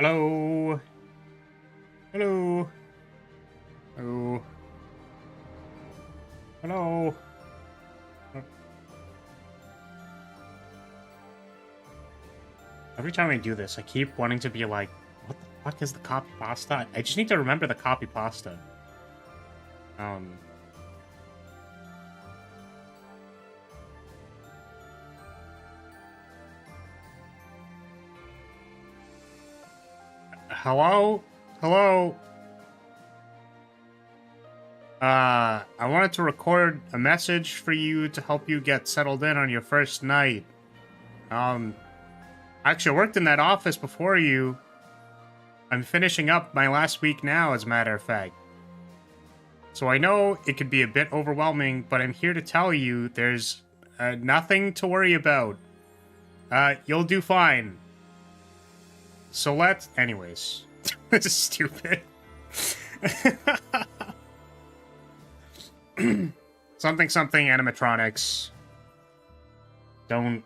Hello. Hello. Hello. Hello. Every time I do this, I keep wanting to be like, what the fuck is the copy pasta? I just need to remember the copy pasta. Hello? Hello? I wanted to record a message for you to help you get settled in on your first night. I actually worked in that office before you. I'm finishing up my last week now, as a matter of fact. So I know it could be a bit overwhelming, but I'm here to tell you there's nothing to worry about. You'll do fine. So let's... Anyways. This is stupid. Something animatronics. Don't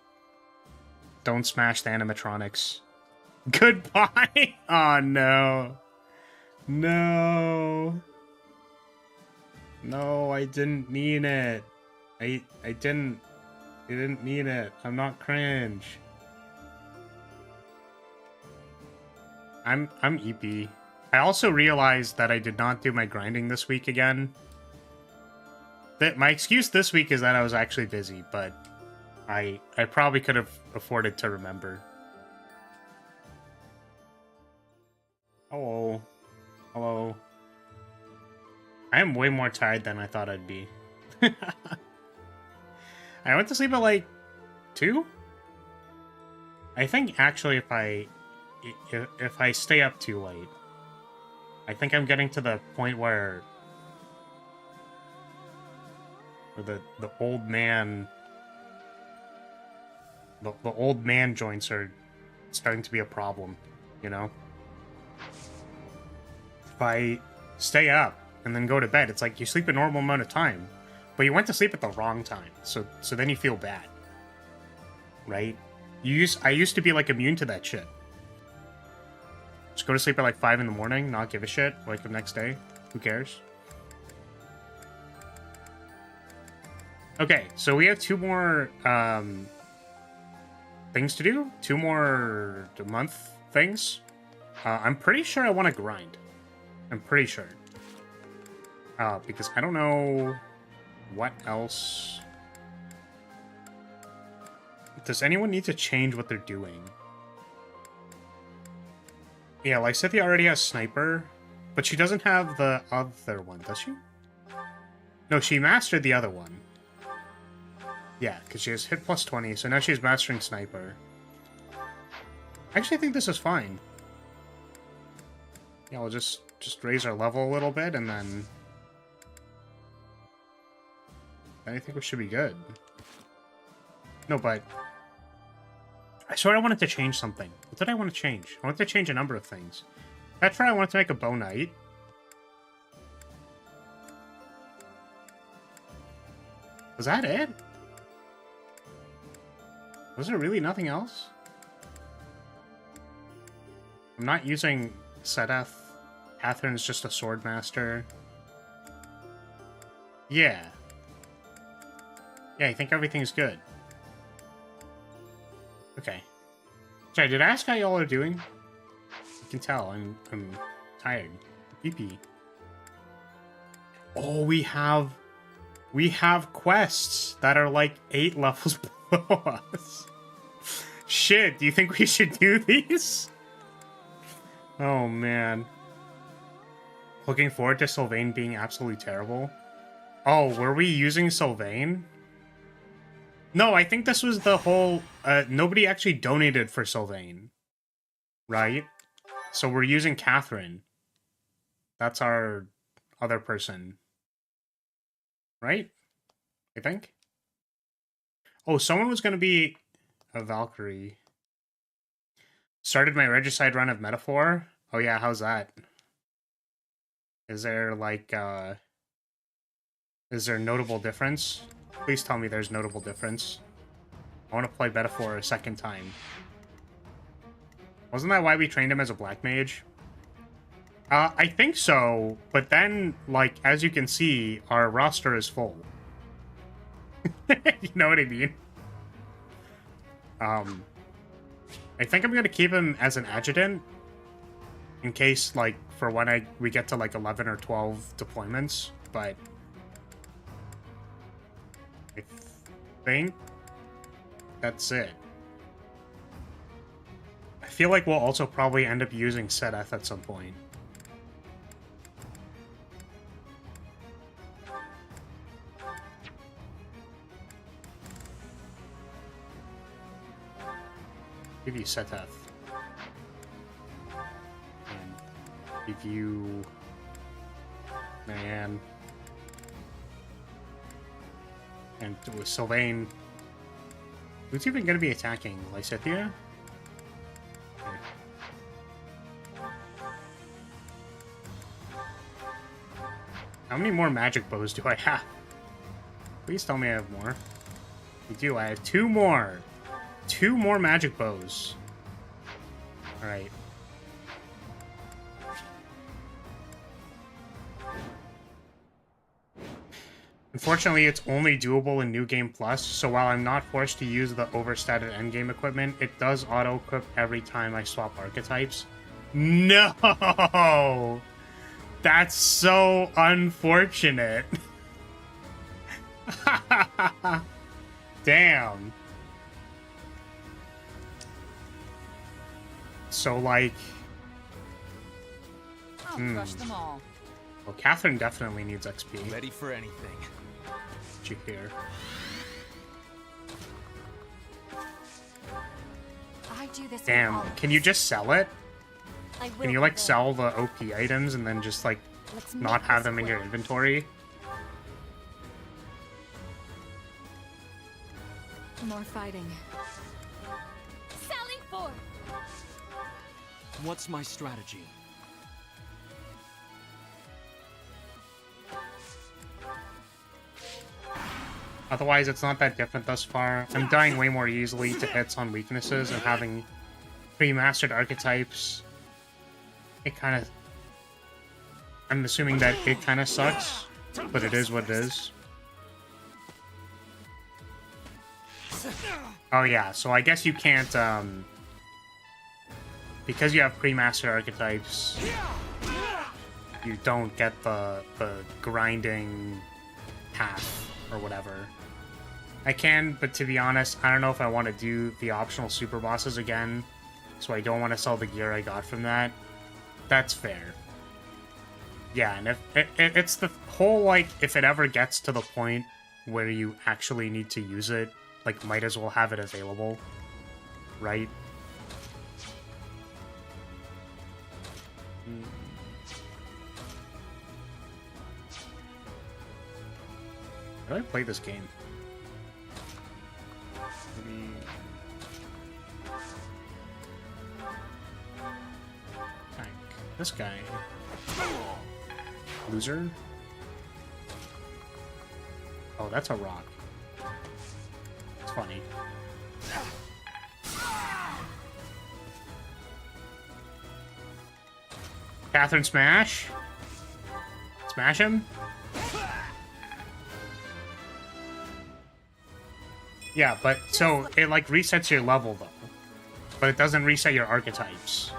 smash the animatronics. Goodbye. Oh no. No. No, I didn't mean it. I didn't mean it. I'm not cringe. I'm EP. I also realized that I did not do my grinding this week again. My excuse this week is that I was actually busy, but I probably could have afforded to remember. Hello. Hello. I am way more tired than I thought I'd be. I went to sleep at like 2? I think actually if I stay up too late, I think I'm getting to the point where the old man the old man joints are starting to be a problem, you know? If I stay up and then go to bed, it's like you sleep a normal amount of time, but you went to sleep at the wrong time, so then you feel bad, right? I used to be like immune to that shit. Just go to sleep at like 5 in the morning, not give a shit, wake up next day, who cares? Okay, so we have 2 more things to do, 2 more month things. I'm pretty sure I want to grind. I'm pretty sure. Because I don't know what else. Does anyone need to change what they're doing? Yeah, Lysithia already has Sniper, but she doesn't have the other one, does she? No, she mastered the other one. Yeah, because she has hit plus 20, so now she's mastering Sniper. Actually, I think this is fine. Yeah, we'll just raise our level a little bit, and then I think we should be good. No, but I swear I wanted to change something. What did I want to change? I wanted to change a number of things. Petra, I wanted to make a bow knight. Was that it? Was there really nothing else? I'm not using Sedeth. Catherine's just a sword master. Yeah. Yeah, I think everything's good. Okay. Sorry, did I ask how y'all are doing? You can tell, I'm tired. PP. Oh, we have quests that are like 8 levels below us. Shit, do you think we should do these? Oh, man. Looking forward to Sylvain being absolutely terrible. Oh, were we using Sylvain? No, I think this was the whole... nobody actually donated for Sylvain. Right? So we're using Catherine. That's our other person. Right? I think? Oh, someone was going to be a Valkyrie. Started my Regicide run of Metaphor. Oh yeah, how's that? Is there, like, is there notable difference? Please tell me there's notable difference. I want to play Metaphor a second time. Wasn't that why we trained him as a black mage? I think so, but then, like, as you can see, our roster is full. You know what I mean? I think I'm gonna keep him as an adjutant in case, like, for when we get to, like, 11 or 12 deployments, but I think that's it. I feel like we'll also probably end up using Sedef at some point. Give you Seteth. And give you... Man. And with Sylvain... Who's even going to be attacking? Lysithea? Okay. How many more magic bows do I have? Please tell me I have more. I do. I have 2 more. 2 more magic bows. Alright. Unfortunately, it's only doable in New Game Plus, so while I'm not forced to use the overstated endgame equipment, it does auto-equip every time I swap archetypes. No! That's so unfortunate. Damn. So, like... I'll crush them all. Well, Catherine definitely needs XP. Ready for anything. What you hear? I do this. Damn, can you just sell it? I will Can you, like, sell the OP items and then just, like, not have them in your inventory? More fighting. Sally forth. What's my strategy? Otherwise, it's not that different thus far. I'm dying way more easily to hits on weaknesses and having pre-mastered archetypes. It kind of... I'm assuming that it kind of sucks, but it is what it is. Oh yeah, so I guess you can't, because you have pre-mastered archetypes, you don't get the grinding path or whatever. I can, but to be honest, I don't know if I want to do the optional super bosses again, so I don't want to sell the gear I got from that. That's fair. Yeah, and if it's the whole, like, if it ever gets to the point where you actually need to use it, like, might as well have it available, right? How do I play this game? Maybe... Tank. This guy. Loser? Oh, that's a rock. It's funny. Catherine smash? Smash him? Yeah, but so it like resets your level though, but it doesn't reset your archetypes.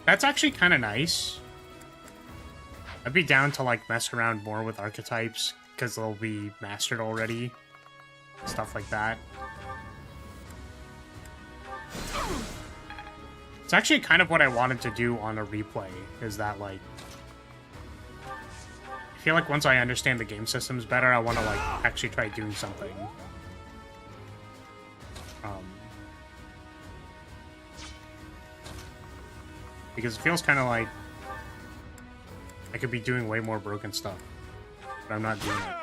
That's actually kind of nice. I'd be down to like mess around more with archetypes because they'll be mastered already, stuff like that. It's actually kind of what I wanted to do on a replay, is that like I feel like once I understand the game systems better, I want to like actually try doing something. Because it feels kind of like I could be doing way more broken stuff, but I'm not doing it.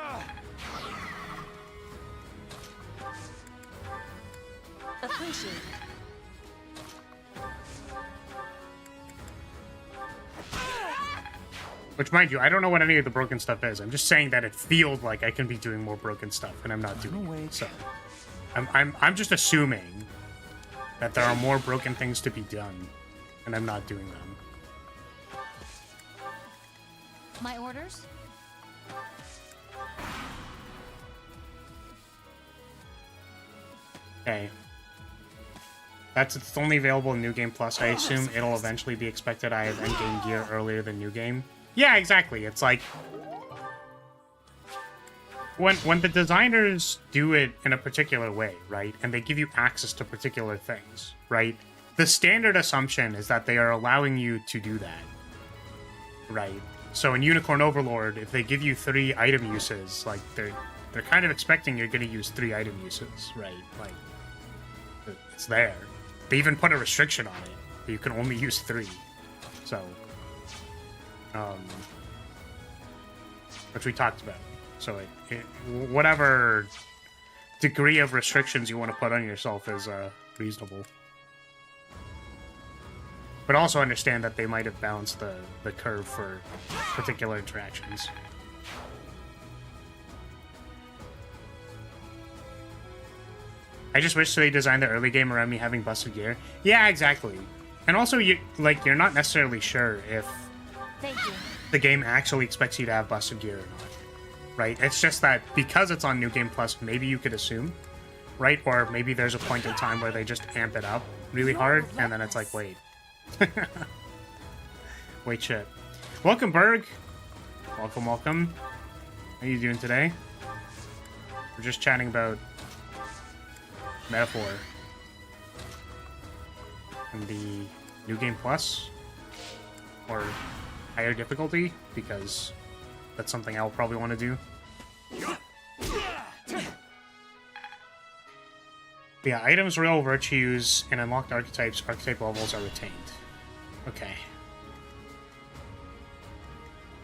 Appreciate it. Which, mind you, I don't know what any of the broken stuff is. I'm just saying that it feels like I can be doing more broken stuff, and I'm not doing it. So I'm just assuming that there are more broken things to be done, and I'm not doing them. My orders? Okay. It's only available in New Game Plus. I assume it'll eventually be expected I have endgame gear earlier than New Game. Yeah, exactly. It's like when the designers do it in a particular way, right? And they give you access to particular things, right? The standard assumption is that they are allowing you to do that, right? So in Unicorn Overlord, if they give you 3 item uses, like they're kind of expecting you're going to use 3 item uses, right? Like it's there. They even put a restriction on it that you can only use 3. So, which we talked about. So whatever degree of restrictions you want to put on yourself is reasonable. But also understand that they might have balanced the curve for particular interactions. I just wish they designed the early game around me having busted gear. Yeah, exactly. And also, you're not necessarily sure if the game actually expects you to have busted gear or not, right? It's just that because it's on New Game Plus, maybe you could assume, right? Or maybe there's a point in time where they just amp it up really hard, and then it's like, wait. Wait, shit. Welcome, Berg. Welcome, welcome. How you doing today? We're just chatting about Metaphor and the New Game Plus or higher difficulty, because that's something I'll probably want to do. Yeah, items, real virtues, and unlocked archetype levels are retained. Okay.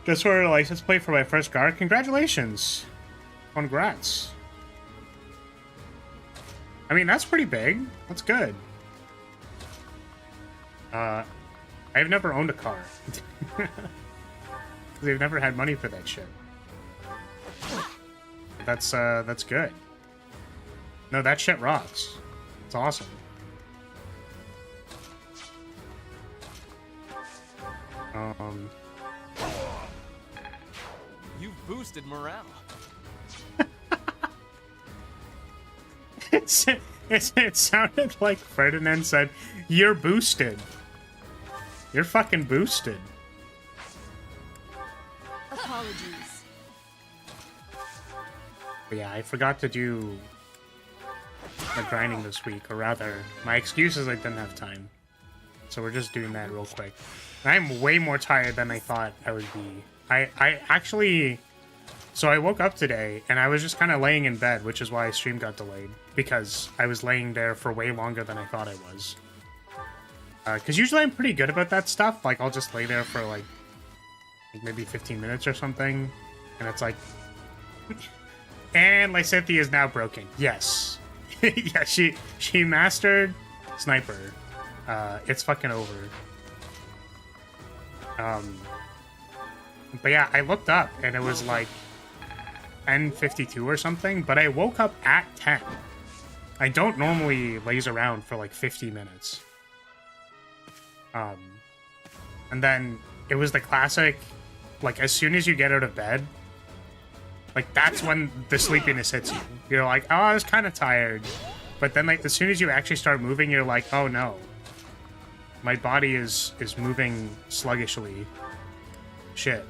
Guess where a license plate for my first guard? Congratulations! Congrats. I mean, that's pretty big. That's good. I've never owned a car. They've never had money for that shit. That's good. No, that shit rocks. It's awesome. You've boosted morale. It sounded like Ferdinand said, "You're boosted. You're fucking boosted." Apologies. But yeah, I forgot to do the grinding this week, or rather, my excuse is I didn't have time. So we're just doing that real quick. I'm way more tired than I thought I would be. I actually... So I woke up today, and I was just kind of laying in bed, which is why stream got delayed. Because I was laying there for way longer than I thought I was. Because usually I'm pretty good about that stuff. Like, I'll just lay there for, like maybe 15 minutes or something. And it's like... And Lysithia is now broken. Yes. Yeah, she mastered Sniper. It's fucking over. But yeah, I looked up, and it was like 10:52 or something, but I woke up at 10. I don't normally laze around for like 50 minutes. And then it was the classic, like, as soon as you get out of bed, like, that's when the sleepiness hits you. You're like, oh, I was kind of tired. But then, like, as soon as you actually start moving, you're like, oh no. My body is moving sluggishly. Shit.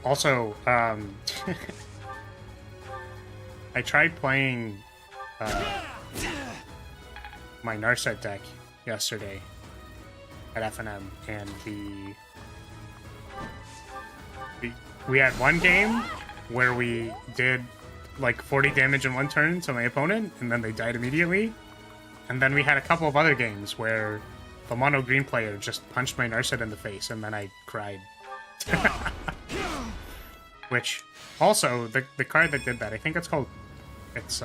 Also, I tried playing my Narset deck yesterday at FNM, and we had one game where we did like 40 damage in one turn to my opponent, and then they died immediately. And then we had a couple of other games where the mono green player just punched my Narset in the face, and then I cried. Which, also, the card that did that, I think it's called, it's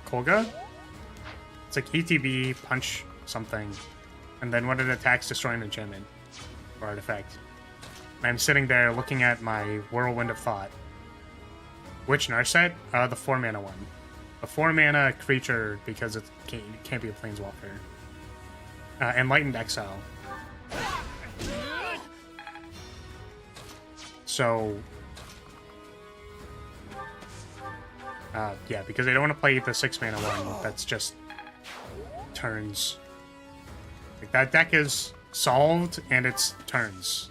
Kolga. It's like ETB, punch something, and then when it attacks, destroy an enchantment or artifact. And I'm sitting there looking at my Whirlwind of Thought, Which Narset? The 4-mana one. A 4-mana creature because it can't be a planeswalker. Enlightened Exile. So... yeah, because I don't want to play the 6-mana one that's just turns. Like, that deck is solved, and it's turns.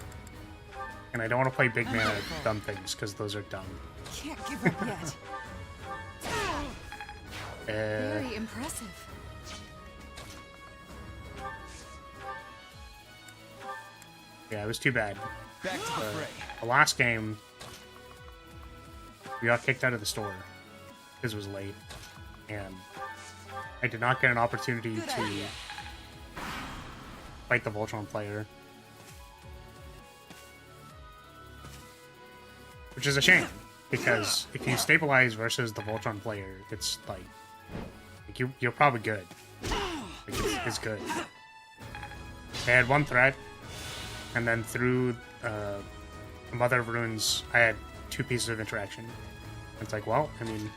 And I don't want to play big mana dumb things, because those are dumb. Can't give up yet. Very impressive. Yeah, it was too bad. Back to the fray. The last game, we got kicked out of the store because it was late, and I did not get an opportunity to fight the Voltron player, which is a shame because if you stabilize versus the Voltron player, it's like you're probably good. Like it's good. They had one threat, and then through Mother of Runes, I had 2 pieces of interaction. It's like, well, I mean,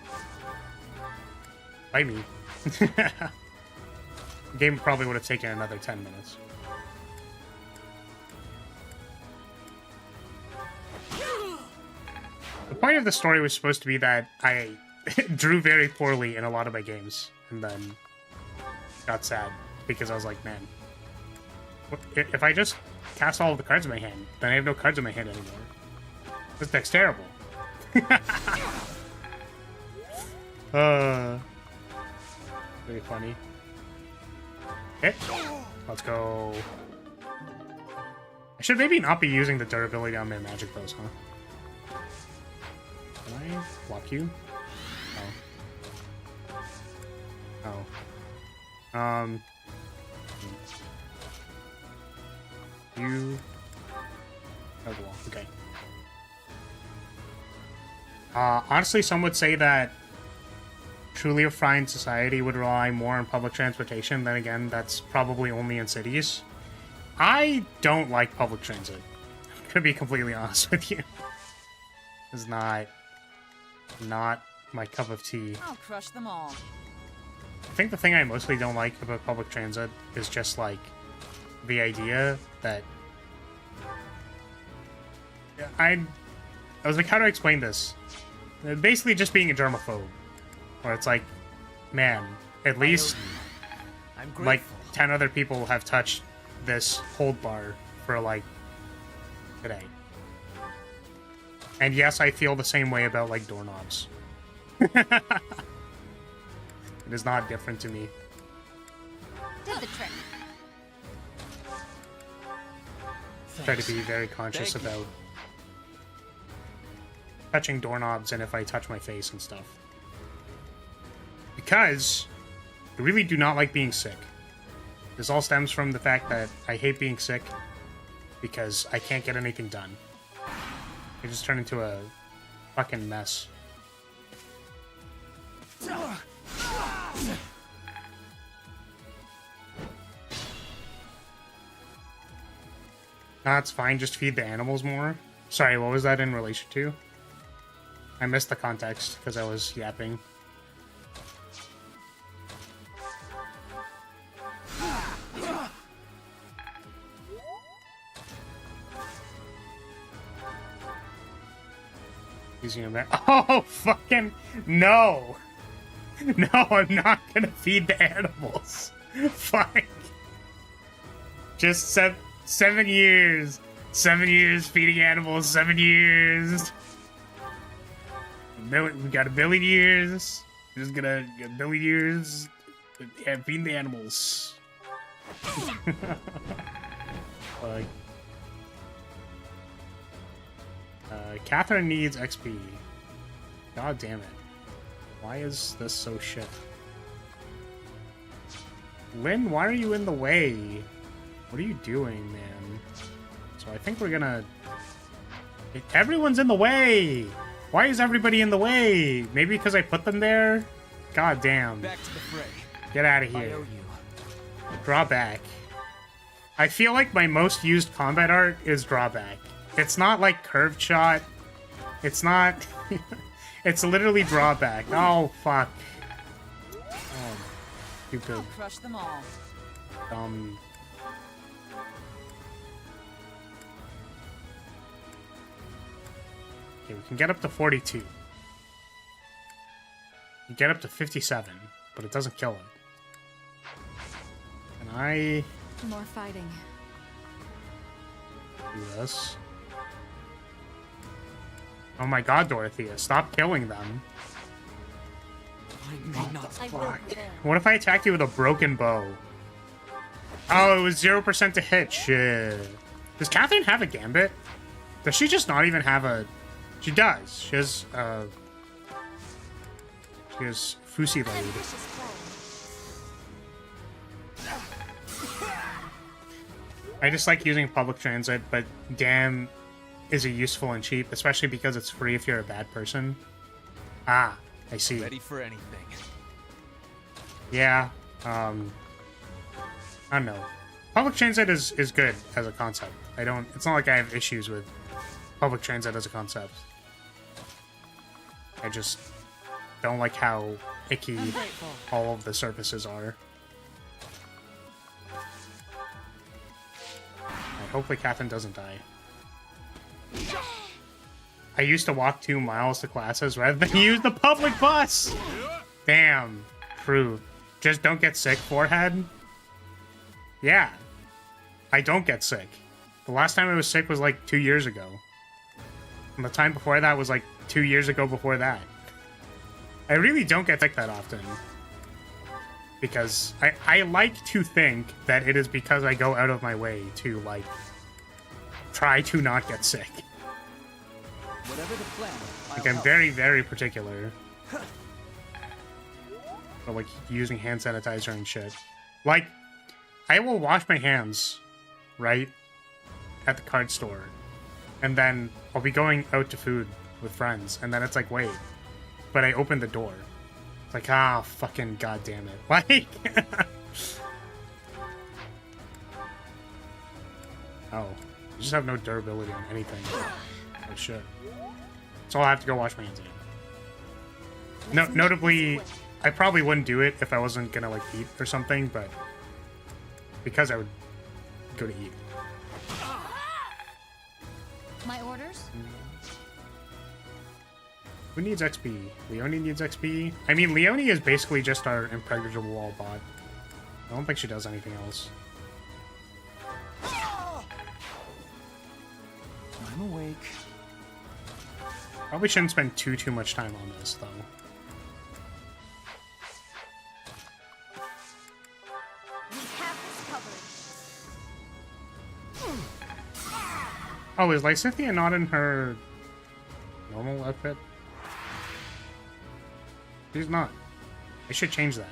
fight me. The game probably would have taken another 10 minutes. The point of the story was supposed to be that I drew very poorly in a lot of my games, and then got sad because I was like, man, if I just cast all of the cards in my hand, then I have no cards in my hand anymore. This deck's terrible. Very funny. Okay, let's go. I should maybe not be using the durability on my magic throws, huh? Can I block you? Oh. Oh. You... Oh, well, okay. Honestly, some would say that truly a fine society would rely more on public transportation. Then again, that's probably only in cities. I don't like public transit. To be completely honest with you. It's not my cup of tea. I'll crush them all. I think the thing I mostly don't like about public transit is just, like, the idea that... I was like, how do I explain this? Basically just being a germaphobe. Where it's like, man, at least, like, 10 other people have touched this hold bar for, like, today. And yes, I feel the same way about, like, doorknobs. It is not different to me. Did the trick. Try to be very conscious about touching doorknobs and if I touch my face and stuff. Because I really do not like being sick. This all stems from the fact that I hate being sick because I can't get anything done. I just turn into a fucking mess. That's fine, just feed the animals more. Sorry, what was that in relation to? I missed the context because I was yapping. Using a back. Oh, fucking no! No, I'm not gonna feed the animals. Fuck. Just 7 years. 7 years feeding animals. 7 years. We got a billion years. We're just gonna get a billion years and feeding the animals. Catherine needs XP. God damn it. Why is this so shit? Lynn, why are you in the way? What are you doing, man? So I think we're gonna... Everyone's in the way! Why is everybody in the way? Maybe because I put them there? God damn. Back to the fray. Get out of here. Draw back. I feel like my most used combat art is drawback. It's not like curved shot. It's not... It's literally drawback. Oh, fuck. Oh, stupid. I'll crush them all. Okay, we can get up to 42. You get up to 57, but it doesn't kill it. Can I More fighting. do this? Oh my god, Dorothea, stop killing them. I may not Fuck. What if I attacked you with a broken bow? Oh, it was 0% to hit. Shit. Does Catherine have a gambit? Does she just not even have a... She does. She has Fusi Load. I just like using public transit, but damn, is it useful and cheap, especially because it's free if you're a bad person. Ah, I see. ready for anything. Yeah, I don't know. Public transit is good as a concept. It's not like I have issues with public transit as a concept. I just don't like how icky all of the surfaces are. Hopefully Catherine doesn't die. I used to walk 2 miles to classes rather than use the public bus! Damn. True. Just don't get sick, forehead? Yeah. I don't get sick. The last time I was sick was like 2 years ago. And the time before that was like 2 years ago before that. I really don't get sick that often. Because I like to think that it is because I go out of my way to, like, try to not get sick. Whatever the plan, Like, I'm very, very particular. But, like, using hand sanitizer and shit. Like, I will wash my hands, right, at the card store. And then I'll be going out to food with friends. And then it's like, wait. But I opened the door. It's like, ah, fucking goddamn it. Like... Oh. You just have no durability on anything. Oh, shit. So I'll have to go wash my hands again. No, notably, I probably wouldn't do it if I wasn't gonna, like, eat or something, but... Because I would go to eat. My orders? Who needs XP? Leonie needs XP? I mean, Leonie is basically just our impregnable wall bot. I don't think she does anything else. I'm awake. Probably shouldn't spend too much time on this, though. We have this covered. Oh, is Lysithia not in her normal outfit? She's not. I should change that.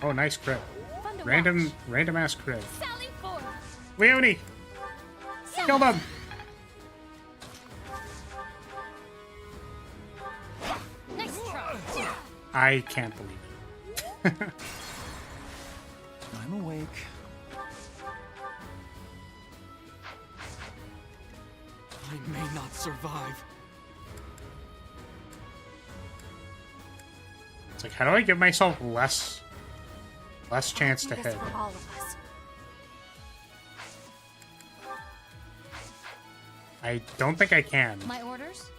Oh, nice crit. Random ass crit. Sally forth. Leonie! Kill them! Nice try. I can't believe it. I'm awake. I may not survive. It's like, how do I give myself less chance to Do this hit? for all of us. I don't think I can. My orders?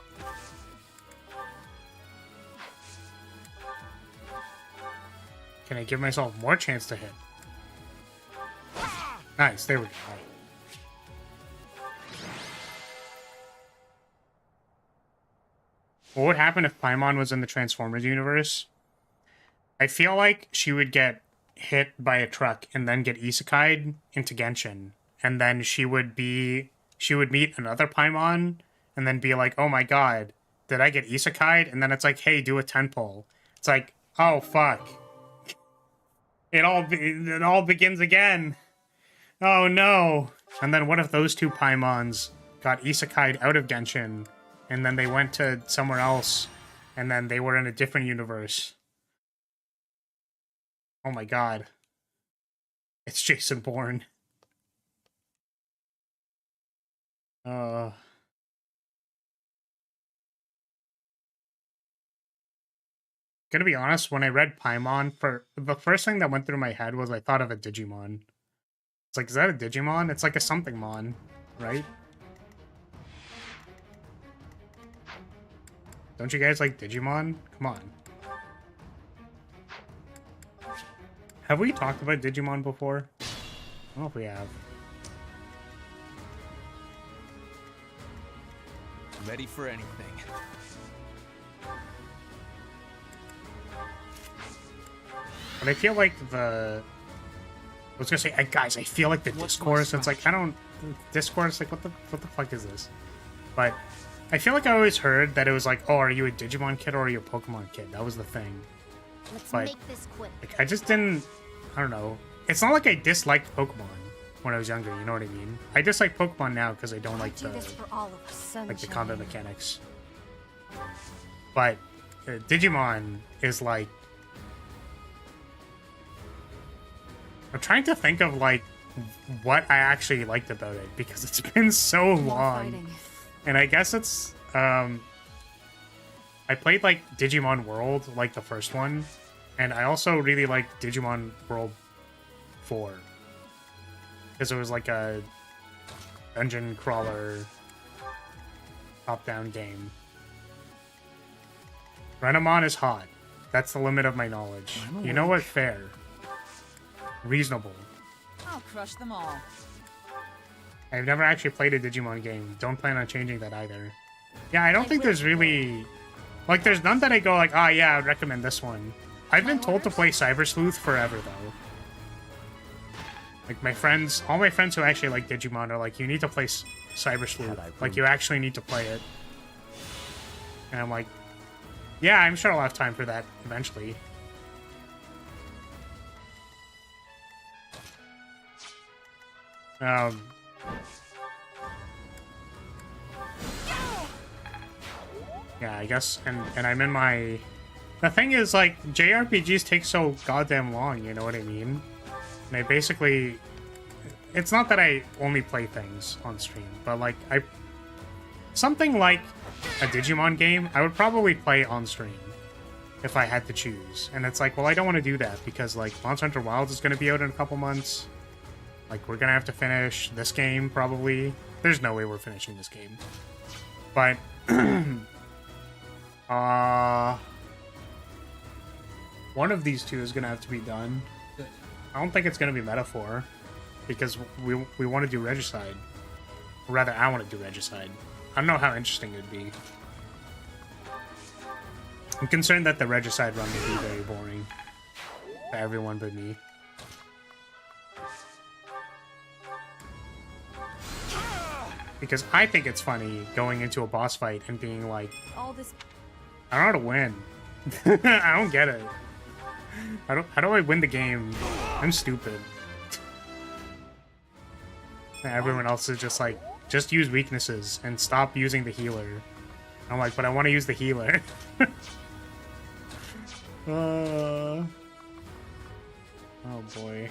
Can I give myself more chance to hit? Nice, there we go. What would happen if Paimon was in the Transformers universe? I feel like she would get hit by a truck and then get isekai'd into Genshin. And then she would meet another Paimon and then be like, oh my god, did I get isekai'd? And then it's like, hey, do a 10 pull. It's like, oh fuck. It all begins again. Oh no. And then what if those two Paimons got isekai'd out of Genshin and then they went to somewhere else and then they were in a different universe? Oh my god. It's Jason Bourne. Gonna be honest, when I read Paimon, the first thing that went through my head was I thought of a Digimon. It's like, is that a Digimon? It's like a something mon, right? Don't you guys like Digimon? Come on. Have we talked about Digimon before? I don't know if we have. Ready for anything. But I feel like I was gonna say, guys, I feel like the discourse, it's like, I don't, discourse, like, what the fuck is this? But I feel like I always heard that it was like, oh, are you a Digimon kid or are you a Pokemon kid? That was the thing. Let's But, make this quick. like, I just didn't, I don't know. It's not like I disliked Pokemon when I was younger, you know what I mean? I dislike Pokemon now because I don't like Do this for all of us, like the sunshine. combat mechanics. But Digimon is like, I'm trying to think of like what I actually liked about it because it's been so long. And I guess it's I played like Digimon World, like the first one, and I also really liked Digimon World 4 because it was like a dungeon crawler top-down game. Renamon is hot. That's the limit of my knowledge. You know what? Fair. Reasonable. I'll crush them all. I've never actually played a Digimon game. Don't plan on changing that either. Yeah, I don't think there's really... Like, there's none that I go like, ah, yeah, I would recommend this one. I've been told to play Cyber Sleuth forever, though. Like, my friends... All my friends who actually like Digimon are like, you need to play Cyber Sleuth. Like, you actually need to play it. And I'm like, yeah, I'm sure I'll have time for that eventually. Yeah, I guess, and I'm in my... The thing is, like, JRPGs take so goddamn long, you know what I mean? And I basically... It's not that I only play things on stream, but, like, something like a Digimon game, I would probably play on stream if I had to choose. And it's like, well, I don't want to do that because, like, Monster Hunter Wilds is going to be out in a couple months. Like, we're going to have to finish this game, probably. There's no way we're finishing this game. But... one of these two is gonna have to be done. I don't think it's gonna be Metaphor, because we want to do Regicide. Or rather, I want to do Regicide. I don't know how interesting it'd be. I'm concerned that the Regicide run would be very boring to everyone but me. Because I think it's funny going into a boss fight and being like, All this I don't know how to win. I don't get it. How do I win the game? I'm stupid. And everyone else is just like, just use weaknesses and stop using the healer. I'm like, but I want to use the healer. Oh boy.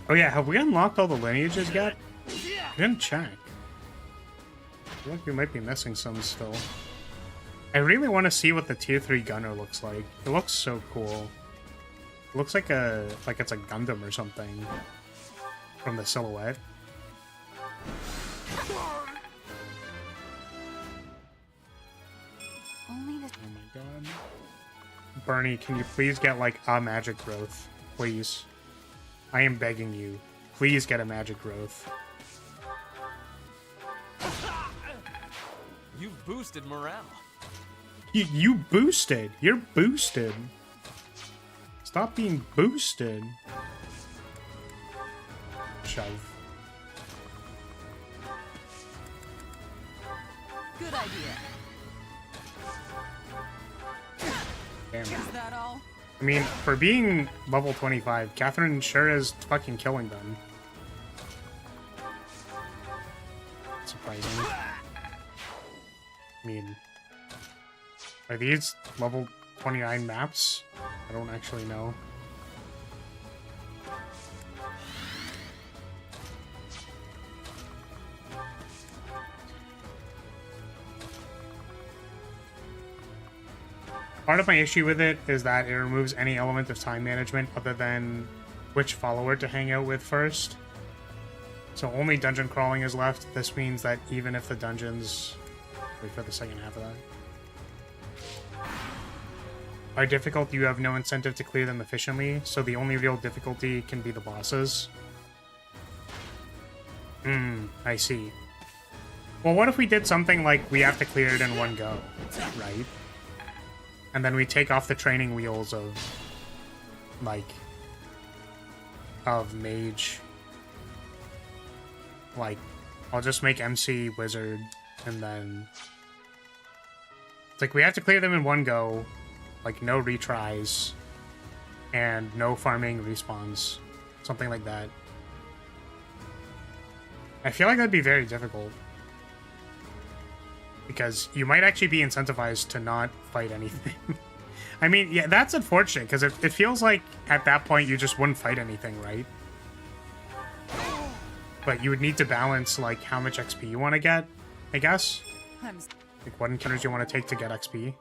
Oh yeah, have we unlocked all the lineages yet? I didn't check. I feel like we might be missing some still. I really want to see what the tier 3 gunner looks like. It looks so cool. It looks like it's a Gundam or something from the silhouette. only the Oh my god. Bernie, can you please get like a magic growth? Please. I am begging you. Please get a magic growth. You've boosted morale. You boosted. You're boosted. Stop being boosted. Shove. Good idea. Damn. Is that all? I mean, for being level 25, Catherine sure is fucking killing them. Surprising. I mean, are these level 29 maps? I don't actually know. Part of my issue with it is that it removes any element of time management other than which follower to hang out with first. So only dungeon crawling is left. This means that even if the dungeons... Wait for the second half of that. Are difficult, you have no incentive to clear them efficiently, so the only real difficulty can be the bosses. I see. Well, what if we did something like we have to clear it in one go, right? And then we take off the training wheels of, like, of mage. Like, I'll just make MC wizard, and then... It's like, we have to clear them in one go, like, no retries, and no farming respawns. Something like that. I feel like that'd be very difficult. Because you might actually be incentivized to not fight anything. I mean, yeah, that's unfortunate, because it feels like at that point you just wouldn't fight anything, right? But you would need to balance, like, how much XP you want to get, I guess? Like, what encounters you want to take to get XP?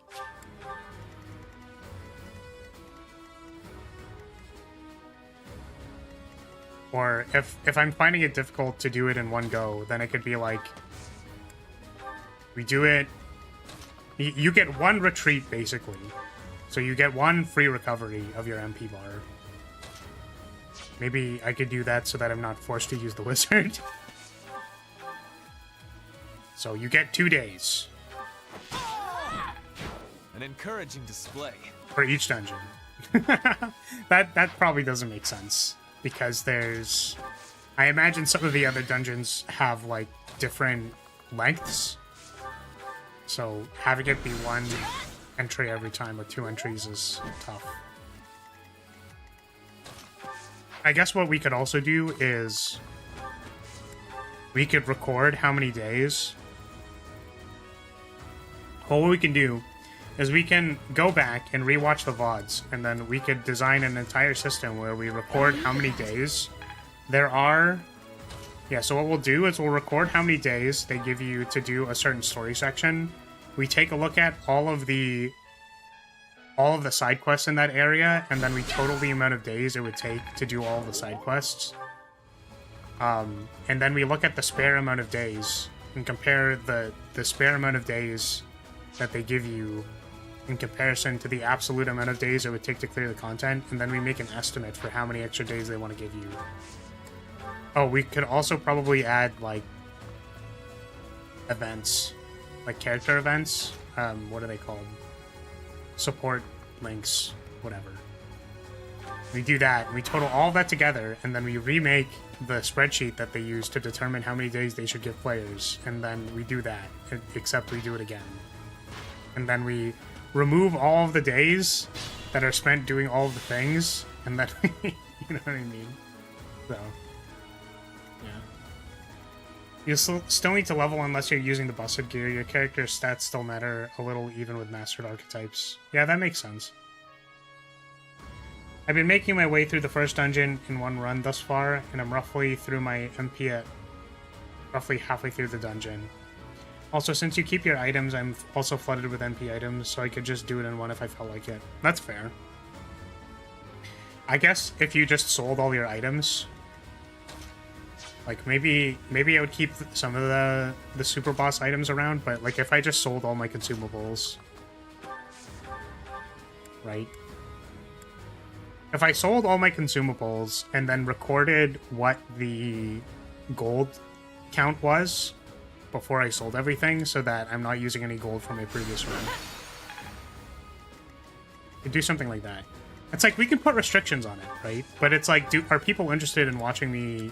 Or if I'm finding it difficult to do it in one go, then it could be like... We do it... You get one retreat, basically. So you get one free recovery of your MP bar. Maybe I could do that so that I'm not forced to use the wizard. So you get 2 days. An encouraging display. For each dungeon. That probably doesn't make sense. Because there's... I imagine some of the other dungeons have, like, different lengths. So having it be one entry every time or 2 entries is tough. I guess what we could also do is... We could record how many days. Well, what we can do is we can go back and rewatch the VODs, and then we could design an entire system where we record how many days there are. Yeah, so what we'll do is we'll record how many days they give you to do a certain story section. We take a look at all of the side quests in that area, and then we total the amount of days it would take to do all the side quests. And then we look at the spare amount of days and compare the spare amount of days that they give you in comparison to the absolute amount of days it would take to clear the content, and then we make an estimate for how many extra days they want to give you. Oh, we could also probably add, like, events. Like, character events. What are they called? Support links. Whatever. We do that, and we total all of that together, and then we remake the spreadsheet that they use to determine how many days they should give players, and then we do that, except we do it again. And then we remove all of the days that are spent doing all of the things, and then, you know what I mean? So, yeah. You still need to level unless you're using the busted gear. Your character's stats still matter a little even with mastered archetypes. Yeah, that makes sense. I've been making my way through the first dungeon in one run thus far, and I'm roughly through my MP at roughly halfway through the dungeon. Also, since you keep your items, I'm also flooded with MP items, so I could just do it in one if I felt like it. That's fair. I guess if you just sold all your items, like maybe I would keep some of the super boss items around, but like if I just sold all my consumables, right? If I sold all my consumables and then recorded what the gold count was before I sold everything so that I'm not using any gold from my previous run. Could do something like that. It's like, we can put restrictions on it, right? But it's like, are people interested in watching me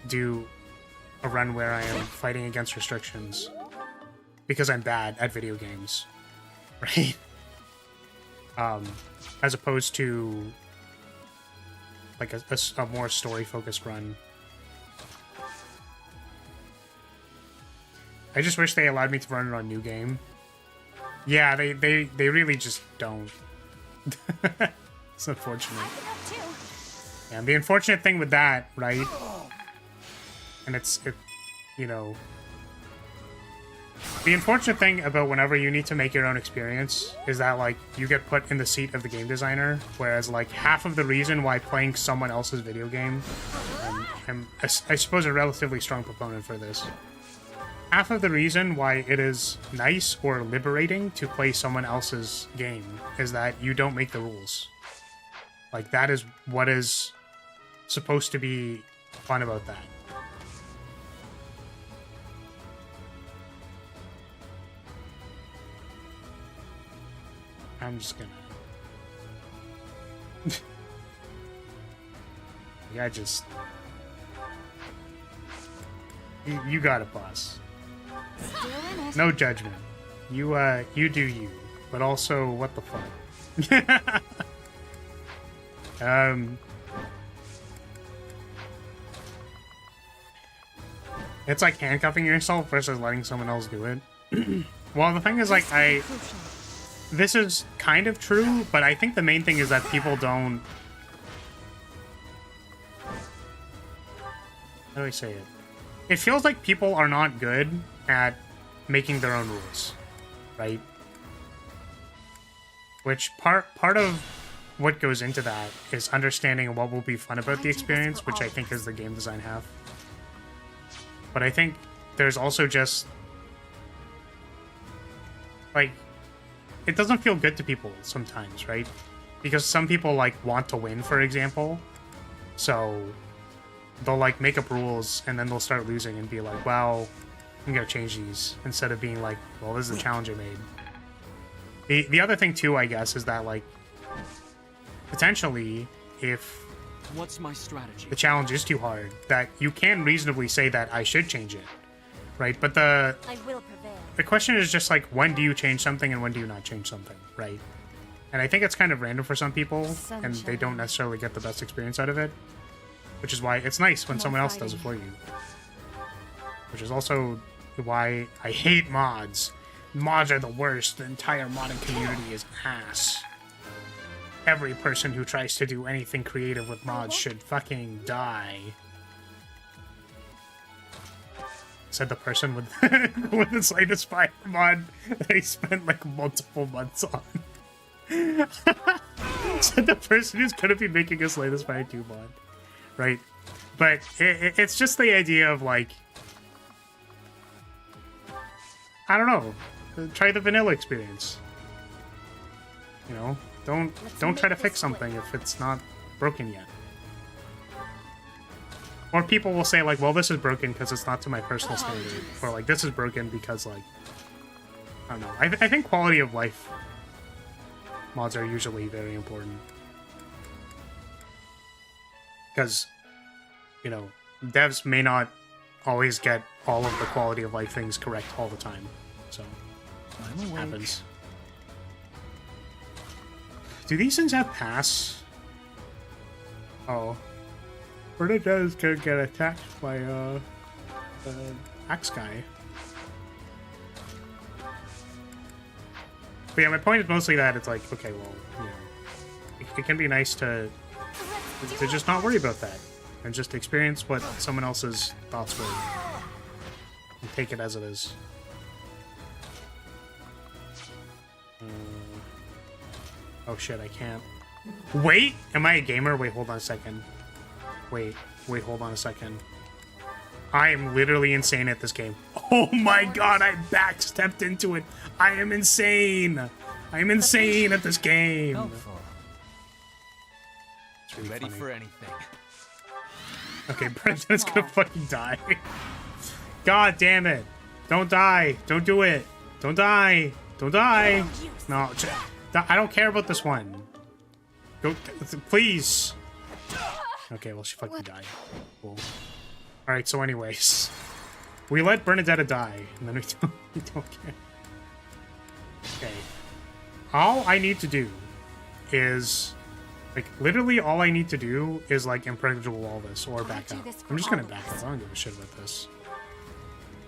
do a run where I am fighting against restrictions? Because I'm bad at video games, right? As opposed to like a more story-focused run. I just wish they allowed me to run it on New Game, Yeah, they really just don't. It's unfortunate. I can help too. And the unfortunate thing with that, right? And you know, the unfortunate thing about whenever you need to make your own experience is that, like, you get put in the seat of the game designer, whereas, like, half of the reason why playing someone else's video game, and I suppose a relatively strong proponent for this, half of the reason why it is nice or liberating to play someone else's game is that you don't make the rules. Like, that is what is supposed to be fun about that. I'm just gonna... yeah, just... You got it, boss. Still in it. No judgment. You do you. But also, what the fuck? It's like handcuffing yourself versus letting someone else do it. Well, the thing is, like, this is kind of true, but I think the main thing is that people don't... How do I say it? It feels like people are not good at making their own rules, right? Which part of what goes into that is understanding what will be fun about the experience, which I think is the game design half. But I think there's also just... like, it doesn't feel good to people sometimes, right? Because some people, like, want to win, for example. So they'll, like, make up rules, and then they'll start losing and be like, well, I'm gonna change these, instead of being like, well, this is the challenge I made. The other thing, too, I guess, is that, like, potentially, if What's my strategy? the challenge is too hard, that you can reasonably say that I should change it, right? But I will prevail. the question is just, like, when do you change something and when do you not change something, right? And I think it's kind of random for some people, and they don't necessarily get the best experience out of it, which is why it's nice when someone else does it for you. Which is also why I hate mods. Mods are the worst. The entire modding community is ass. Every person who tries to do anything creative with mods should fucking die. Said the person with with the slightest fire mod that I spent like multiple months on. Said the person who's gonna be making a Slay the Spire 2 mod. Right? But it's just the idea of, like, I don't know. Try the vanilla experience. You know? Don't try to fix something if it's not broken yet. Or people will say, like, well, this is broken because it's not to my personal standard. Or, like, this is broken because, like, I don't know. I think quality of life mods are usually very important. Because, you know, devs may not always get all of the quality of life things correct all the time. So, it happens. Do these things have pass? Oh. Bernadette's gonna get attacked by, the axe guy. But yeah, my point is mostly that it's like, okay, well, you know, it can be nice to just not worry about that. And just experience what someone else's thoughts were. And take it as it is. Oh shit, I can't. Wait! Am I a gamer? Wait, hold on a second. Wait, hold on a second. I am literally insane at this game. Oh my god, I backstepped into it. I am insane. I am insane at this game. Helpful. It's really Ready funny. for anything. Okay, Brendan's gonna fucking die. God damn it. Don't die. Don't do it. Don't die. Don't die. No, I don't care about this one. Go, please. Okay, well, she fucking died. Cool. Alright, so anyways. We let Bernadette die, and then we don't care. Okay. All I need to do is... like, literally all I need to do is, like, impregnable wall this, or back up. I'm just gonna back up. I don't give a shit about this.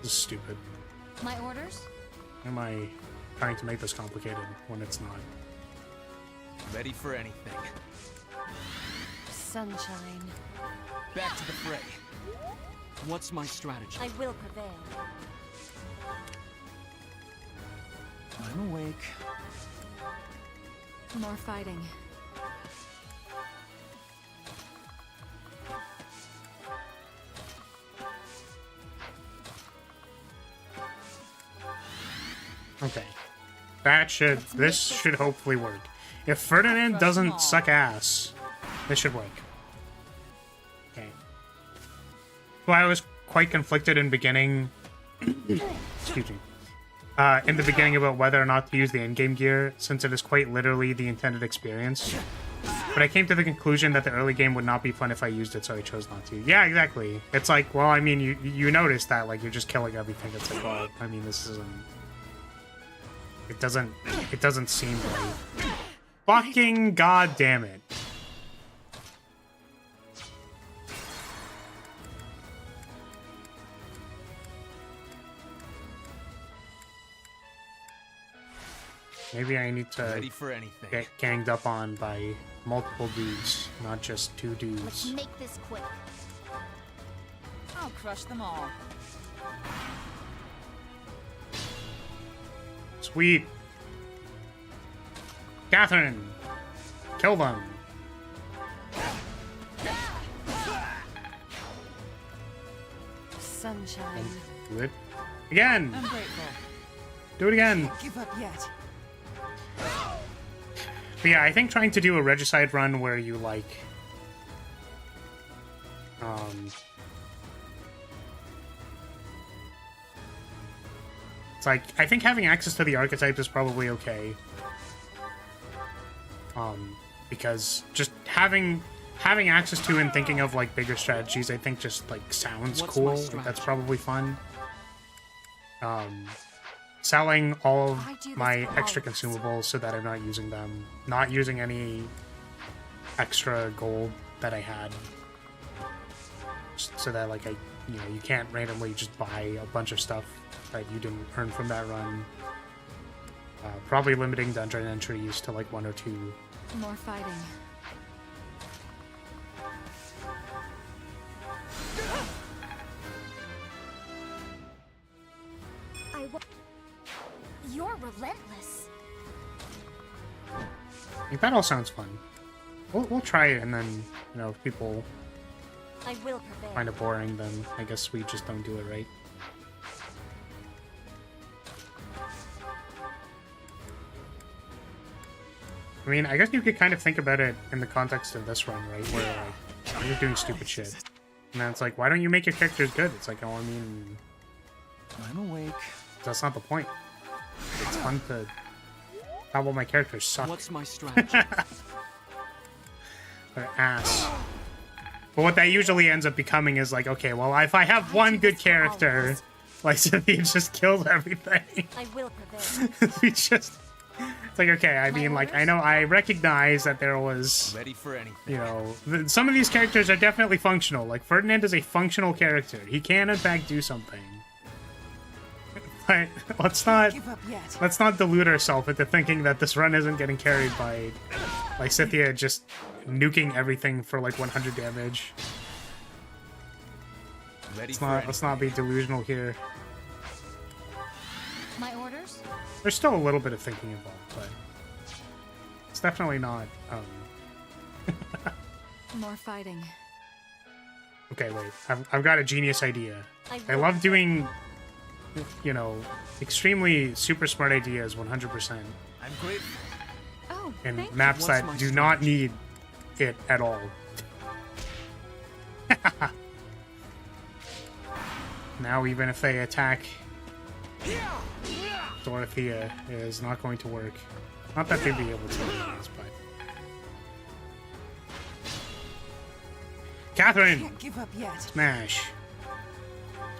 This is stupid. My orders? Am I... trying to make this complicated when it's not. Ready for anything. Sunshine. Back to the fray. What's my strategy? I will prevail. I'm awake. More fighting. Okay. This should hopefully work. If Ferdinand doesn't suck ass, this should work. Okay. Well, I was quite conflicted in beginning. Excuse me. In the beginning about whether or not to use the in-game gear, since it is quite literally the intended experience. But I came to the conclusion that the early game would not be fun if I used it, so I chose not to. Yeah, exactly. It's like, well, I mean, you notice that, like, you're just killing everything. It's like, well, I mean, this isn't... It doesn't seem right. Fucking goddamn it. Maybe I need to Ready for anything. get ganged up on by multiple dudes, not just two Let's dudes. make this quick. I'll crush them all. Sweet. Catherine! Kill them! Sunshine. Do it. Again! I'm grateful. Do it again! Can't give up yet. But yeah, I think trying to do a Regicide run where you, like... It's like, I think having access to the archetypes is probably okay. Because just having access to and thinking of, like, bigger strategies, I think just, like, sounds What's cool. my Like, strategy? that's probably fun. Selling all I of do this my for all extra of us. consumables so that I'm not using them. Not using any extra gold that I had. Just so that, like, you can't randomly just buy a bunch of stuff that you didn't earn from that run. Probably limiting dungeon entries to, like, 1 or 2. More fighting. You're relentless. I think that all sounds fun. We'll try it, and then, you know, if people I will prevail. find it boring, then I guess we just don't do it, right? I mean, I guess you could kind of think about it in the context of this run, right? Where, like, you're doing stupid shit. And then it's like, why don't you make your characters good? It's like, oh, I mean, I'm awake. that's not the point. It's fun to... How will my characters suck? What's my strategy? They're ass. But what that usually ends up becoming is like, okay, well, if I have one good character, like, Cynthia just kills everything. I will prevail. We just... It's like, okay, I mean, like, I know, I recognize that there was, Ready for anything. you know, some of these characters are definitely functional. Like, Ferdinand is a functional character. He can, in fact, do something. But let's not delude ourselves into thinking that this run isn't getting carried by, like, Cynthia just nuking everything for, like, 100 damage. Ready Let's not be delusional here. My orders? There's still a little bit of thinking involved, but it's definitely not, More fighting. Okay, wait. I've got a genius idea. I love doing, you know, extremely super smart ideas 100%. I'm grateful. Oh, And thank maps What's that my do not need it at all. Now even if they attack, Dorothea is not going to work. Not that they'd be able to, anyways, but... Catherine! Can't give up yet. Smash!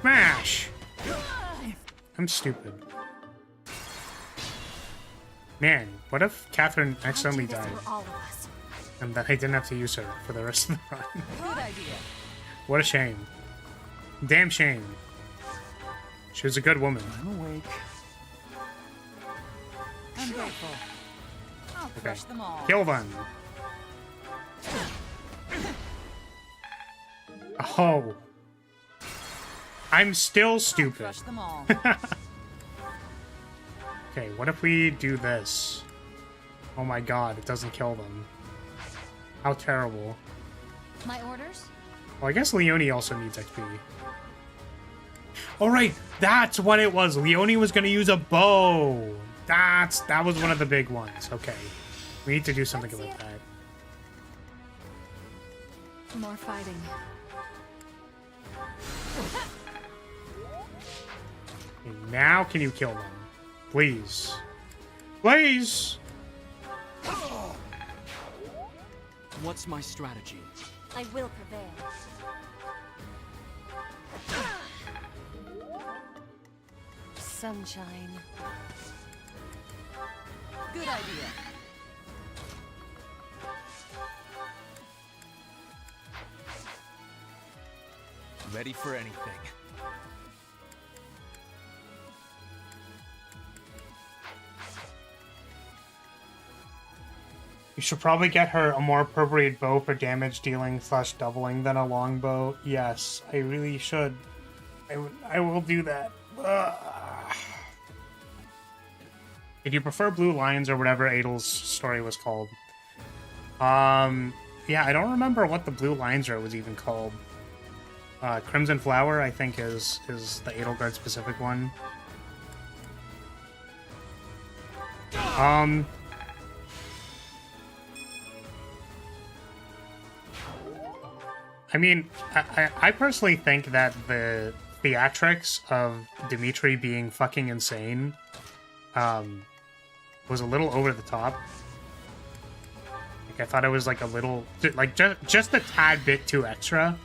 Smash! I'm stupid. Man, what if Catherine accidentally I do this died for all of us. and that I didn't have to use her for the rest of the run? Good idea. What a shame. Damn shame. She was a good woman. I'm awake. I'm grateful. I'll crush them all. Kill them. Oh. I'm still I'll stupid. crush them all. Okay, what if we do this? Oh my god, it doesn't kill them. How terrible. My orders? Well, I guess Leone also needs XP. Oh right, that's what it was. Leone was gonna use a bow. That was one of the big ones. Okay. We need to do something about that. More fighting. Okay, now can you kill them? Please. Please! What's my strategy? I will prevail. Sunshine. Good idea. Ready for anything. You should probably get her a more appropriate bow for damage dealing / doubling than a longbow. Yes, I really should. I will do that. Ugh. If you prefer Blue Lions or whatever Adel's story was called. Yeah, I don't remember what the Blue Lions was even called. Crimson Flower, I think, is the Edelgard specific one. I mean, I personally think that the theatrics of Dimitri being fucking insane was a little over the top. Like, I thought it was like a little, like just a tad bit too extra.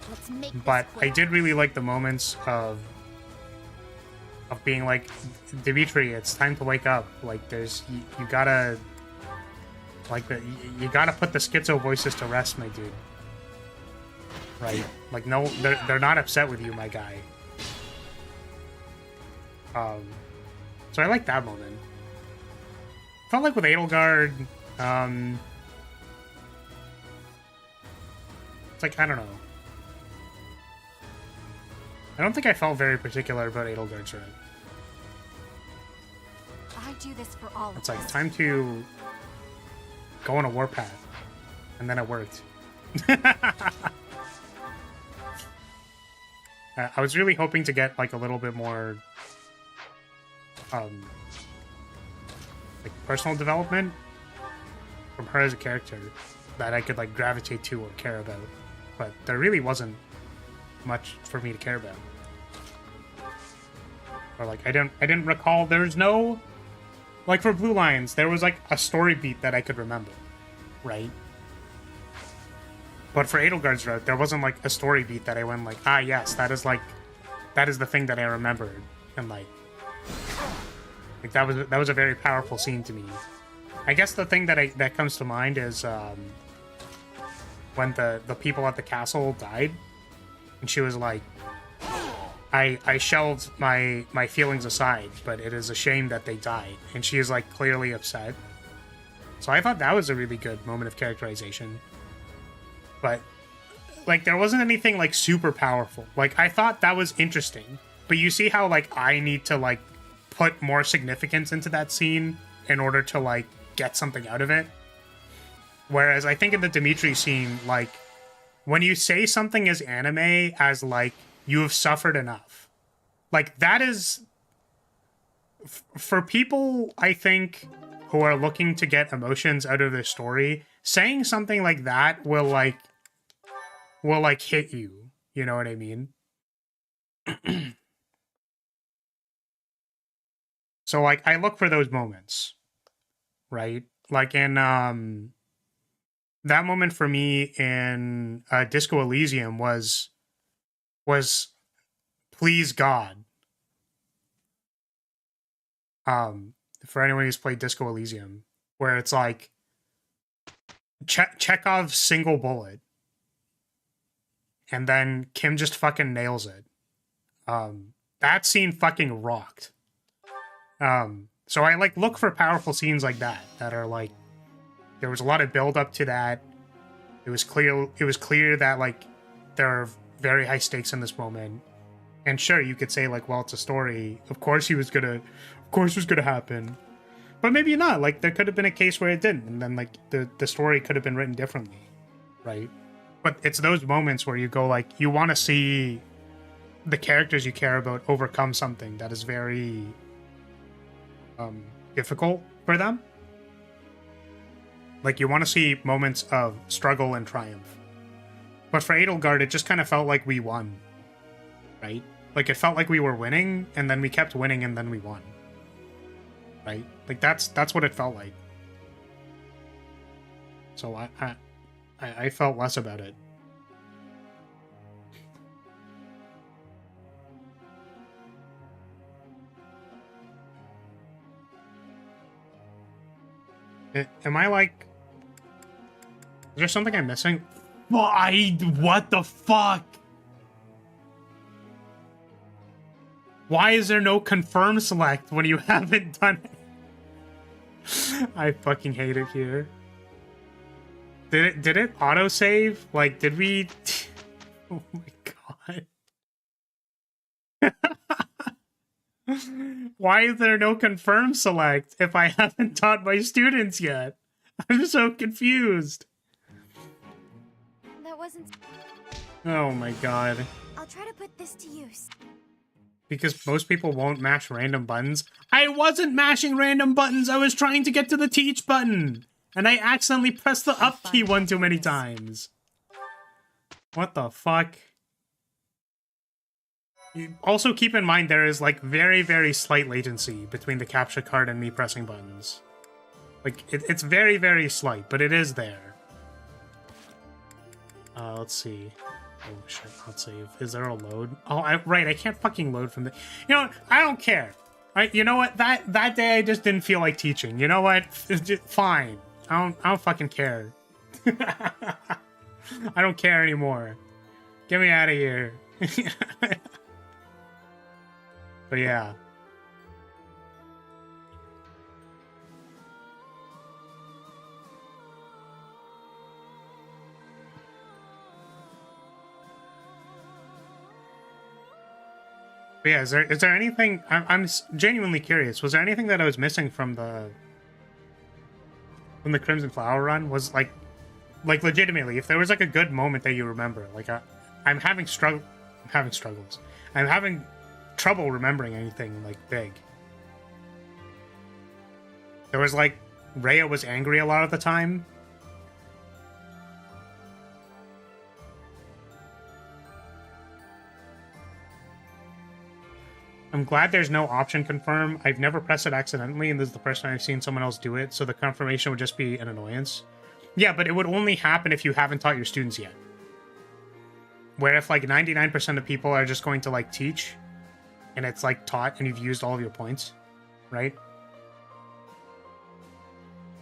Let's make this But I quick. did really like the moments of being like, Dimitri, it's time to wake up. Like, there's you gotta, like, you gotta put the schizo voices to rest, my dude. Right? Like, no, they're not upset with you, my guy. So I like that moment. Felt like with Edelgard, it's like, I don't know. I don't think I felt very particular about Edelgard's Red. I do this for all It's of like, us. time to go on a warpath. And then it worked. I was really hoping to get, like, a little bit more, like, personal development from her as a character that I could, like, gravitate to or care about. But there really wasn't much for me to care about. Or, like, I didn't recall, there's no, like, for Blue Lions, there was, like, a story beat that I could remember, right? But for Edelgard's Route, there wasn't, like, a story beat that I went, like, ah, yes, that is the thing that I remembered. And, like that was a very powerful scene to me. I guess the thing that comes to mind is, when the people at the castle died, and she was like, I shelved my feelings aside, but it is a shame that they died. And she is, like, clearly upset. So I thought that was a really good moment of characterization. But, like, there wasn't anything, like, super powerful. Like, I thought that was interesting. But you see how, like, I need to, like, put more significance into that scene in order to, like, get something out of it? Whereas I think in the Dimitri scene, like, when you say something as anime as, like, you have suffered enough, like, that is, for people, I think, who are looking to get emotions out of their story, saying something like that will hit you. You know what I mean? So, like, I look for those moments, right? Like, in, that moment for me in Disco Elysium was please God. For anyone who's played Disco Elysium, where it's like Chekhov's single bullet, and then Kim just fucking nails it. That scene fucking rocked. So I like look for powerful scenes like that are like, there was a lot of build up to that. It was clear that like there are very high stakes in this moment. And sure, you could say like, well, it's a story. Of course it was gonna happen. But maybe not. Like there could have been a case where it didn't, and then like the story could have been written differently, right? But it's those moments where you go like, you want to see the characters you care about overcome something that is very difficult for them. Like you want to see moments of struggle and triumph. But for Edelgard, it just kind of felt like we won, right? Like it felt like we were winning, and then we kept winning, and then we won, right? Like that's what it felt like. So I felt less about it. Am I like... Is there something I'm missing? What the fuck? Why is there no confirm select when you haven't done it? I fucking hate it here. Did it autosave? Like, did we... Oh my god. Why is there no confirm select if I haven't taught my students yet? I'm so confused. That wasn't... Oh my god. I'll try to put this to use. Because most people won't mash random buttons. I wasn't mashing random buttons! I was trying to get to the teach button! And I accidentally pressed the up key one too many times. What the fuck? Also keep in mind there is like very, very slight latency between the captcha card and me pressing buttons. Like, it's very, very slight, but it is there. Let's see. Oh shit, let's save. Is there a load? Oh, right, I can't fucking load from the... You know what? I don't care. You know what? That day I just didn't feel like teaching. You know what? Fine. I don't fucking care. I don't care anymore. Get me out of here. But yeah. But yeah, is there anything... I'm genuinely curious. Was there anything that I was missing from the Crimson Flower run? Was like legitimately, if there was like a good moment that you remember, like I'm having struggles. I'm having trouble remembering anything like big. There was like Rhea was angry a lot of the time. I'm glad there's no option confirm. I've never pressed it accidentally, and this is the first time I've seen someone else do it, so the confirmation would just be an annoyance. Yeah, but it would only happen if you haven't taught your students yet. Where if like 99% of people are just going to like teach, and it's like taught, and you've used all of your points, right?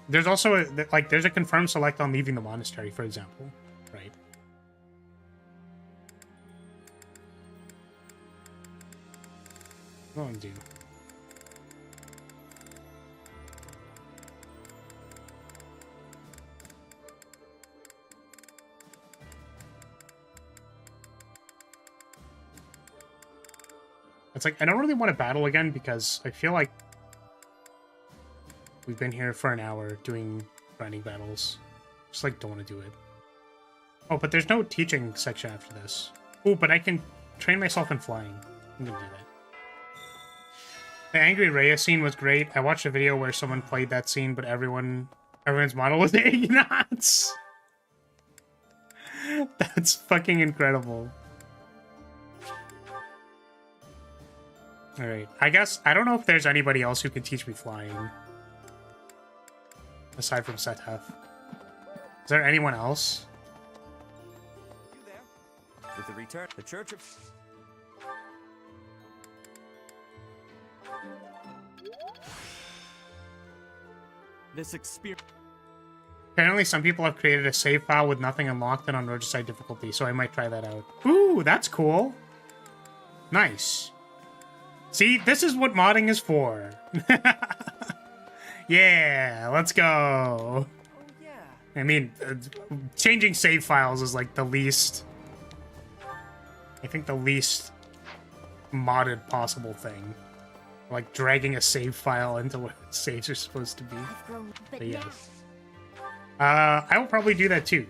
There's also there's a confirmed select on leaving the monastery, for example, right? What do I do? It's like, I don't really want to battle again because I feel like we've been here for an hour doing grinding battles. Just like don't want to do it. Oh, but there's no teaching section after this. Oh, but I can train myself in flying. I'm gonna do that. The Angry Rhea scene was great. I watched a video where someone played that scene, but everyone's model was Ignots. That's fucking incredible. Alright, I guess, I don't know if there's anybody else who can teach me flying. Aside from Sethef. Is there anyone else? You there? With the return, the Church of... This experience. Apparently some people have created a save file with nothing unlocked and on Regicide difficulty, so I might try that out. Ooh, that's cool. Nice. See, this is what modding is for. Yeah, let's go. Oh, yeah. I mean, changing save files is like the least... I think the least modded possible thing. Like dragging a save file into what saves are supposed to be. I've grown, but But yeah. now. I will probably do that too.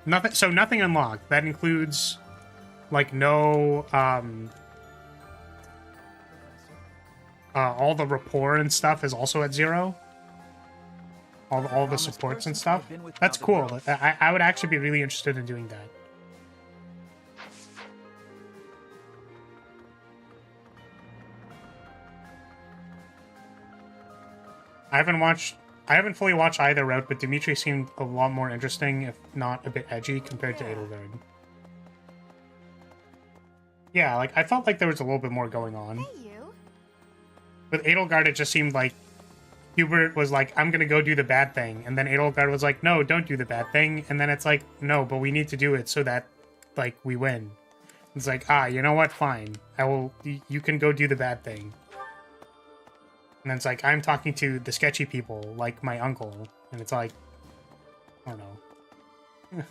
Nothing. So nothing unlocked. That includes, like, no all the rapport and stuff is also at 0. All the supports and stuff. That's cool. I would actually be really interested in doing that. I haven't fully watched either route, but Dimitri seemed a lot more interesting, if not a bit edgy, compared to Edelgard. Yeah, like, I felt like there was a little bit more going on. Hey, you. With Edelgard, it just seemed like Hubert was like, I'm gonna go do the bad thing, and then Edelgard was like, no, don't do the bad thing, and then it's like, no, but we need to do it so that, like, we win. It's like, you know what, fine. You can go do the bad thing. And then it's like, I'm talking to the sketchy people, like my uncle. And it's like, I don't know.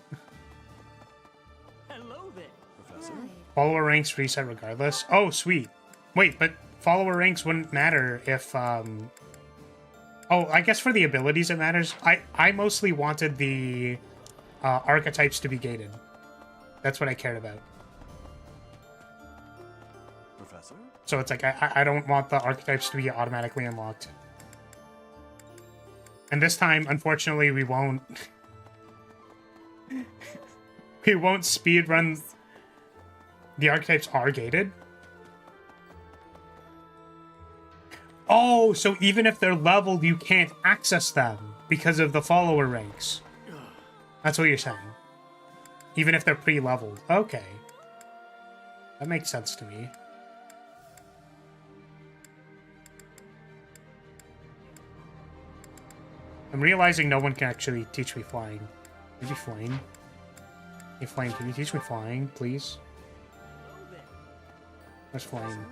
Hello there. Professor? Right. Follower ranks reset regardless. Oh, sweet. Wait, but follower ranks wouldn't matter if, Oh, I guess for the abilities it matters. I mostly wanted the archetypes to be gated. That's what I cared about. Professor? So it's like, I don't want the archetypes to be automatically unlocked. And this time, unfortunately, we won't... we won't speedrun... The archetypes are gated? Oh, so even if they're leveled, you can't access them because of the follower ranks. That's what you're saying. Even if they're pre-leveled. Okay. That makes sense to me. I'm realizing no one can actually teach me flying. Maybe Flame? Hey Flame, can you teach me flying, please? Where's Flame?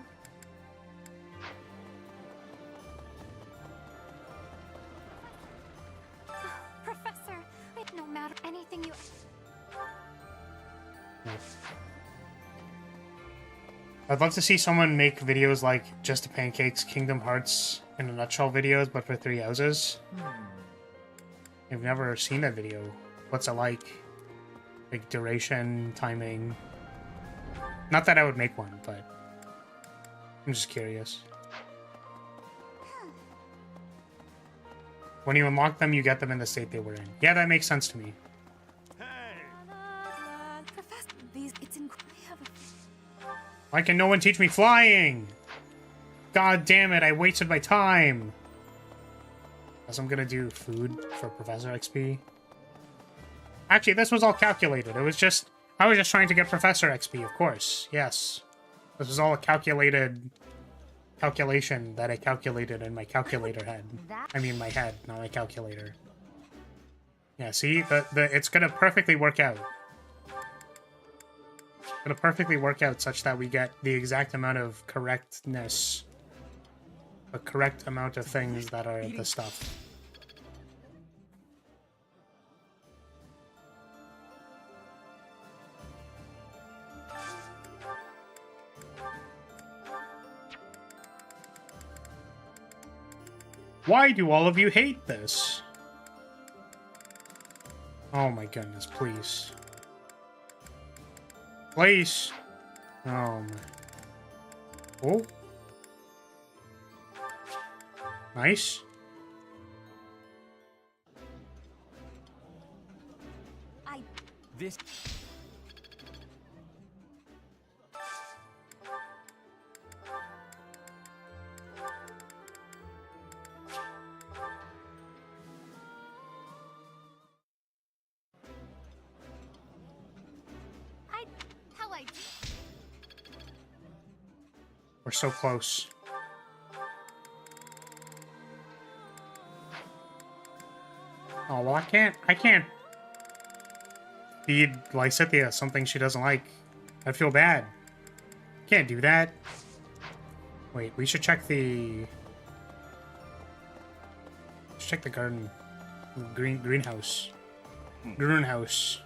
Professor, no matter anything you... Nice. I'd love to see someone make videos like Just the Pancakes Kingdom Hearts in a nutshell videos, but for 3 houses. I've never seen that video. What's it like? Like duration, timing. Not that I would make one, but I'm just curious. When you unlock them, you get them in the state they were in. Yeah, that makes sense to me. Professor, it's incredible. Why can no one teach me flying? God damn it, I wasted my time. Guess I'm gonna do food for Professor XP. Actually, this was all calculated. I was just trying to get Professor XP, of course. Yes. This was all a calculation that I calculated in my calculator head. I mean my head, not my calculator. Yeah, see? It's gonna perfectly work out. It's gonna perfectly work out such that we get the exact amount of correctness. The correct amount of things that are the stuff. Why do all of you hate this? Oh my goodness, please. Please. Oh my. Oh. Nice. This. We're so close. Oh, well, I can't feed Lysithea something she doesn't like. I'd feel bad. Can't do that. Wait, we should check the... Let's check the garden. Greenhouse. Greenhouse.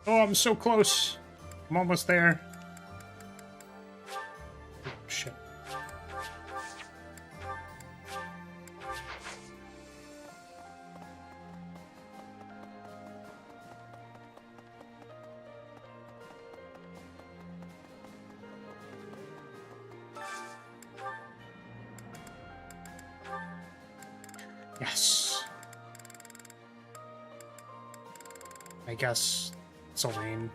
Oh, I'm so close. I'm almost there. Oh, shit. Yes. I guess it's a lane.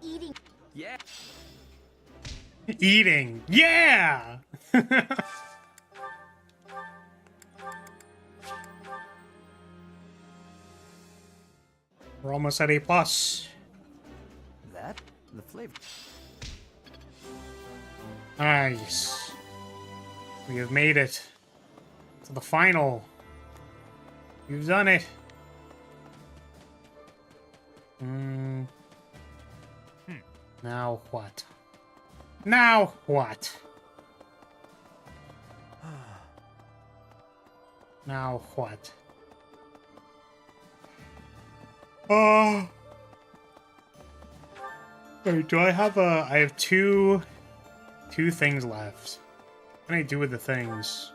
Eating. Yeah. Eating. Yeah! We're almost at A+. That? The flavor. Nice. We have made it to the final. You've done it. Now what? Now what? Now what? Oh. Wait, do I have a... I have two things left. What can I do with the things?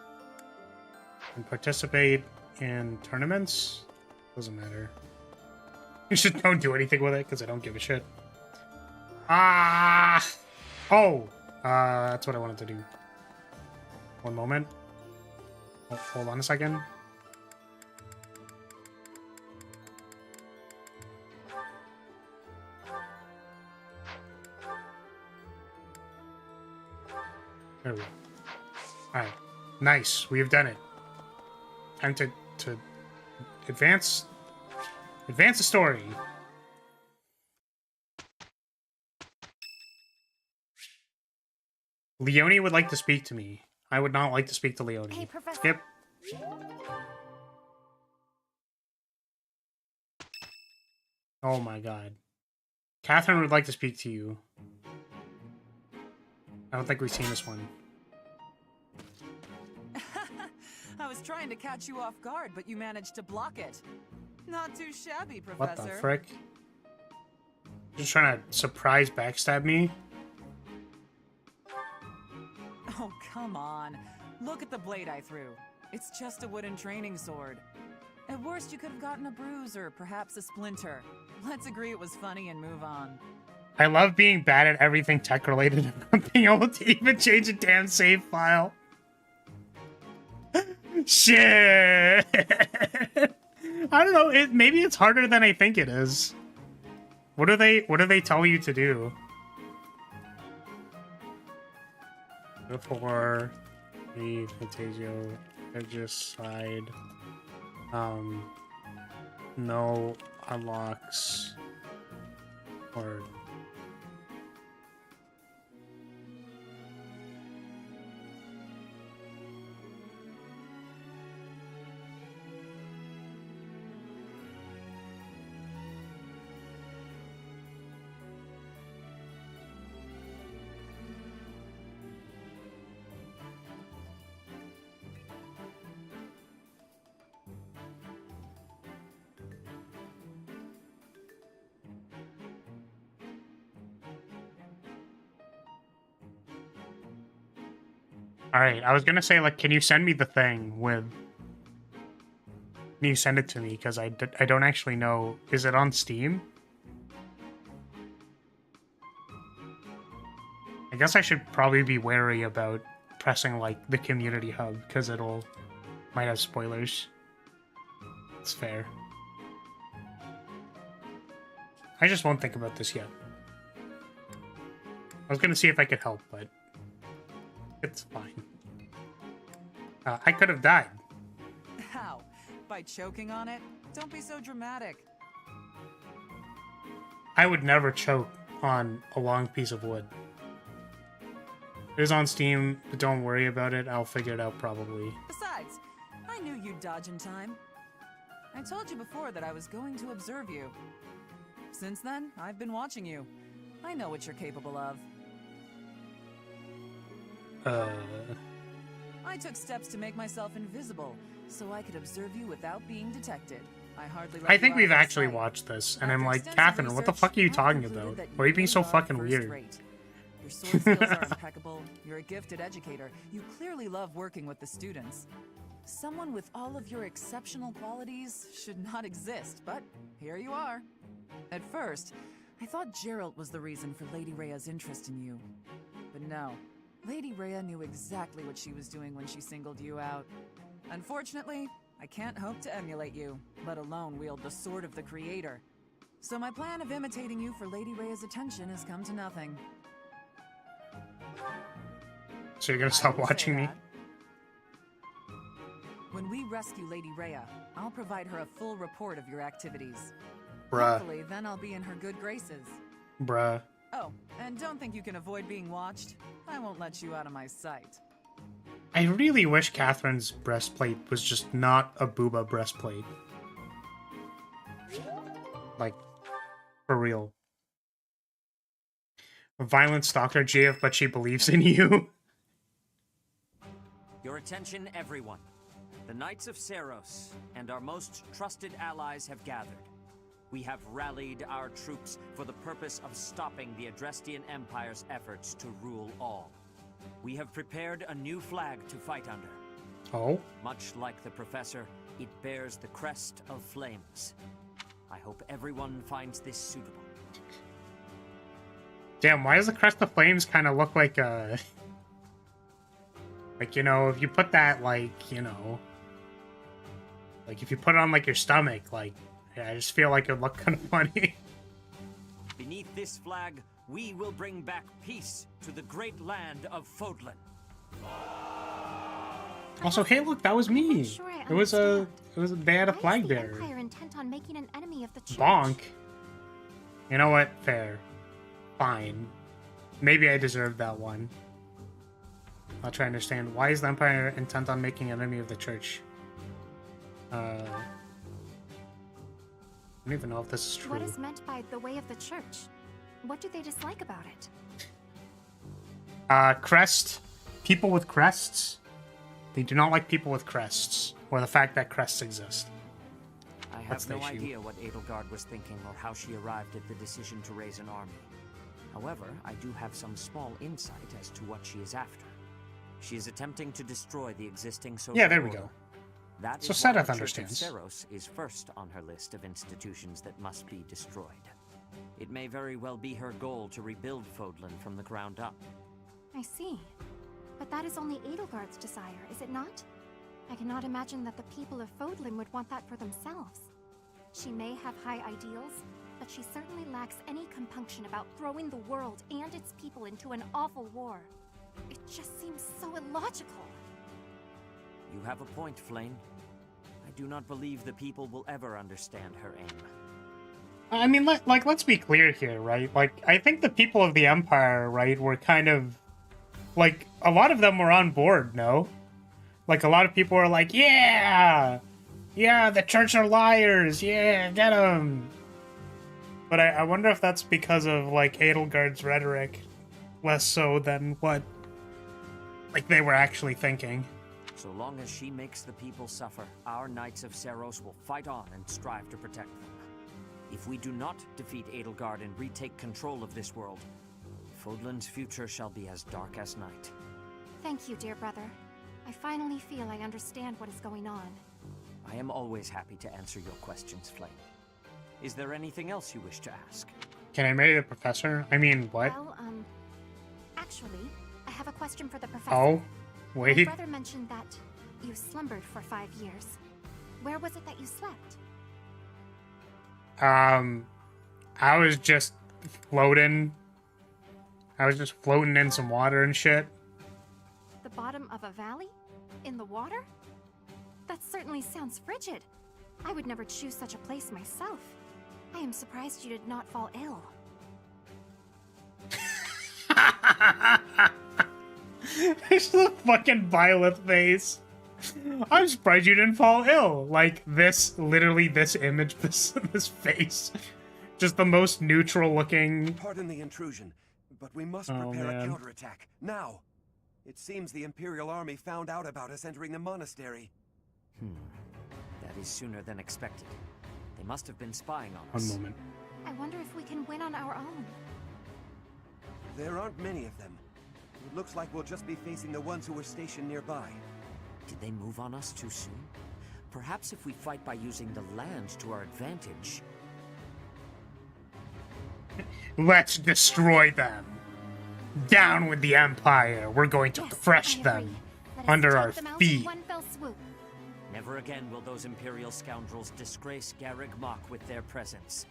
And participate in tournaments? Doesn't matter. You just don't do anything with it because I don't give a shit. Ah! Oh! That's what I wanted to do. One moment. Oh, hold on a second. There we go. Alright. Nice. We have done it. Time to advance the story. Leonie would like to speak to me. I would not like to speak to Leonie. Hey, Professor. Skip. Oh my god. Catherine would like to speak to you. I don't think we've seen this one. I was trying to catch you off guard, but you managed to block it. Not too shabby, Professor. What the frick? Just trying to surprise backstab me? Oh, come on. Look at the blade I threw. It's just a wooden training sword. At worst, you could have gotten a bruise or perhaps a splinter. Let's agree it was funny and move on. I love being bad at everything tech related and not being able to even change a damn save file. Shit. I don't know. Maybe it's harder than I think it is. What do they tell you to do? Before the Fantasio Regicide, no unlocks or Alright, I was gonna say, like, can you send me the thing with... Can you send it to me? Because I don't actually know... Is it on Steam? I guess I should probably be wary about pressing, like, the community hub, because it'll... might have spoilers. It's fair. I just won't think about this yet. I was gonna see if I could help, but... It's fine. I could have died. How? By choking on it? Don't be so dramatic. I would never choke on a long piece of wood. It is on Steam, but don't worry about it. I'll figure it out probably. Besides, I knew you'd dodge in time. I told you before that I was going to observe you. Since then, I've been watching you. I know what you're capable of. I took steps to make myself invisible, so I could observe you without being detected. I think we've actually watched this, and I'm like, Catherine, what the fuck are you talking about? Why are you being so fucking weird? Your sword skills are impeccable, you're a gifted educator, you clearly love working with the students. Someone with all of your exceptional qualities should not exist, but here you are. At first, I thought Geralt was the reason for Lady Rhea's interest in you. But no, Lady Rhea knew exactly what she was doing when she singled you out. Unfortunately, I can't hope to emulate you, let alone wield the sword of the Creator. So my plan of imitating you for Lady Rhea's attention has come to nothing. So you're gonna stop watching me? When we rescue Lady Rhea, I'll provide her a full report of your activities. Bruh. Hopefully, then I'll be in her good graces. Bruh. Oh, and don't think you can avoid being watched. I won't let you out of my sight. I really wish Catherine's breastplate was just not a booba breastplate. Like, for real. A violent stalker, GF, but she believes in you. Your attention, everyone. The Knights of Seiros and our most trusted allies have gathered. We have rallied our troops for the purpose of stopping the Adrestian Empire's efforts to rule all. We have prepared a new flag to fight under. Oh? Much like the Professor, it bears the crest of flames. I hope everyone finds this suitable. Damn, why does the crest of flames kind of look like a... Like, you know, if you put that, like, you know... Like, if you put it on, like, your stomach, like... Yeah, I just feel like it would look kind of funny. Beneath this flag, we will bring back peace to the great land of Fodlan. Also, hey, look, that was me. Sure, They had a flag Why is the there. Empire intent on making an enemy of the church? Bonk. You know what? Fair. Fine. Maybe I deserved that one. I'll try to understand. Why is the Empire intent on making an enemy of the church? I don't even know if this is true. What is meant by the way of the church? What do they dislike about it? Crest. People with crests. They do not like people with crests, or the fact that crests exist. I That's have the no issue. idea what Edelgard was thinking or how she arrived at the decision to raise an army. However, I do have some small insight as to what she is after. She is attempting to destroy the existing social Yeah, there we order. go. That So is why Seth the understands. Church of Seiros is first on her list of institutions that must be destroyed. It may very well be her goal to rebuild Fodlan from the ground up. I see. But that is only Edelgard's desire, is it not? I cannot imagine that the people of Fodlan would want that for themselves. She may have high ideals, but she certainly lacks any compunction about throwing the world and its people into an awful war. It just seems so illogical. You have a point, Flame. I do not believe the people will ever understand her aim. I mean, let's be clear here, right? Like, I think the people of the Empire, right, were kind of... Like, a lot of them were on board, no? Like, a lot of people were like, yeah! Yeah, the church are liars! Yeah, get them! But I wonder if that's because of, like, Edelgard's rhetoric. Less so than what, like, they were actually thinking. So long as she makes the people suffer, our Knights of Seiros will fight on and strive to protect them. If we do not defeat Edelgard and retake control of this world, Fodlan's future shall be as dark as night. Thank you, dear brother. I finally feel I understand what is going on. I am always happy to answer your questions, Flame. Is there anything else you wish to ask? Can I marry the professor? I mean, what? Well, actually, I have a question for the professor. Oh, My wait. brother mentioned that you slumbered for 5 years. Where was it that you slept? I was just floating. I was just floating in some water and shit. The bottom of a valley? In the water? That certainly sounds frigid. I would never choose such a place myself. I am surprised you did not fall ill. There's the fucking violet face. I'm surprised you didn't fall ill. Like, this, literally this image, this face. Just the most neutral looking. Pardon the intrusion, but we must Oh, prepare man. a counterattack now. It seems the Imperial Army found out about us entering the monastery. That is sooner than expected. They must have been spying on One us. moment. I wonder if we can win on our own. There aren't many of them. It looks like we'll just be facing the ones who were stationed nearby. Did they move on us too soon? Perhaps if we fight by using the land to our advantage. Let's destroy them. Down with the Empire. We're going to Yes, crush I them agree. Let us under take our them out in feet. one fell swoop. Never again will those Imperial scoundrels disgrace Garreg Mach with their presence.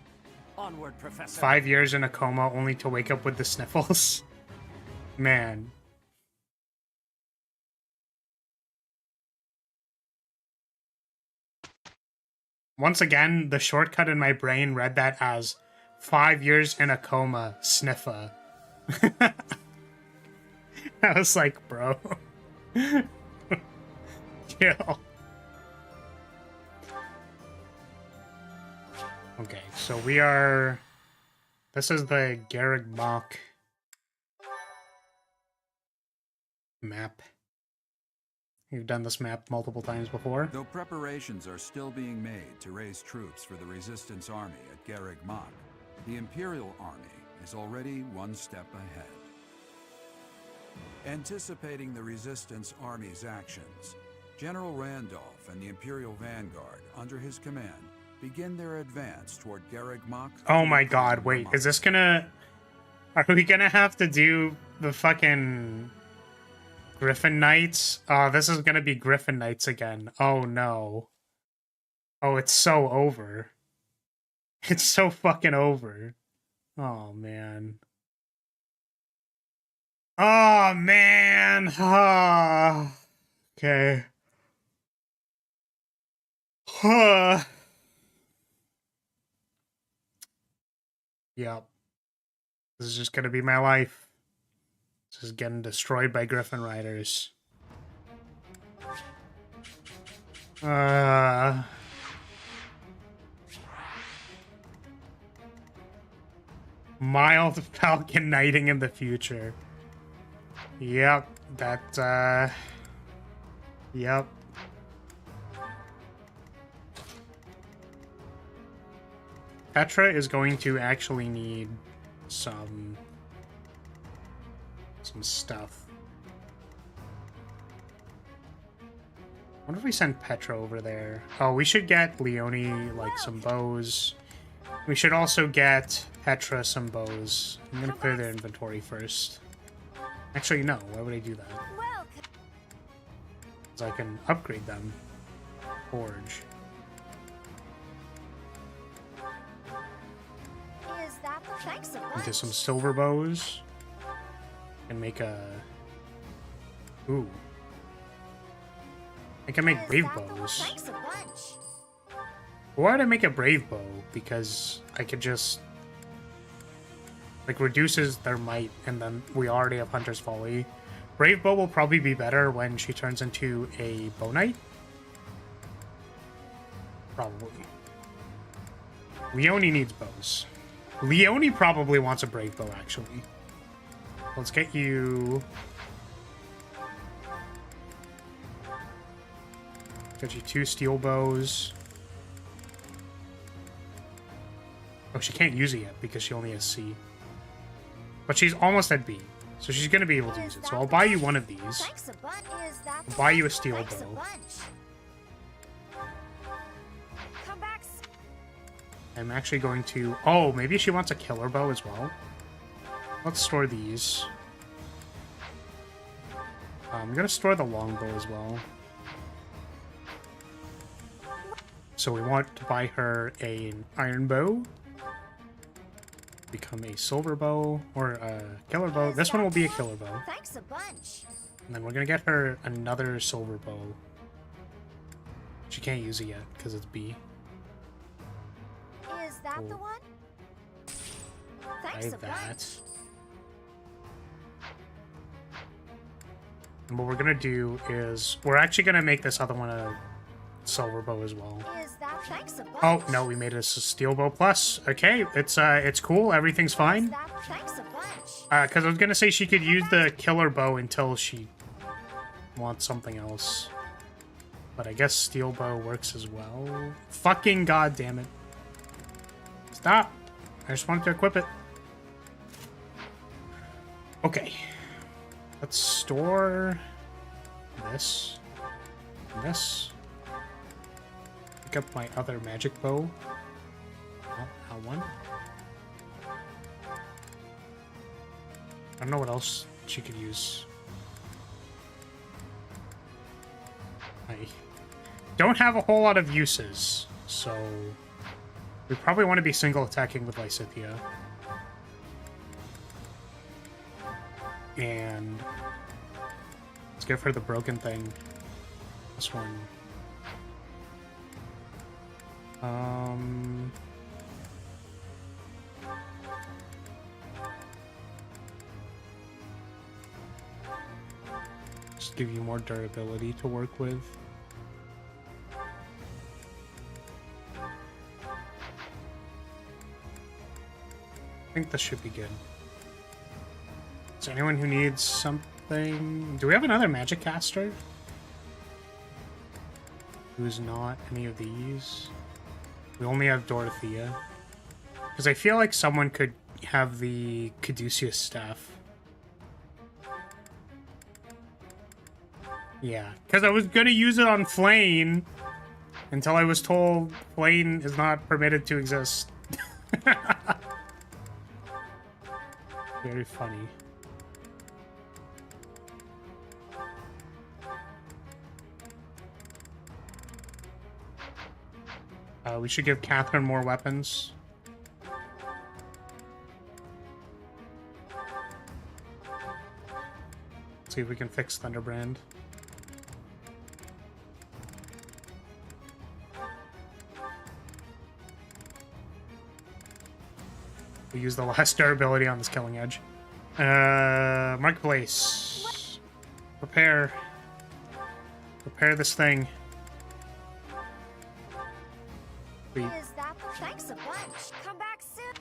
Onward, Professor. 5 years in a coma only to wake up with the sniffles. Man. Once again, the shortcut in my brain read that as 5 years in a coma, sniffer. I was like, bro. Chill. Okay, so we are... This is the Garreg Mach map. We've done this map multiple times before. Though preparations are still being made to raise troops for the Resistance Army at Garreg Mach, the Imperial Army is already one step ahead. Anticipating the Resistance Army's actions, General Randolph and the Imperial Vanguard, under his command, begin their advance toward Garreg Mach. Oh my god, wait, is this gonna... Are we gonna have to do the fucking... Griffin Knights? Oh, this is gonna be Griffin Knights again. Oh no. Oh, it's so over. It's so fucking over. Oh man. Oh man. Ah. Okay. Yep. This is just gonna be my life. This is getting destroyed by Griffin Riders. Mild Falcon Knighting in the future. Yep, that, yep. Petra is going to actually need some stuff. What if we send Petra over there? Oh, we should get Leone, like, some bows. We should also get Petra some bows. I'm gonna clear their inventory first. Actually, no. Why would I do that? Because I can upgrade them. Forge. Is that the thanks a bunch? Into some silver bows. And make a... Ooh. I can make brave bows. Thanks a bunch. Why would I make a brave bow? Because I could just... Like, reduces their might, and then we already have Hunter's Folly. Brave bow will probably be better when she turns into a bow knight. Probably. Leone needs bows. Leone probably wants a brave bow, actually. Let's get you... Get you 2 steel bows. Oh, she can't use it yet because she only has C. But she's almost at B, so she's going to be able to use it. So I'll buy you one of these. Thanks a bunch. Is that I'll buy you a steel thanks a bow. bunch. Come back. I'm actually going to... Oh, maybe she wants a killer bow as well. Let's store these. I'm going to store the longbow as well. So we want to buy her an iron bow. Become a silver bow or a killer bow. This one will be a killer bow. Thanks a bunch. And then we're going to get her another silver bow. She can't use it yet because it's B. Is that the Cool. one? I Thanks a have that. bunch. And what we're going to do is we're actually going to make this other one a silver bow as well. Is that thanks a bunch? Oh no, we made it a steel bow plus. Okay, it's cool. Everything's fine. Is that thanks a bunch? Because I was gonna say she could use the killer bow until she wants something else. But I guess steel bow works as well. Fucking goddamn it! Stop! I just wanted to equip it. Okay, let's store this. And this. Pick up my other magic bow. Oh, how one? I don't know what else she could use. I don't have a whole lot of uses, so we probably want to be single attacking with Lysithea. And let's give her the broken thing. This one. Just give you more durability to work with. I think this should be good. Is there anyone who needs something? Do we have another magic caster? Who's not any of these? We only have Dorothea. Because I feel like someone could have the Caduceus staff. Yeah, because I was gonna use it on Flane until I was told Flane is not permitted to exist. Very funny. We should give Catherine more weapons. Let's see if we can fix Thunderbrand. We use the last durability on this Killing Edge. Marketplace. Prepare this thing. Is that thanks a bunch? Come back soon.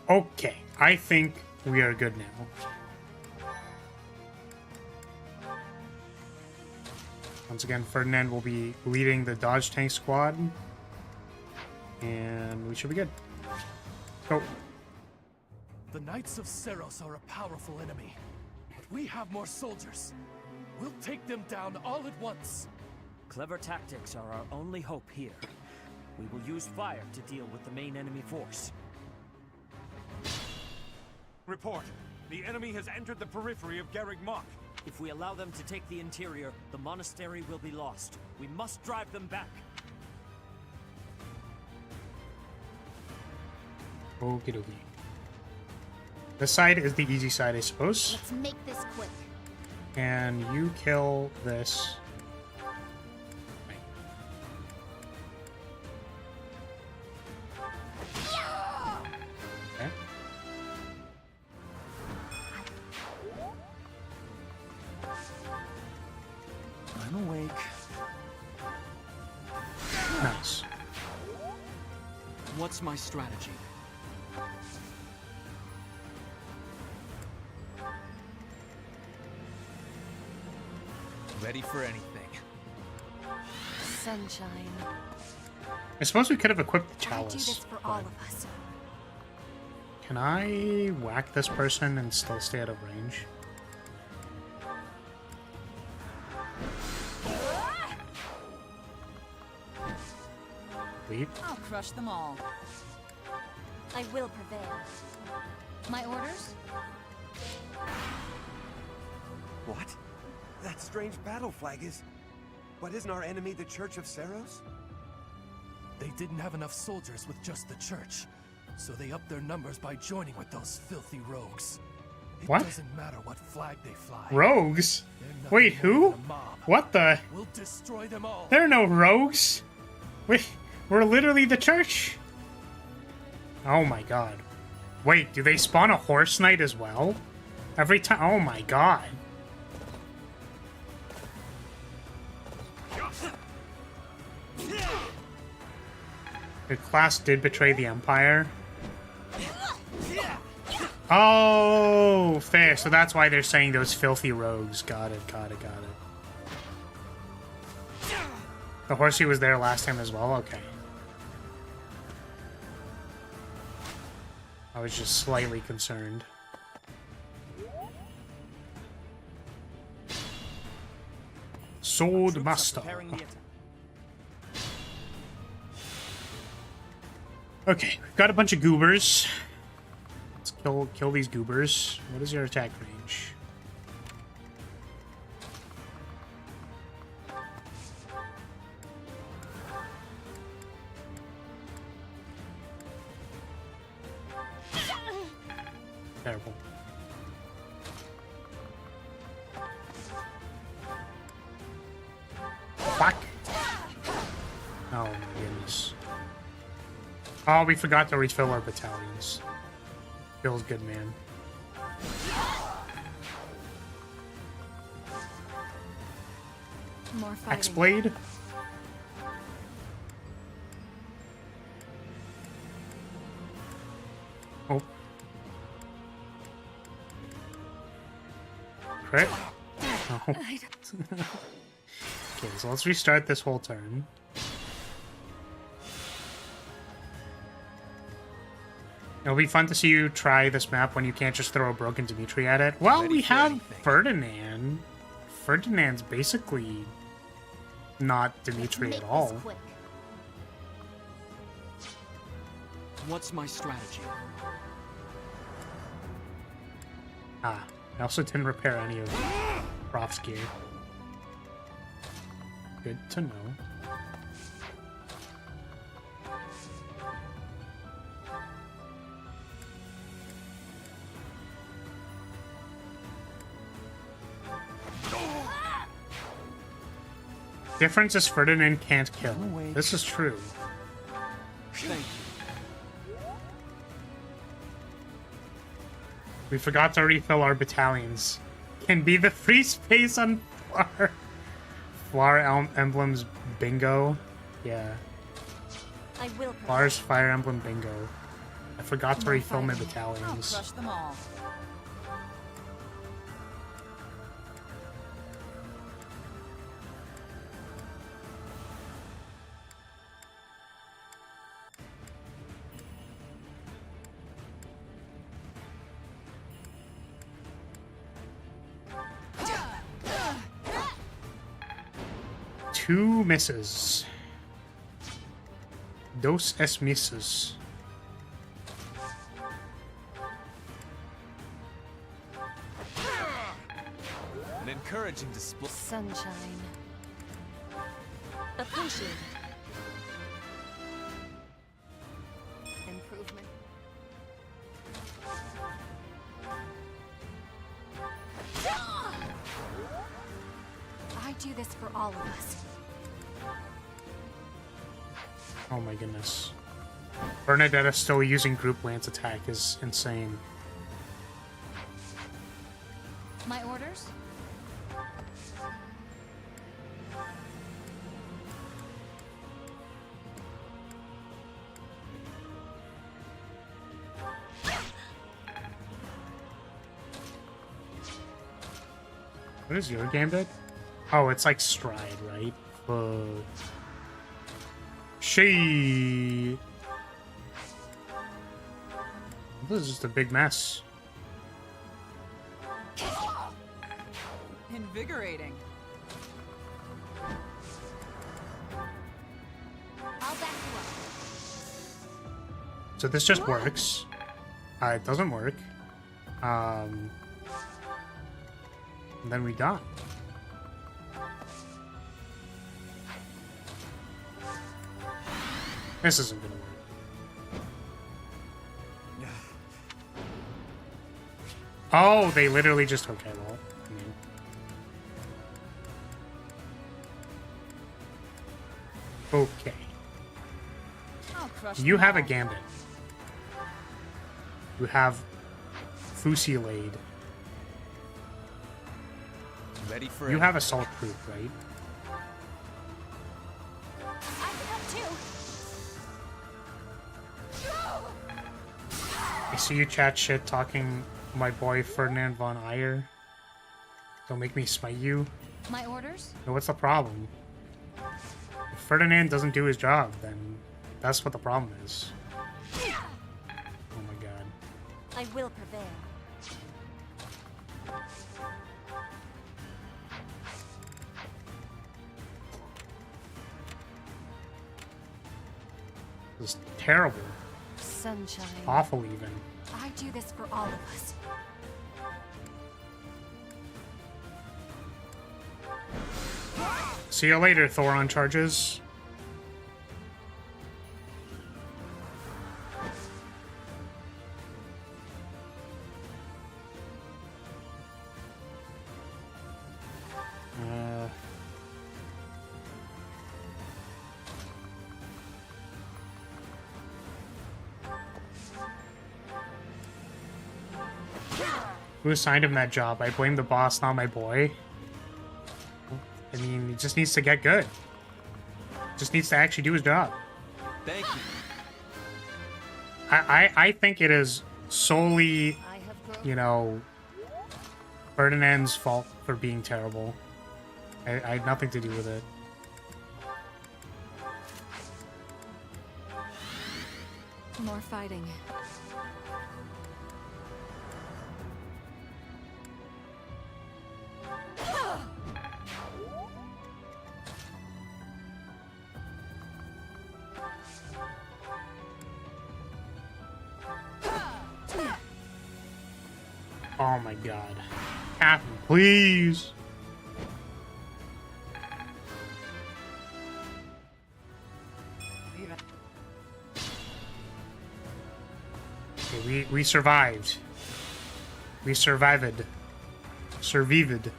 Okay, I think we are good now. Once again, Ferdinand will be leading the dodge tank squad. And we should be good. Go. The Knights of Seros are a powerful enemy, but we have more soldiers. We'll take them down all at once. Clever tactics are our only hope here. We will use fire to deal with the main enemy force. Report. The enemy has entered the periphery of Garreg Mach. If we allow them to take the interior, the monastery will be lost. We must drive them back. Okie dokie. This side is the easy side, I suppose. Let's make this quick. And you kill this. Okay. I'm awake. Nice. What's my strategy? Ready for anything. Sunshine. I suppose we could have equipped the I do chalice. this for all of us. Can I whack this person and still stay out of range? Leap. I'll crush them all. I will prevail. My orders? What? That strange battle flag is... But isn't our enemy the Church of Seros? They didn't have enough soldiers with just the church, so they upped their numbers by joining with those filthy rogues. It What? doesn't matter what flag they fly. Rogues? They're nothing Wait, more who? than a mob. What the? We'll destroy them all. There are no rogues. We're literally the church. Oh my god. Wait, do they spawn a horse knight as well? Every time? Oh my god. Your class did betray the Empire. Oh, fair. So that's why they're saying those filthy rogues. Got it. The horsey was there last time as well? Okay. I was just slightly concerned. Sword Master. Okay, we've got a bunch of goobers. Let's kill these goobers. What is your attack range? Terrible. Fuck. Oh my goodness. Oh, we forgot to refill our battalions. Feels good, man. More fighting. X-Blade? Oh. Crit? Oh. Okay, so let's restart this whole turn. It'll be fun to see you try this map when you can't just throw a broken Dimitri at it. Well, we have Ferdinand. Ferdinand's basically not Dimitri at all. What's my strategy? Ah, I also didn't repair any of Prof's gear. Good to know. Difference is Ferdinand can't kill. This is true. Thank you. We forgot to refill our battalions. Can be the free space on Flower Emblem's bingo. Yeah. I will. Flower's Fire Emblem bingo. I forgot to refill my I'll battalions. crush them all. Two misses. Dos es misses. An encouraging display. Sunshine. Appreciate Improvement. I do this for all of us. Oh my goodness. Bernadetta still using group lance attack is insane. My orders? What is your gambit? Oh, it's like stride, right? She. This is just a big mess. Invigorating. I'll back you up. So this just works. It doesn't work. And then we die. This isn't gonna work. Oh, they literally just... Okay, well, I mean... Okay. I'll crush You them have a all. gambit. You have Fusillade. Ready for You it. have assault proof, right? I can help too. I see you chat shit talking my boy Ferdinand von Ayer. Don't make me smite you. My orders? No, what's the problem? If Ferdinand doesn't do his job, then that's what the problem is. Oh my god. I will prevail. This is terrible. Sunshine. Awful even. I do this for all of us. See you later, Thoron charges. Who assigned him that job? I blame the boss, not my boy. I mean, he just needs to get good. Just needs to actually do his job. Thank you. I think it is solely, you know, Ferdinand's fault for being terrible. I had nothing to do with it. More fighting. Oh my god. Catherine, please. Okay, we survived. We survived. Survived.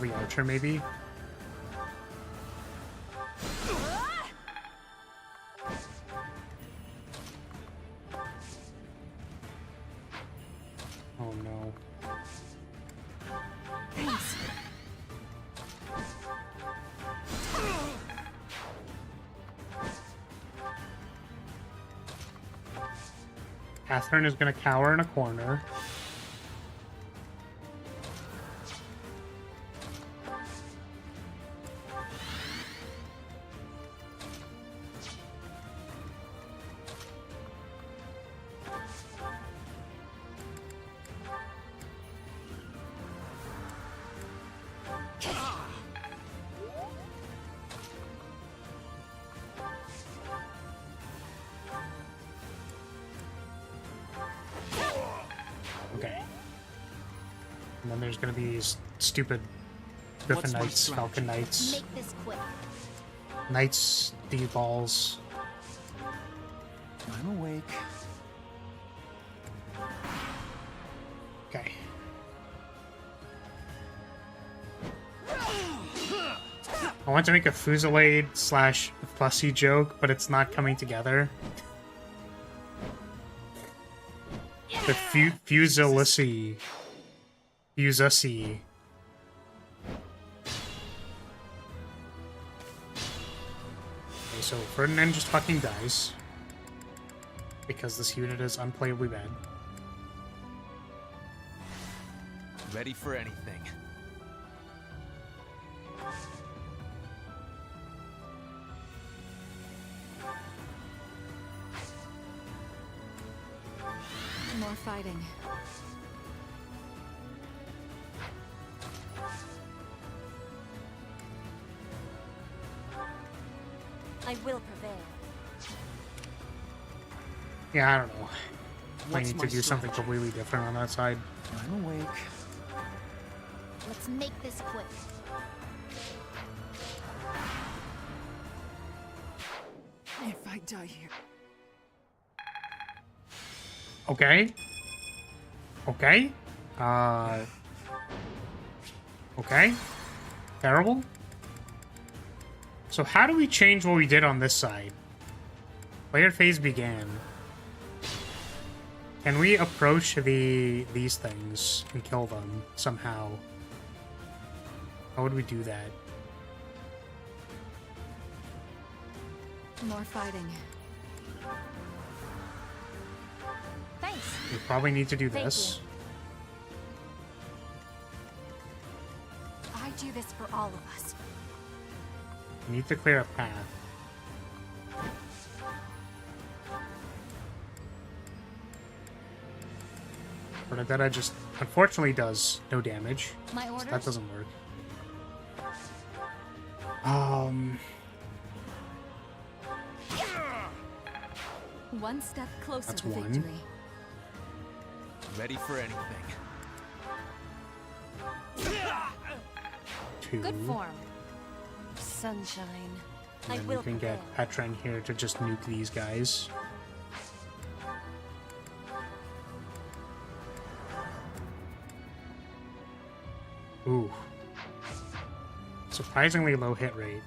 The archer, maybe? Oh no. Thanks. Catherine is gonna cower in a corner. There's gonna be these stupid Griffin Knights, Falcon Knights, Make this quick. Knights, D-balls. I'm awake. Okay. I want to make a Fusillade / fussy joke, but it's not coming together. The Fusilissy. Fususy. Okay, so Ferdinand just fucking dies. Because this unit is unplayably bad. Ready for anything. More fighting. I will prevail. Yeah, I don't know. I What's need my to do something strategy? completely different on that side. I'm awake. Let's make this quick. If I die here. Okay. Okay. Okay. Terrible. So how do we change what we did on this side? Player phase began. Can we approach these things and kill them somehow? How would we do that? More fighting. Thanks. We probably need to do Thank this. I do this for all of us. We need to clear a path. Bernadetta just unfortunately does no damage. My So orders? that doesn't work. One step closer That's to one. victory. Ready for anything. Two. Good form. Sunshine. I And then will we can get prevail. Petra in here to just nuke these guys. Ooh. Surprisingly low hit rate.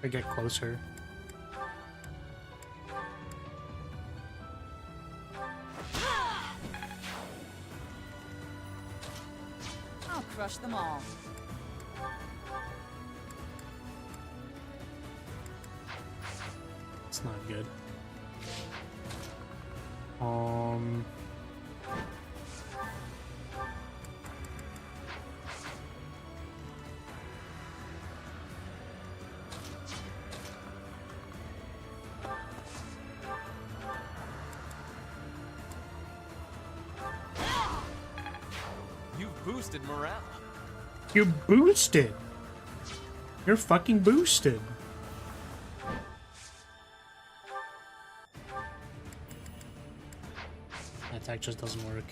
I get closer. I'll crush them all. It's not good. You've boosted morale. You boosted! You're fucking boosted! That attack just doesn't work.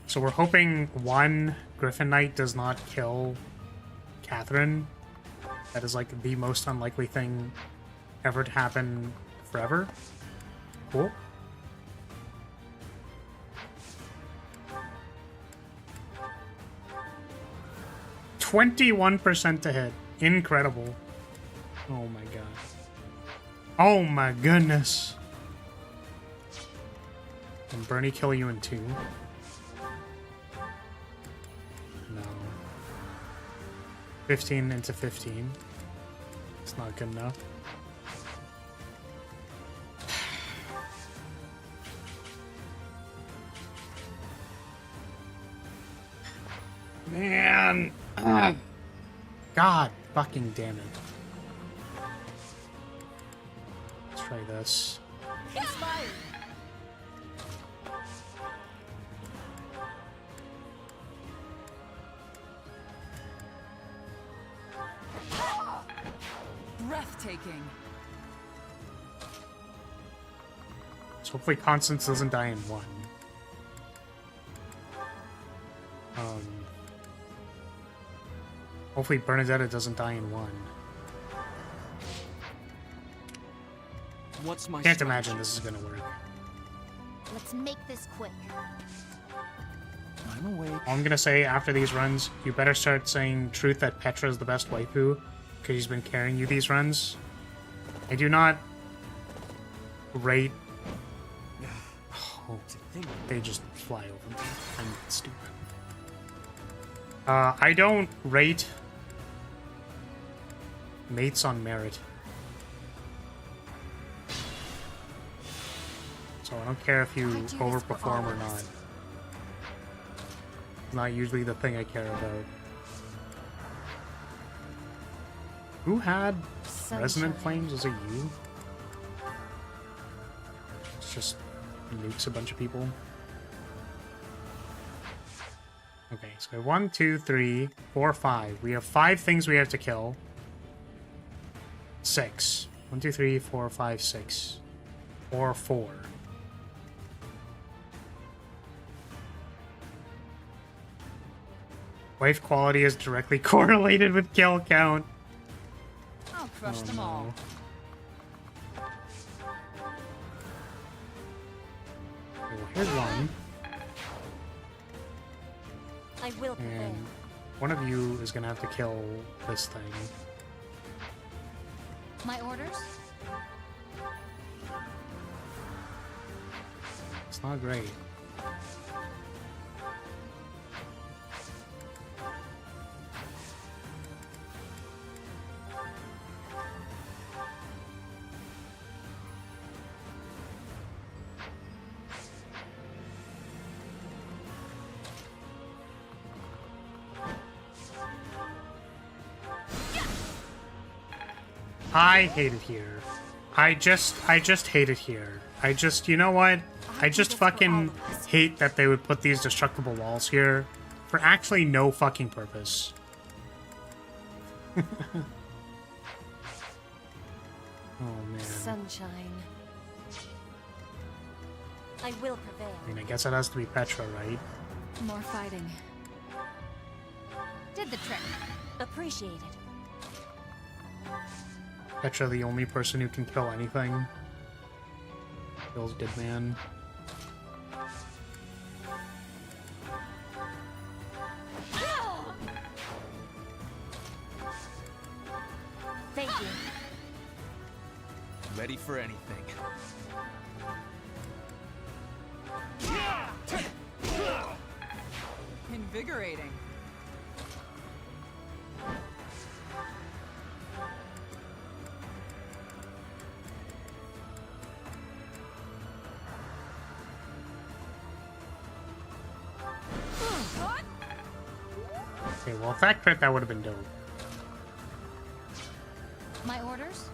So we're hoping one Griffin Knight does not kill Catherine. That is like the most unlikely thing ever to happen forever. Cool. %21% to hit. Incredible. Oh my god. Oh my goodness. Can Bernie kill you in 2? No. 15 into 15. It's not good enough. Man. God fucking damn it. Let's try this. Inspired. Breathtaking. So hopefully Constance doesn't die in 1. Hopefully Bernadetta doesn't die in 1. What's my Can't strategy? imagine this is gonna work. Let's make this quick. I'm awake. All I'm gonna say after these runs, you better start saying truth that Petra is the best waifu, because she's been carrying you these runs. I do not rate... Oh, they just fly over me. I'm stupid. I don't rate mates on merit. So I don't care if you overperform or not. It's not usually the thing I care about. Who had Resonant Flames? Was it you? It's just nukes a bunch of people. Okay, so 1, 2, 3, 4, 5. We have 5 things we have to kill. 6. 1, 2, 3, 4, 5, 6. Or 4. Wife quality is directly correlated with kill count. I'll crush them all. Okay, well, here's one. I will prevail. And one of you is gonna have to kill this thing. My orders? It's not great. I hate it here. I just hate it here. You know what? I just fucking hate that they would put these destructible walls here for actually no fucking purpose. Oh man. Sunshine. I will prevail. I mean, I guess it has to be Petra, right? More fighting. Did the trick. Appreciated. Petra, the only person who can kill anything. Kills Dead Man. Thank you. Ready for anything. Invigorating. Okay, well, if that crit, that would have been dope. My orders?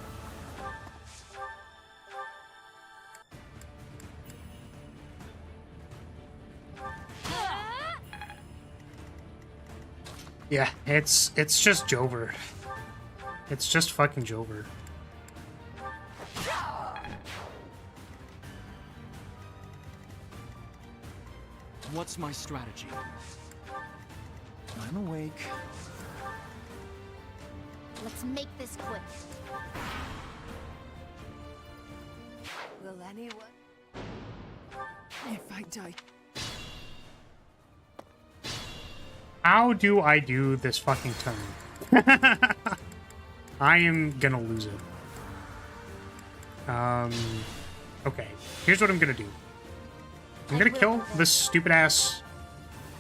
Yeah, it's just Jover. It's just fucking Jover. What's my strategy? I'm awake. Let's make this quick. Will anyone... If I die... How do I do this fucking turn? I am gonna lose it. Okay. Here's what I'm gonna do. I'm gonna kill this stupid ass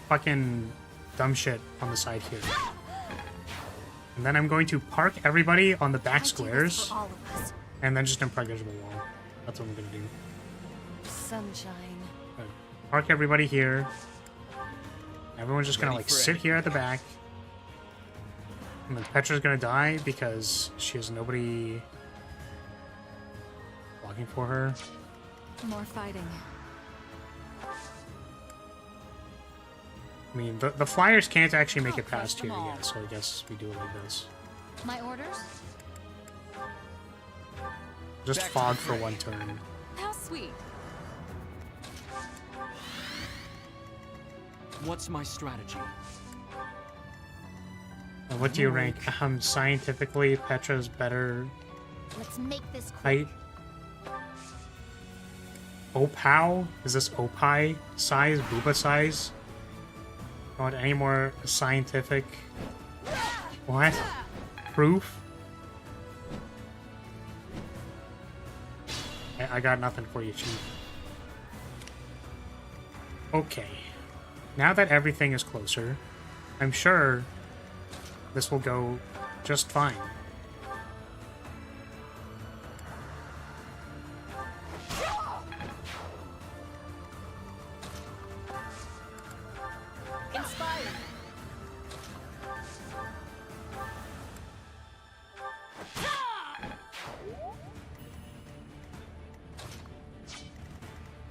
fucking dumb shit on the side here. And then I'm going to park everybody on the back squares. And then just impregnate the wall. That's what I'm gonna do. Sunshine. Park everybody here. Everyone's just gonna like sit here at the back. And then Petra's gonna die because she has nobody blocking for her. More fighting. I mean, the flyers can't actually make it past here yet, so I guess we do it like this. My orders? Just fog for one turn. How sweet. What's my strategy? What do you rank? Scientifically, Petra's better Let's make this quick. height. Opal? Is this Opie size? Booba size? Want any more scientific? What? Proof? I got nothing for you, Chief. Okay. Now that everything is closer, I'm sure this will go just fine. Inspired.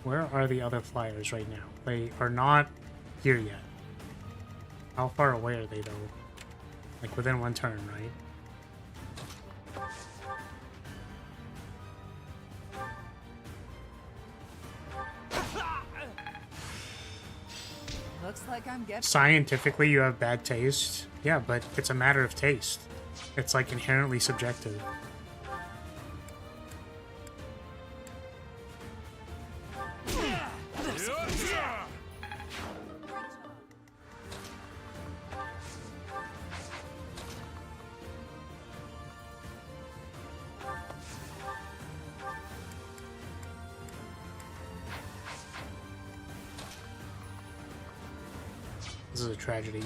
Where are the other flyers right now? They are not here yet. How far away are they, though? Like, within one turn, right? Looks like I'm getting... Scientifically, you have bad taste. Yeah, but it's a matter of taste. It's, like, inherently subjective. This is a tragedy.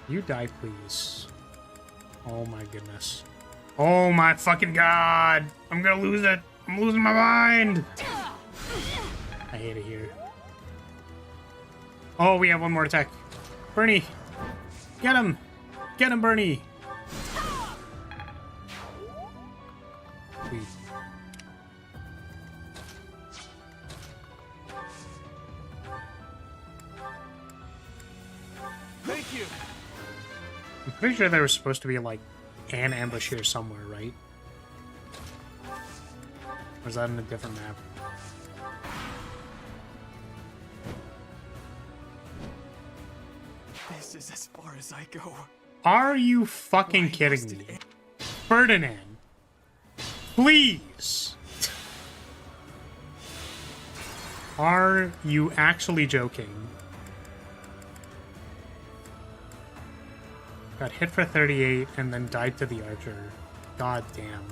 You die, please. Oh my goodness. Oh my fucking god! I'm gonna lose it! I'm losing my mind! I hate it here. Oh, we have one more attack. Bernie! Get him! Get him, Bernie! Sweet. Thank you. I'm pretty sure there was supposed to be, like, an ambush here somewhere, right? Or is that in a different map? This is as far as I go. Are you fucking kidding me? Ferdinand! Please! Are you actually joking? Got hit for 38 and then died to the archer. God damn.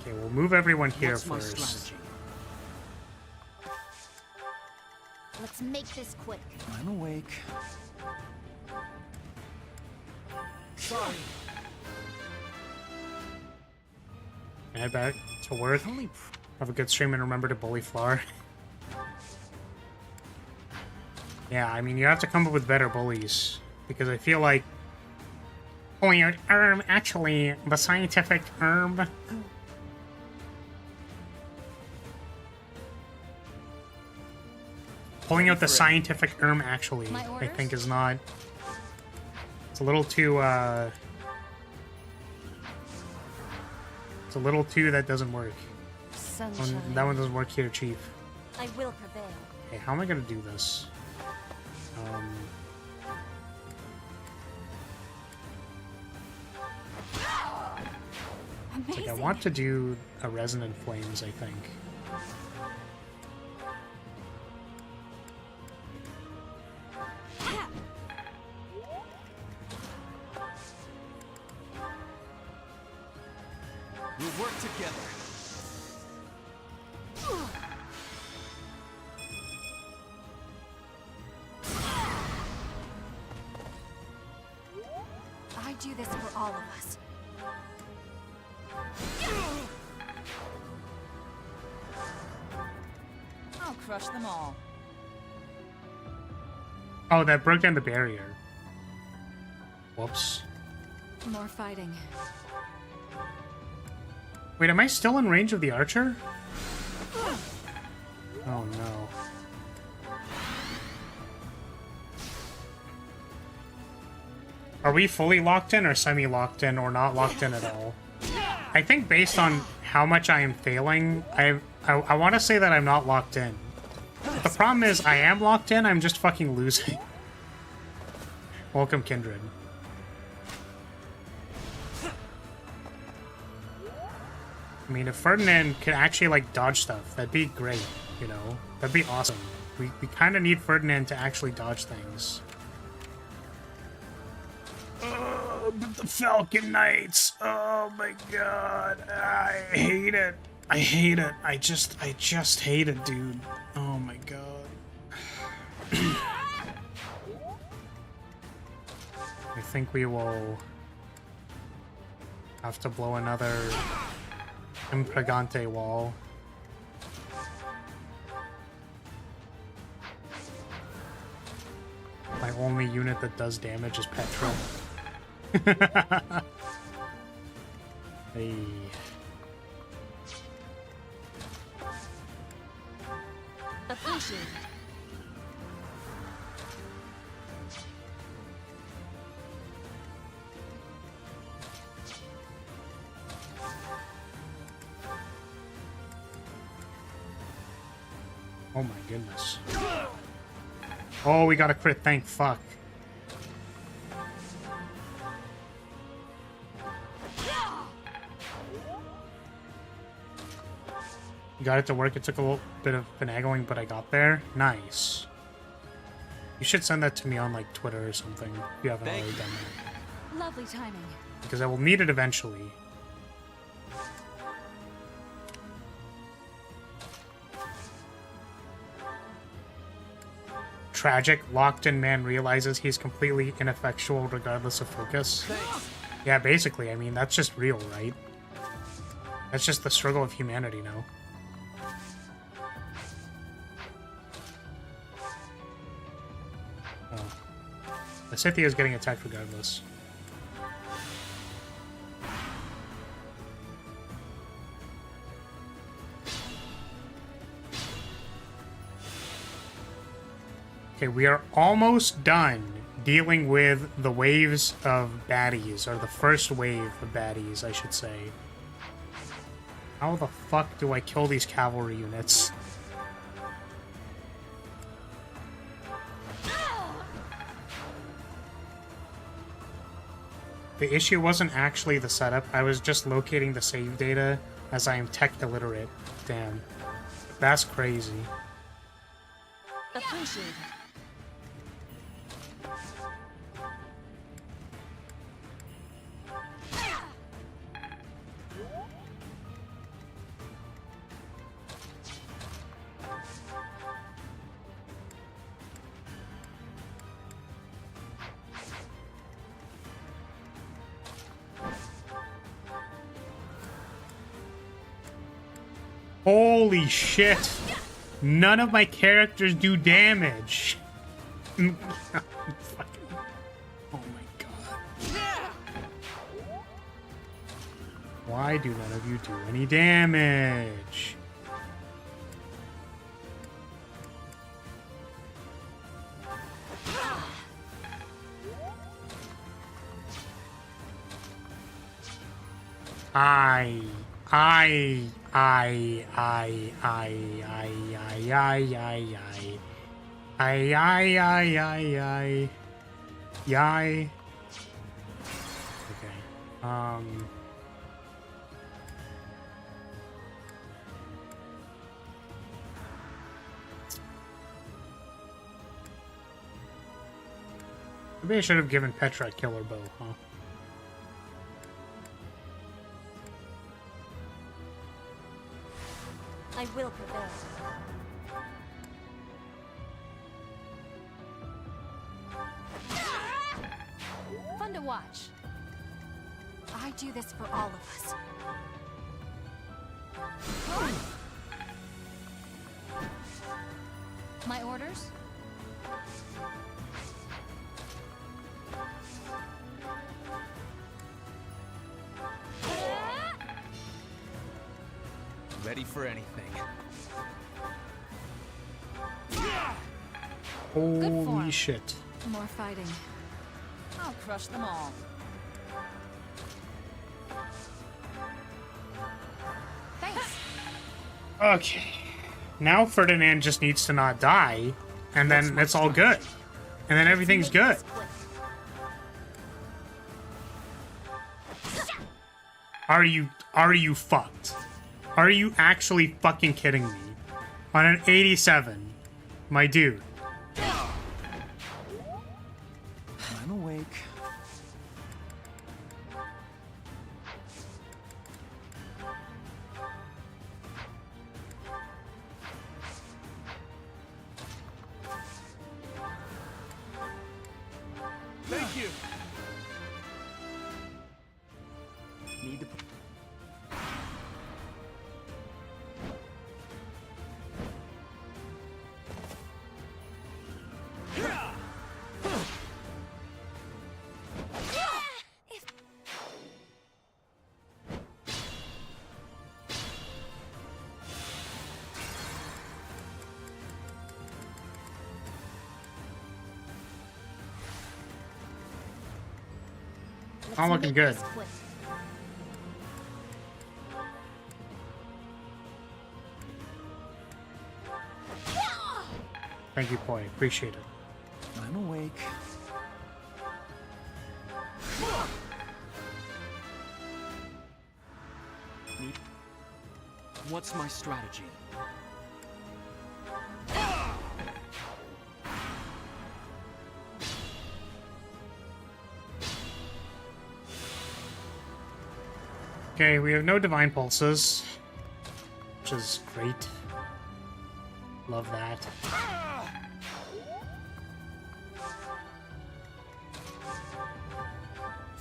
Okay, we'll move everyone here What's my first. strategy? Let's make this quick. I'm awake. Sorry. Head back to work. Have a good stream and remember to bully Flower. Yeah, I mean, you have to come up with better bullies. Because I feel like... pulling out actually, the scientific herb. Pulling out the scientific actually, I think is not... It's a little too, It's a little too that doesn't work. That one doesn't work here, Chief. I will prevail. Okay, how am I gonna do this? It's like I want to do a resonant flames, I think. We'll work together. I do this for all of us. I'll crush them all. Oh, that broke down the barrier. Whoops. More fighting. Wait, am I still in range of the archer? Oh no. Are we fully locked in or semi-locked in or not locked in at all? I think based on how much I am failing, I want to say that I'm not locked in. But the problem is I am locked in, I'm just fucking losing. Welcome, Kindred. I mean, if Ferdinand could actually, like, dodge stuff, that'd be great, you know? That'd be awesome. We kind of need Ferdinand to actually dodge things. But the Falcon Knights! Oh my god. I hate it. I hate it. I just hate it, dude. Oh my god. I think we will have to blow another Impregante wall. My only unit that does damage is Petra. Hey. Appreciate it. Oh my goodness. Oh, we got a crit, thank fuck. You got it to work. It took a little bit of finagling, but I got there. Nice. You should send that to me on like Twitter or something if you haven't already done that. Lovely timing. Because I will need it eventually. Tragic, locked-in man realizes he's completely ineffectual regardless of focus. Yeah, basically. I mean, that's just real, right? That's just the struggle of humanity now. Oh. The Scythia is getting attacked regardless. Okay, we are almost done dealing with the waves of baddies, or the first wave of baddies, I should say. How the fuck do I kill these cavalry units? The issue wasn't actually the setup, I was just locating the save data as I am tech illiterate. Damn. That's crazy. Appreciate it. Holy shit! None of my characters do damage! Oh my god. Why do none of you do any damage? I Yay. Okay. Maybe I should have given Petra a killer bow, huh? I will prevail. Fun to watch. I do this for all of us. My orders? Ready for anything. Holy shit. More fighting. I'll crush them all. Thanks. Okay. Now Ferdinand just needs to not die, and then it's all good. And then everything's good. Are you fucked? Are you actually fucking kidding me? On an 87, my dude. I'm awake. Thank you. Need to. I'm looking good. Thank you, Poi. Appreciate it. I'm awake. What's my strategy? Okay, we have no divine pulses, which is great. Love that.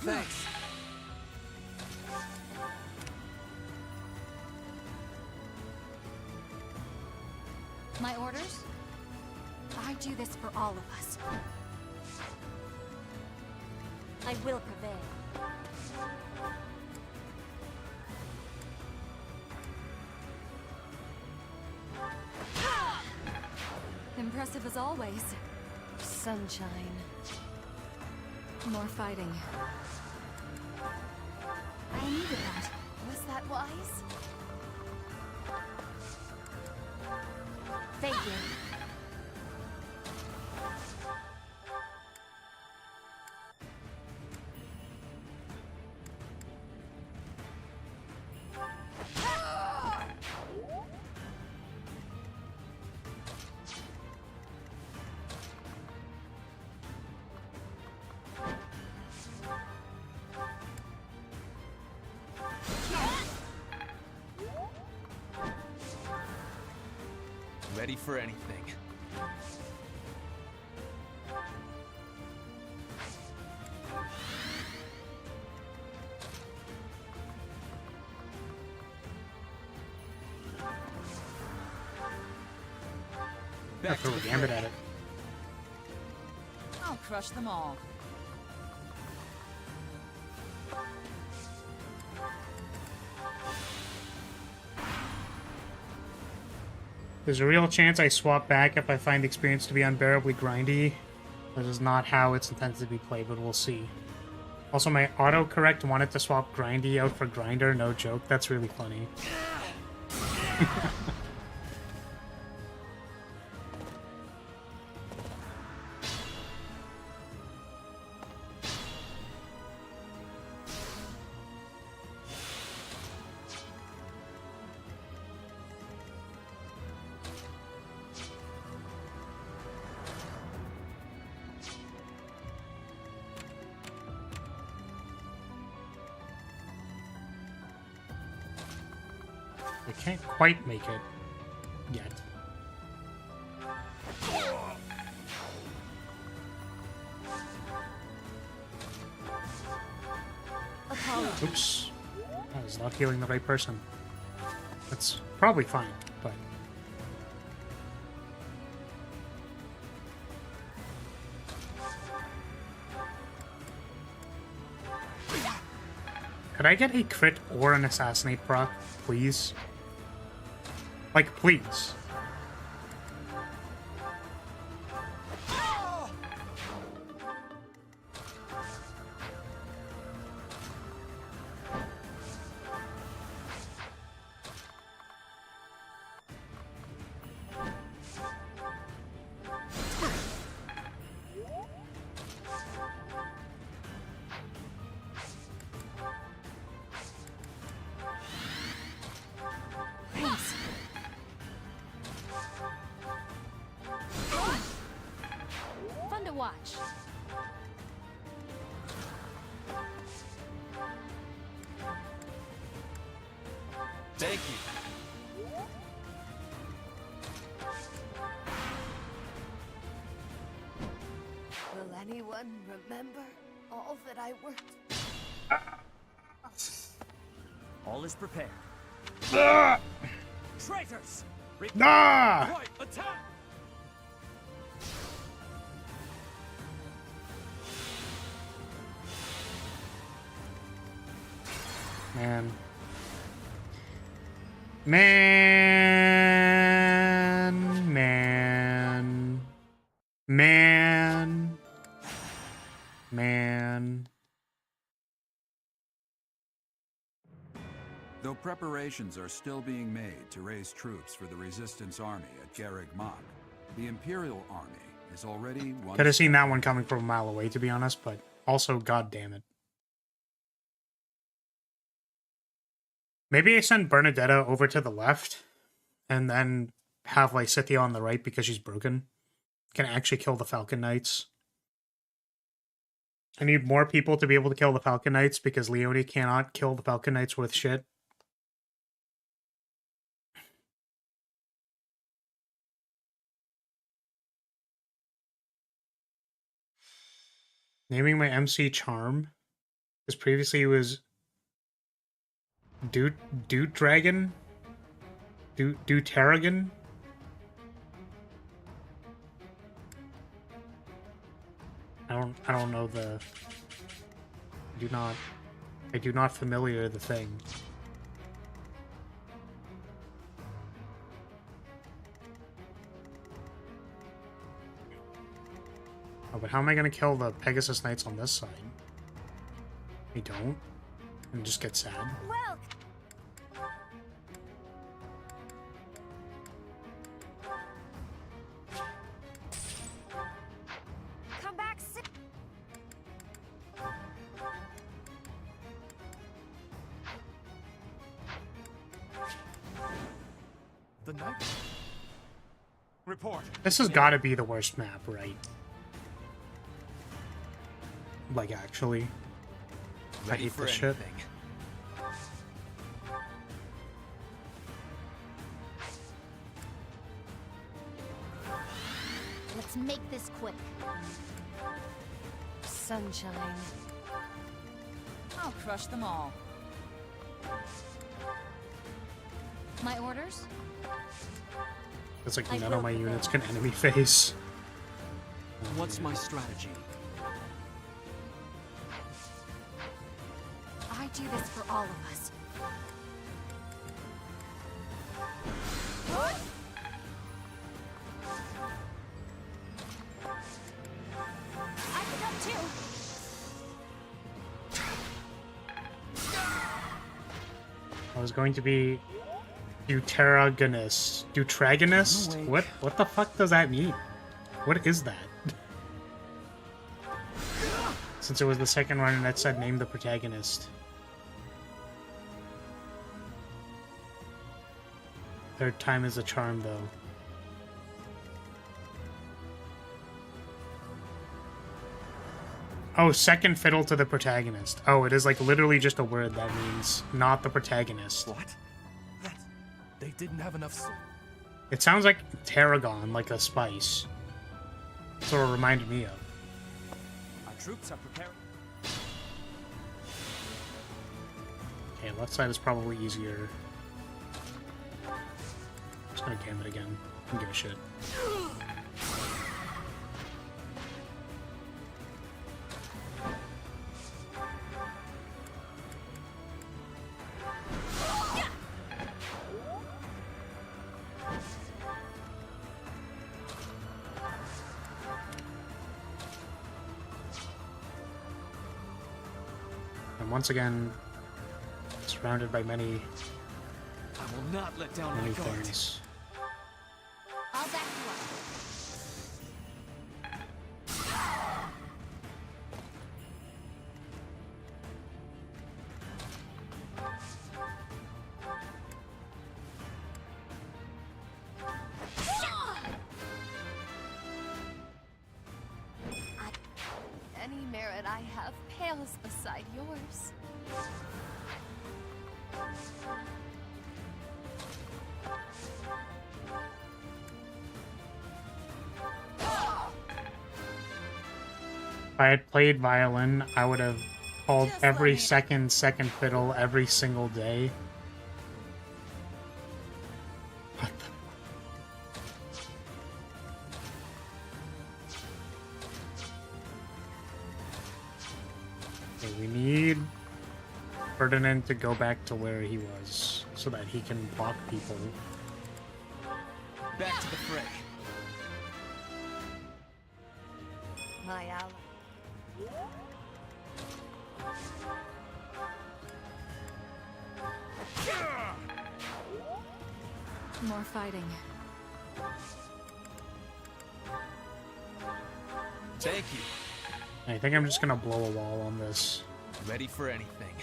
Thanks. My orders? I do this for all of us. I will prevail. Impressive as always. Sunshine. More fighting. I needed that. Was that wise? Thank you. Ready for anything. I throw a gambit at it. I'll crush them all. There's a real chance I swap back if I find the experience to be unbearably grindy. This is not how it's intended to be played, but we'll see. Also, my autocorrect wanted to swap grindy out for grinder, no joke. That's really funny. I can't quite make it yet. Oops. I was not healing the right person. That's probably fine, but... Could I get a crit or an assassinate proc, please? Like, please. Fun to watch. Thank you. Will anyone remember all that I worked? All is prepared. Traitors! Ah! Right, attack! Man. Man. Though preparations are still being made to raise troops for the Resistance Army at Garreg Mach, the Imperial Army is already one... Could have seen that one coming from a mile away, to be honest, but also, god damn it. Maybe I send Bernadetta over to the left, and then have Lysithea on the right because she's broken. Can actually kill the Falcon Knights. I need more people to be able to kill the Falcon Knights because Leone cannot kill the Falcon Knights with shit. Naming my MC Charm, because previously it was Doot Dragon? Deuteragon? I don't know the... I do not familiar the thing. Oh, but how am I gonna kill the Pegasus Knights on this side? I don't. And just get sad. Well, come back soon. The night. Report. This has got to be the worst map, right? Like, actually. I hate this shit. Let's make this quick. Sunshine. I'll crush them all. My orders? It's like none of my units can enemy face. What's my strategy? I do this for all of us. I can help too. I was going to be Deuteragonist. Deuteragonist? No way. What the fuck does that mean? What is that? Since it was the second run and it said name the protagonist. Third time is a charm, though. Oh, second fiddle to the protagonist. Oh, it is like literally just a word that means not the protagonist. What? They didn't have enough. It sounds like tarragon, like a spice. That's what it reminded me of. Our troops are preparing. Okay, left side is probably easier. Just gonna cam it again. Don't give a shit. And once again, surrounded by many I will not let down my guard. things. I'll back you up. Any merit I have pales beside yours. If I had played violin, I would have called Just every let me- second fiddle every single day. What the... Okay, we need Ferdinand to go back to where he was so that he can block people. Back to the fray. My ally. More fighting. Thank you. I think I'm just gonna blow a wall on this. Ready for anything.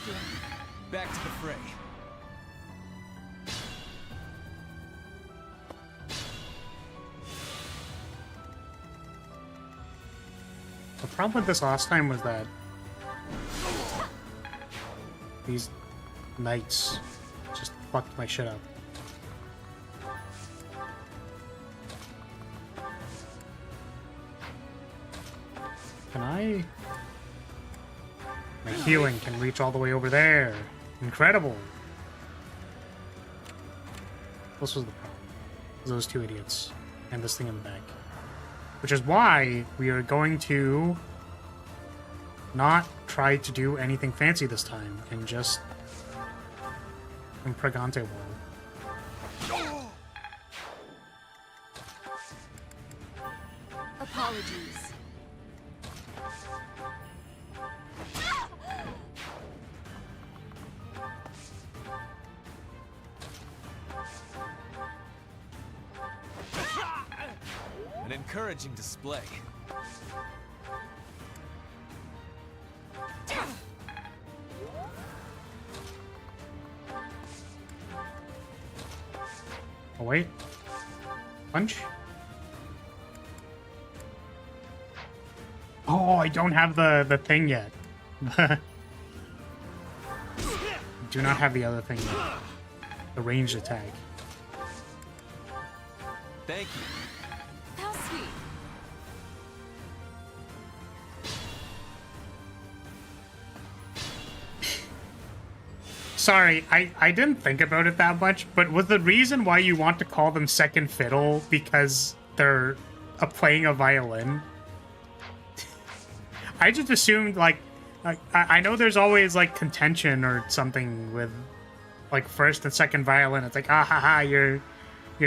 you. Back to the fray. The problem with this last time was that these knights just fucked my shit up. Can I? My healing can reach all the way over there. Incredible. This was the problem. Those two idiots. And this thing in the back. Which is why we are going to not try to do anything fancy this time and just Impregante Wall. Apologies. An encouraging display. Oh wait. Punch? Oh, I don't have the thing yet. Do not have the other thing yet. The ranged attack. Thank you. How sweet. Sorry, I didn't think about it that much, but was the reason why you want to call them second fiddle because they're playing a violin? I just assumed, like I know there's always, like, contention or something with, like, first and second violin. It's like, ah, ha, ha, you're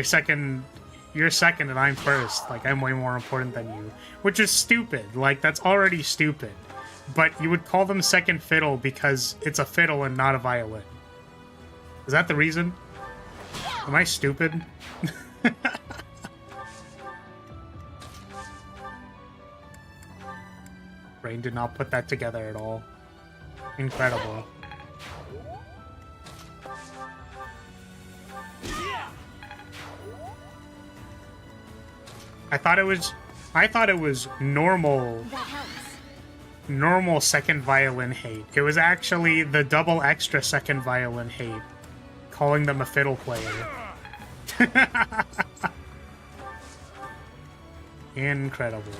second and I'm first. Like, I'm way more important than you. Which is stupid. Like, that's already stupid. But you would call them second fiddle because it's a fiddle and not a violin. Is that the reason? Am I stupid? Brain did not put that together at all. Incredible. I thought it was normal. That helps. Normal second violin hate. It was actually the double extra second violin hate. Calling them a fiddle player. Incredible.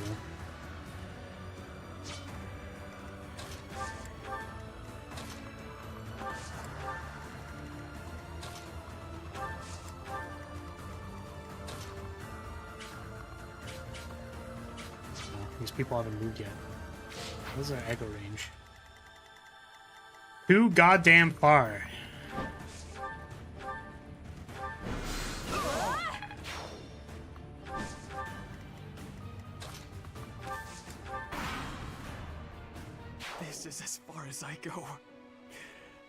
These people haven't moved yet. What is our echo range? Too goddamn far. This is as far as I go.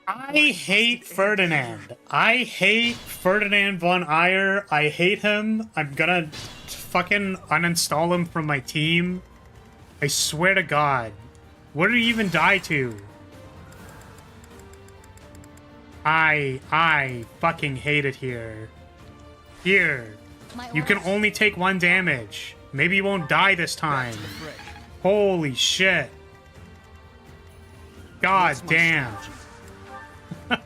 I hate Ferdinand. I hate Ferdinand von Ayer. I hate him. I'm gonna fucking uninstall him from my team. I swear to God. What did he even die to? I fucking hate it here. Here. You can only take 1 damage. Maybe you won't die this time. Holy shit. God damn. I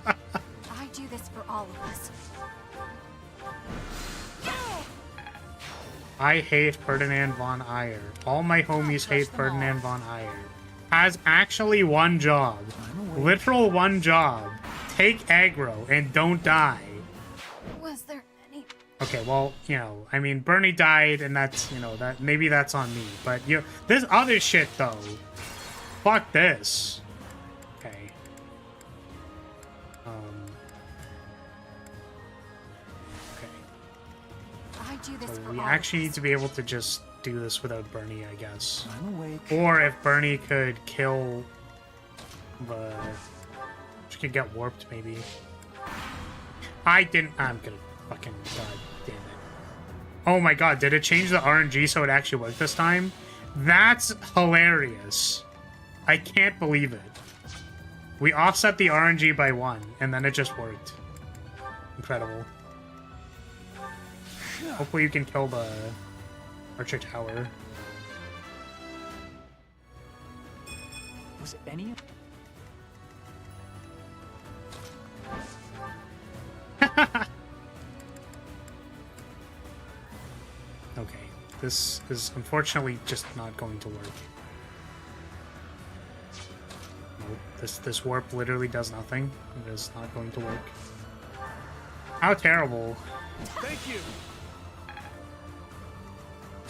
do this for all of us. I hate Ferdinand von Ayer. All my homies hate Ferdinand von Ayer. Has actually one job. Literal one job. Take aggro and don't die. Was there any... Okay, well, you know, I mean, Bernie died and that's, you know, that maybe that's on me. But, you know, this other shit, though. Fuck this. Okay. I do this So for we all actually of need us. to be able to just do this without Bernie, I guess. I'm awake. Or if Bernie could kill the... She could get warped, maybe. I didn't... I'm gonna fucking... God damn it. Oh my god, did it change the RNG so it actually worked this time? That's hilarious. I can't believe it. We offset the RNG by 1, and then it just worked. Incredible. Hopefully you can kill the Archer Tower. Was it any? Okay, this is unfortunately just not going to work. Nope, this warp literally does nothing. It is not going to work. How terrible. Thank you.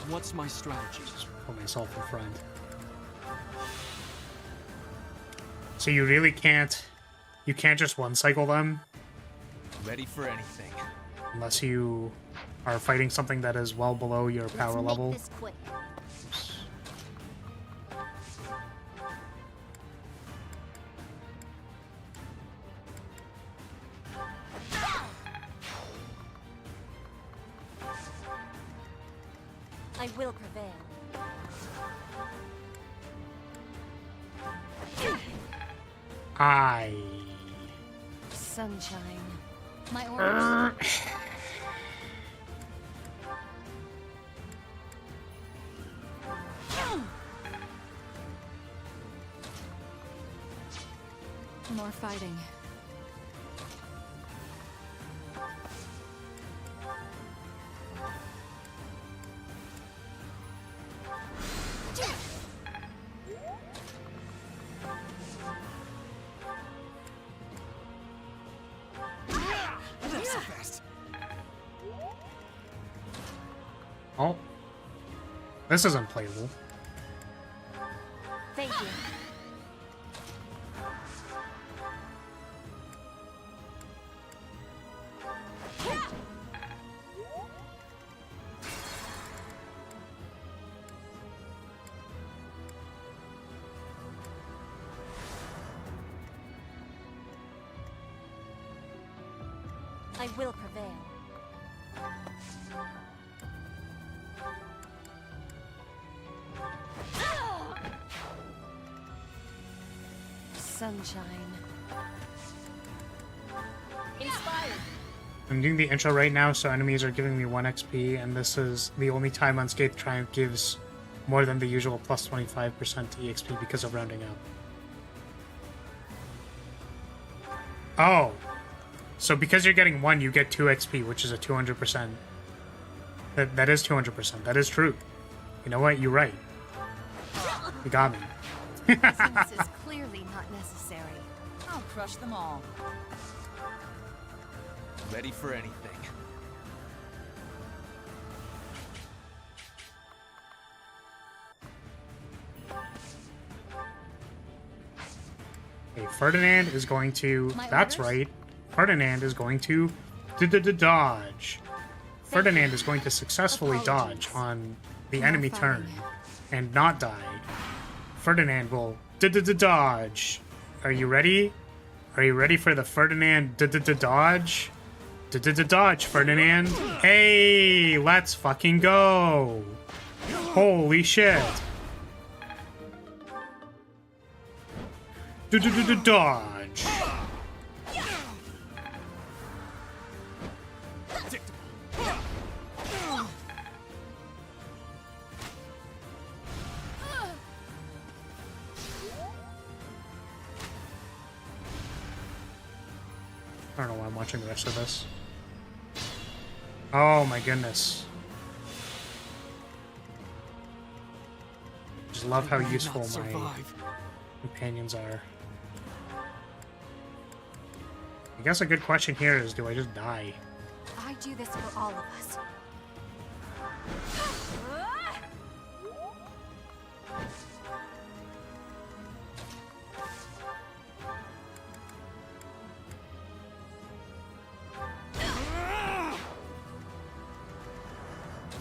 What's my strategy? Just put myself in front. So you really can't... You can't just one-cycle them? Ready for anything. Unless you are fighting something that is well below your power level. This quick. Oops. I will prevail. Sunshine. My orders. More fighting. Oh. This is unplayable. Thank you. I will prevail. Sunshine. Inspired. I'm doing the intro right now, so enemies are giving me 1 XP, and this is the only time Unscathed Triumph gives more than the usual plus 25% EXP because of rounding up. Oh. So because you're getting 1, you get 2 XP, which is a 200%. That is 200%. That is true. You know what? You're right. You got me. This is clearly not necessary. I'll crush them all. Ready for anything. Okay, Ferdinand is going to... My That's orders? right. Ferdinand is going to dodge. Ferdinand is going to successfully dodge on the enemy turn and not die. Ferdinand will dodge. Are you ready? Are you ready for the Ferdinand dodge? Dodge, Ferdinand. Hey, let's fucking go. Holy shit. Dodge. I don't know why I'm watching the rest of this. Oh my goodness. Just love how useful my companions are. I guess a good question here is, do I just die? I do this for all of us.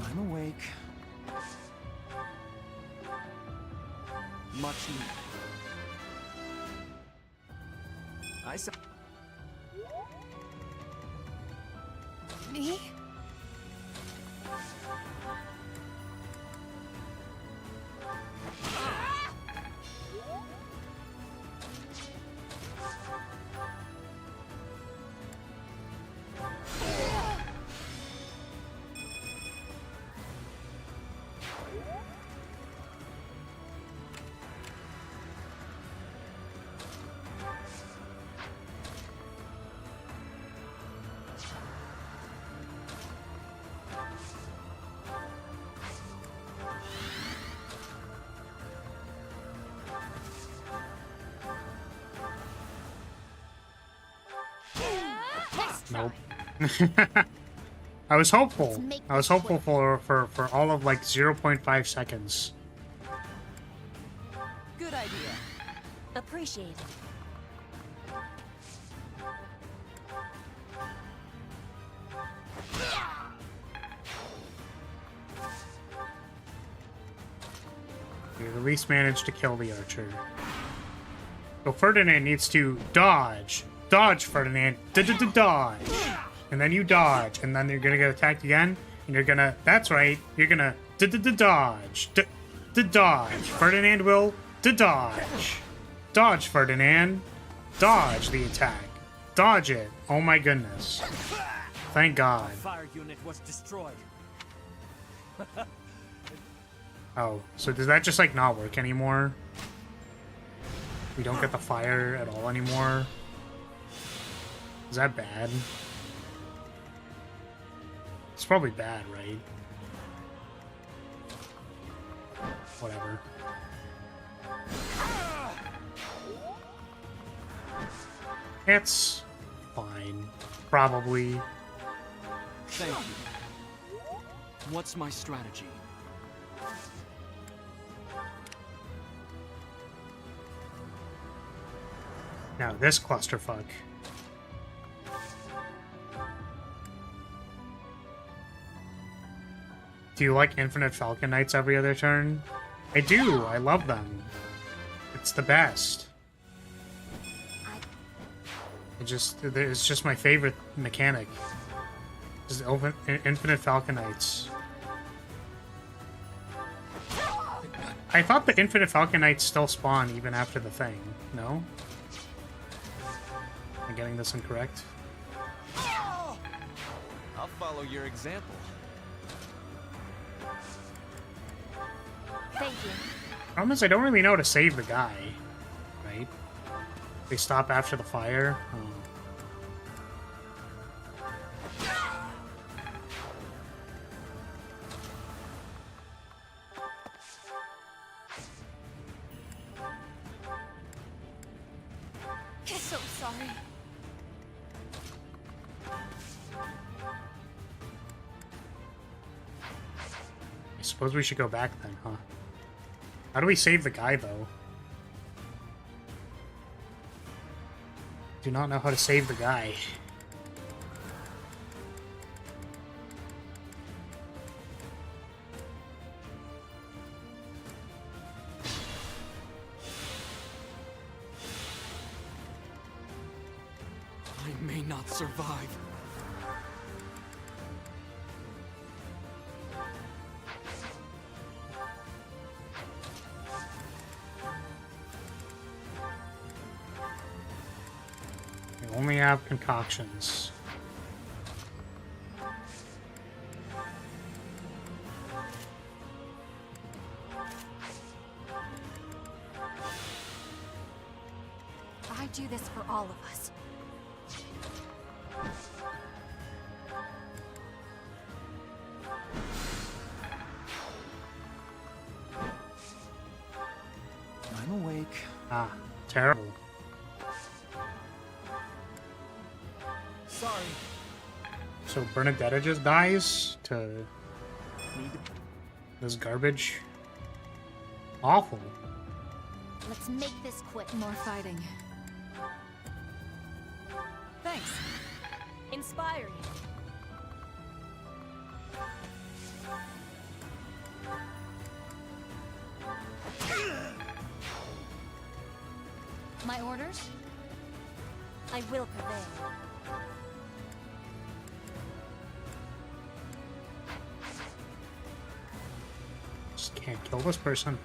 I'm awake. Much needed. I saw. Me? try. Nope. I was hopeful. Let's make I was this hopeful for all of like 0.5 seconds. Good idea. Appreciate it. We at least managed to kill the archer. So Ferdinand needs to dodge. Dodge, Ferdinand. Dodge. And then you dodge. And then you're gonna get attacked again. And you're gonna... That's right. You're gonna... Dodge. Dodge. Ferdinand will... Dodge. Dodge, Ferdinand. Dodge the attack. Dodge it. Oh my goodness. Thank God. Fire unit was destroyed. Oh, so does that just like not work anymore? We don't get the fire at all anymore? Is that bad? It's probably bad, right? Whatever. It's fine. Probably. Thank you. What's my strategy? Now this clusterfuck. Do you like Infinite Falcon Knights every other turn? I do. I love them. It's the best. It's just my favorite mechanic. Just Infinite Falcon Knights. I thought the Infinite Falcon Knights still spawn even after the thing. No? Am I getting this incorrect? I'll follow your example. Thank you. Problem is, I don't really know how to save the guy. Right? They stop after the fire. Oh. So sorry. I suppose we should go back then, huh? How do we save the guy, though? Do not know how to save the guy. I may not survive. We only have concoctions. I do this for all of us. I'm awake. Ah, terrible. Sorry. So Bernadetta just dies to Need to... this garbage? Awful. Let's make this quick. More fighting. Thanks. Inspiring. My orders? I will prevail. Just can't kill this person.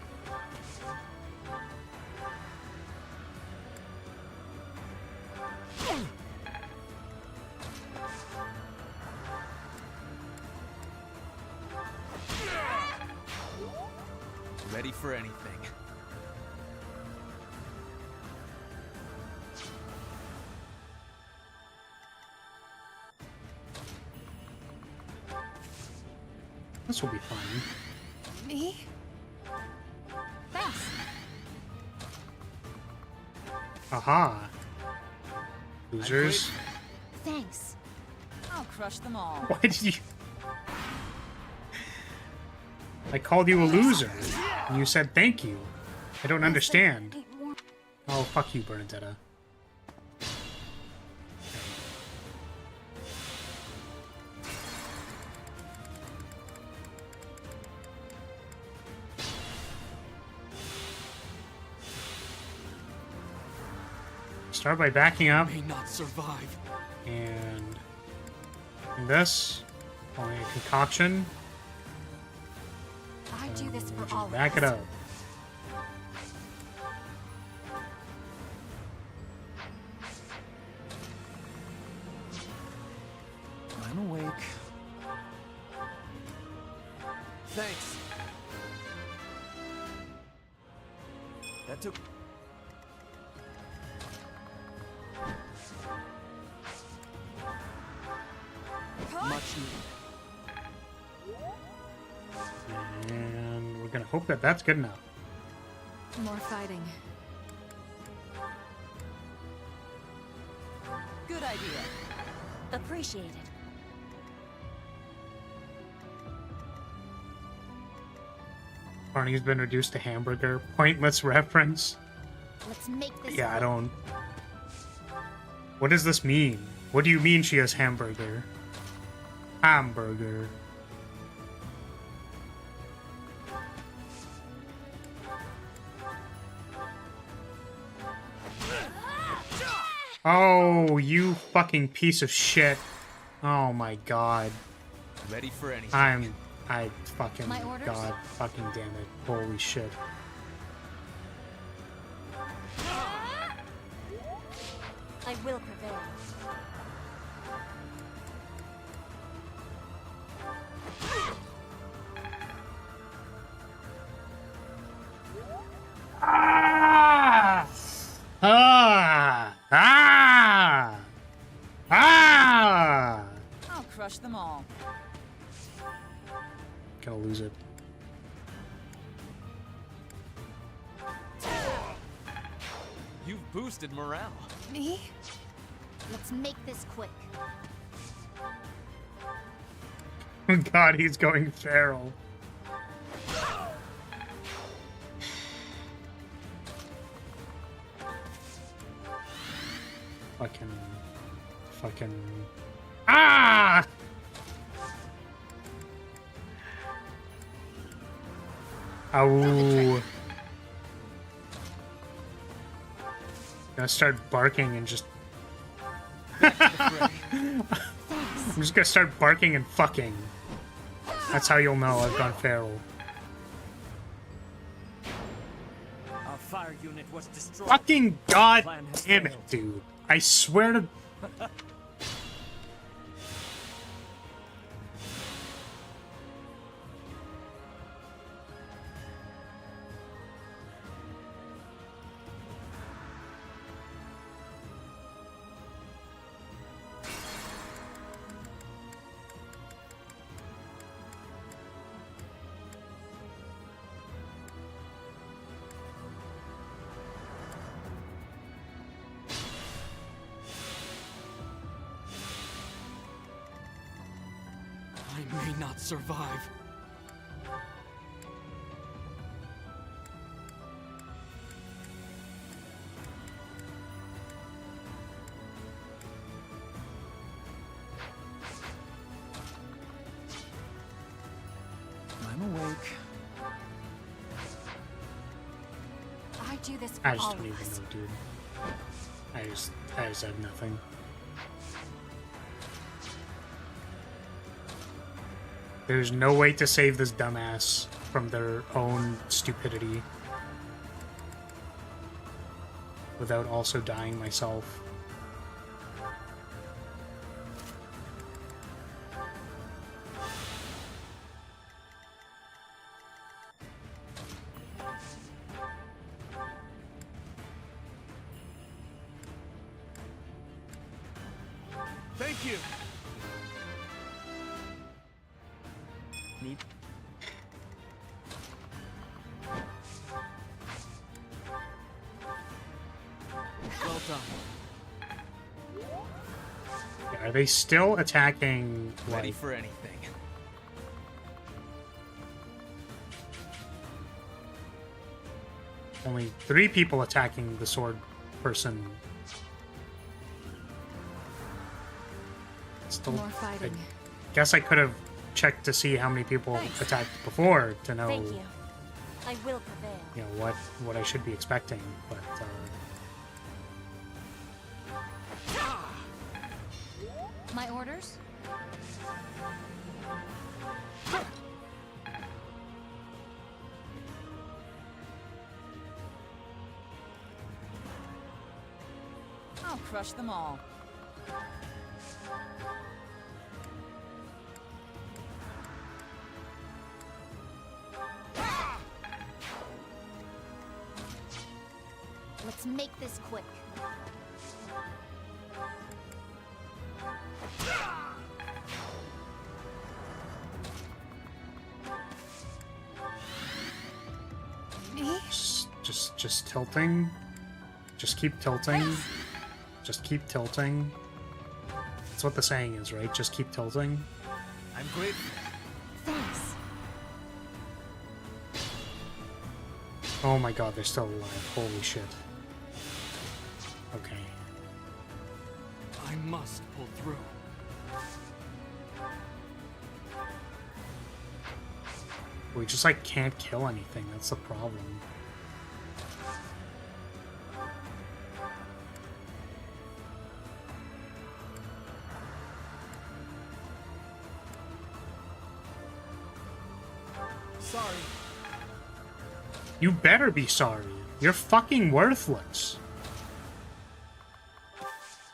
Ready for anything. This will be fun. Me? Thanks. Aha. Losers. Thanks. I'll crush them all. Why did you... I called you a loser. And you said thank you. I don't understand. Oh, fuck you, Bernadetta. Start by backing up. May not survive. And this, only a concoction. I do this for Just all back of it us. up. I'm awake. Thanks. That took... Much needed. And we're gonna hope that that's good enough. More fighting. Good idea. Appreciated. Barney's been reduced to hamburger. Pointless reference. Let's make this. Yeah, I don't... What does this mean? What do you mean she has hamburger? Hamburger. Oh, you fucking piece of shit. Oh my god. Ready for anything. I fucking... My orders? God fucking damn it. Holy shit. I will prevail. Ah! Ah! Ah! Ah! I'll crush them all. Gonna lose it. You've boosted morale. Me? Let's make this quick. God, he's going feral. Fucking... Ah! Ow. Gonna start barking and just... I'm just gonna start barking and fucking. That's how you'll know I've gone feral. Our fire unit was destroyed. Fucking god Plan has damn it, failed. dude. I swear to... I may not survive. I'm awake. I do this for I just all don't of even us. know, dude. I just have nothing. There's no way to save this dumbass from their own stupidity without also dying myself. Thank you. Need. Well done. Yeah, I Are they still attacking? Ready Like, for anything. only 3 people attacking the sword person. Still, More fighting. I guess I could have checked to see how many people attacked before to know, Thank you. I will prevail. you know, what I should be expecting. But My orders? I'll crush them all. Let's make this quick. just tilting. Just keep tilting. Just keep tilting. That's what the saying is, right? Just keep tilting. I'm grateful. Thanks. Oh my god, they're still alive. Holy shit. Okay. I must pull through. We just, like, can't kill anything. That's the problem. Sorry. You better be sorry. You're fucking worthless.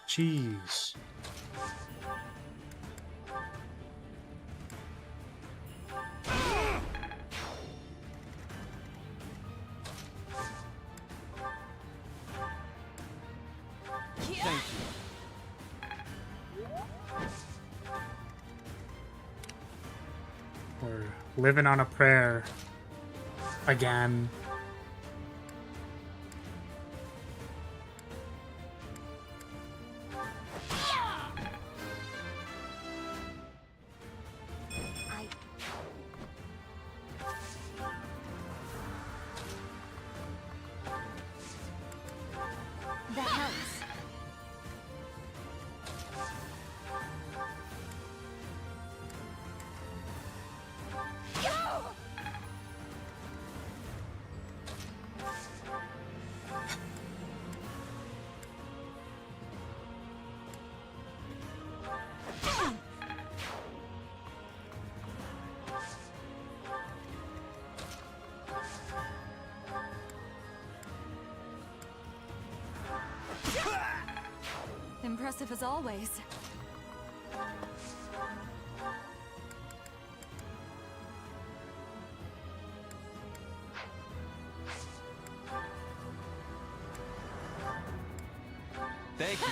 Jeez. Thank you. We're living on a prayer. Again. That helps. Impressive as always. Thank you.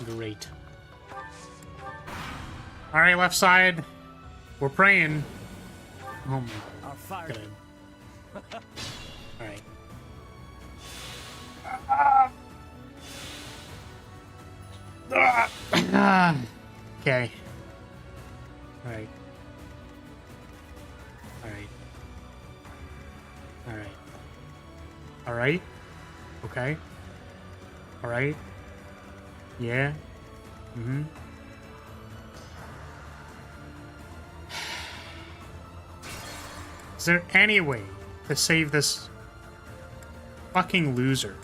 Great. Alright, left side. We're praying. Oh my Our fire. god. Alright. Okay. Alright. Alright. Alright. Alright. Okay. Alright. Yeah. Mm-hmm. Is there any way to save this fucking loser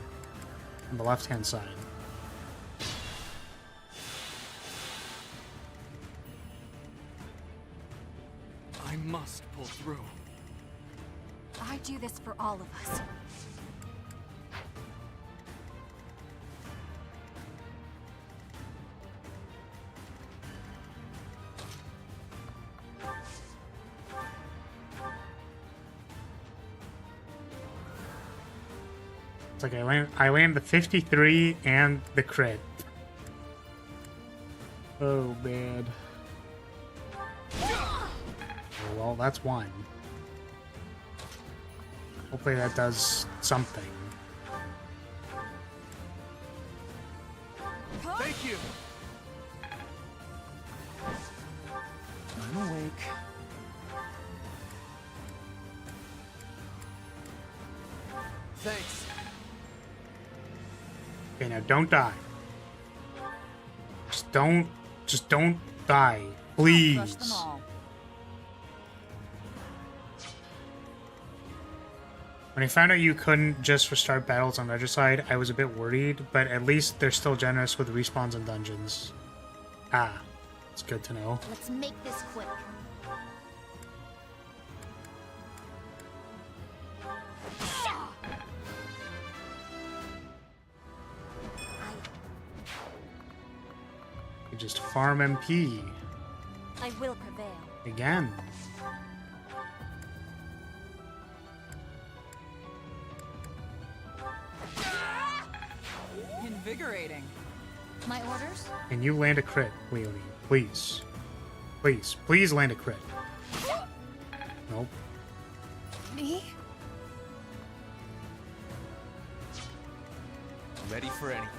on the left-hand side? I must pull through. I do this for all of us. It's like I land the 53 and the crit. Oh, man. Oh, well, that's one. Hopefully that does something. Thank you. I'm awake. Thanks. Okay, now don't die. Just don't die. Please. Crush them all. When I found out you couldn't just restart battles on Regicide, I was a bit worried, but at least they're still generous with respawns and dungeons. Ah, it's good to know. Let's make this quick. You just farm MP. I will prevail. Again. Invigorating. My orders? And you land a crit, Leonie. Please. Please. Please land a crit. Nope. Me? Ready for anything.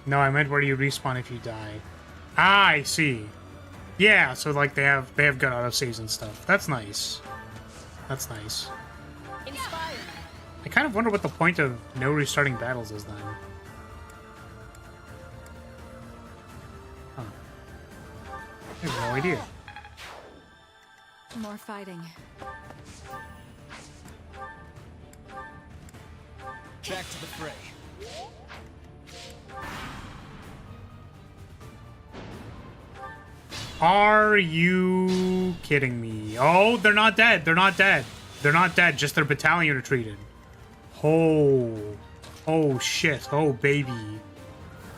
No, I meant where do you respawn if you die. Ah, I see. Yeah, so like they have good autosaves and stuff. That's nice. That's nice. Inspired. I kind of wonder what the point of no restarting battles is then. Huh. I have no idea. More fighting. Back to the fray. Are you kidding me? Oh, they're not dead. They're not dead. They're not dead. Just their battalion retreated. Oh. Oh, shit. Oh, baby.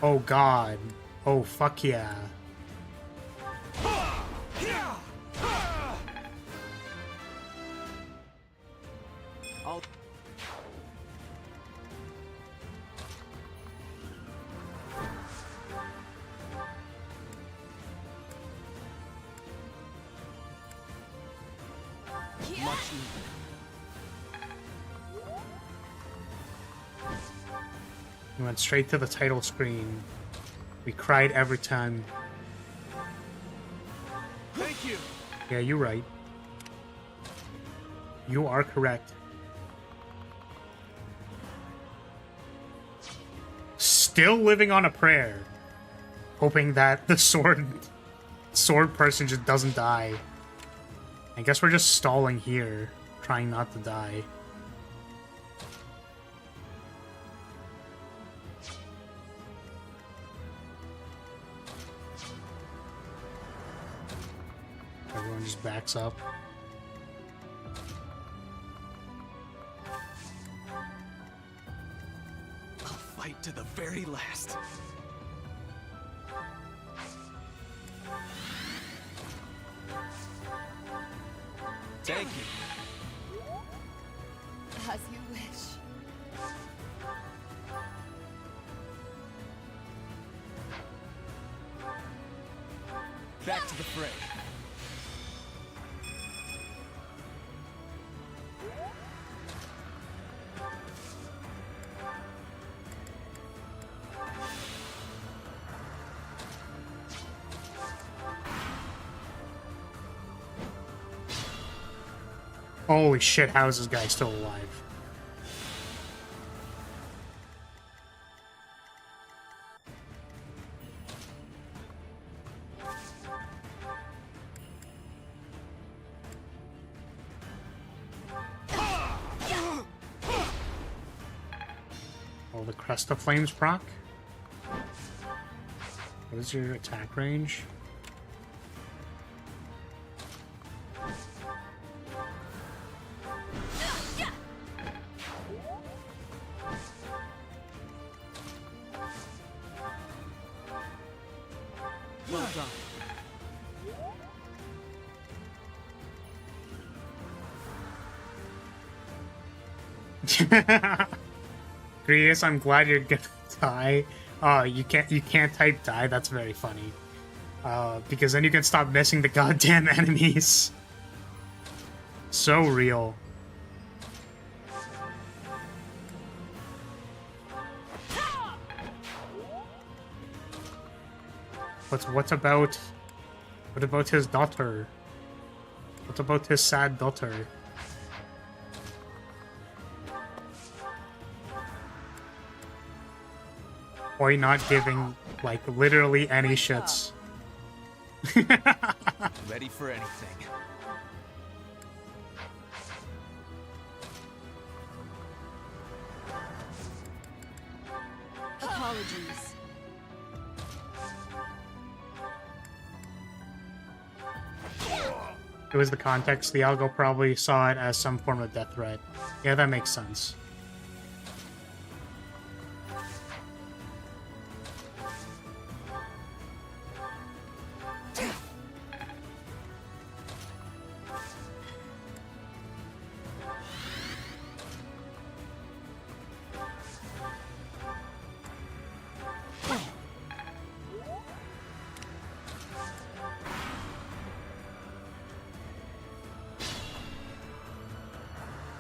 Oh, God. Oh, fuck yeah. I'll... Much needed. We went straight to the title screen. We cried every time. Thank you. Yeah, you're right. You are correct. Still living on a prayer. Hoping that the sword person just doesn't die. I guess we're just stalling here. Trying not to die. Everyone just backs up. I'll fight to the very last. Thank you. As you wish. Back to the fray. Holy shit, how is this guy still alive? Oh, the Crest of Flames proc? What is your attack range? Well done. Grius, I'm glad you're gonna die. You can't type die, that's very funny. Because then you can stop missing the goddamn enemies. So real. What about his daughter? What about his sad daughter? Why not giving, like, literally any shits? Ready for anything. Apologies. It was the context. The algo probably saw it as some form of death threat. Yeah, that makes sense.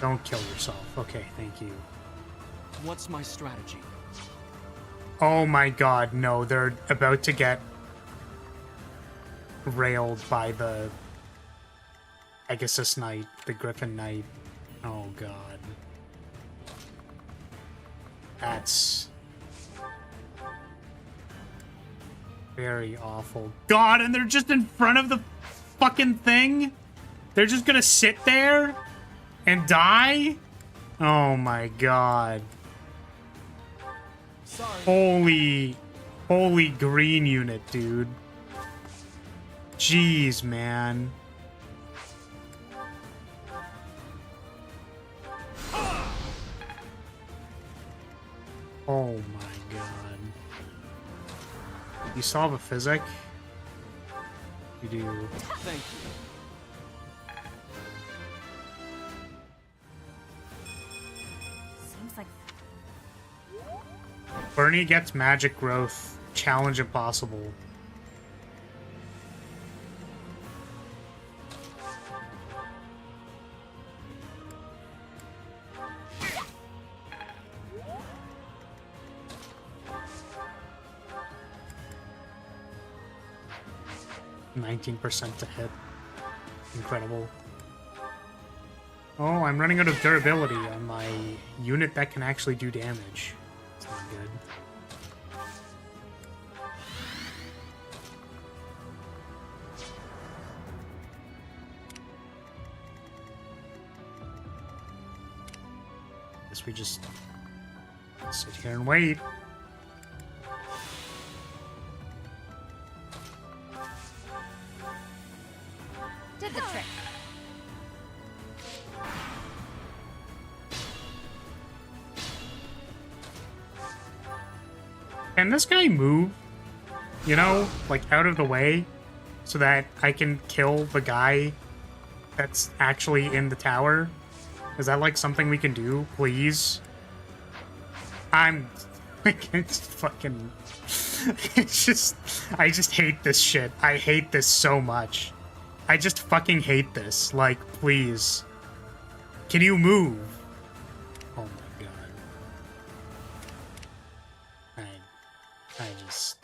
Don't kill yourself. Okay, thank you. What's my strategy? Oh my god, no. They're about to get railed by the... I guess this knight. The Griffin Knight. Oh god. That's... very awful. God, and they're just in front of the fucking thing? They're just gonna sit there? And die? Oh my god. Sorry. Holy green unit, dude. Jeez, man. Oh my god. You solve a physic? You do. Thank you. Bernie gets magic growth. Challenge impossible. %19 to hit. Incredible. Oh, I'm running out of durability on my unit that can actually do damage. It's not good. Guess we just sit here and wait. Did the trick. Can this guy move? You know, like out of the way so that I can kill the guy that's actually in the tower? Is that like something we can do, please? I'm like, it's fucking... It's just... I just hate this shit. I hate this so much. I just fucking hate this. Like, please. Can you move? Oh my god. I just...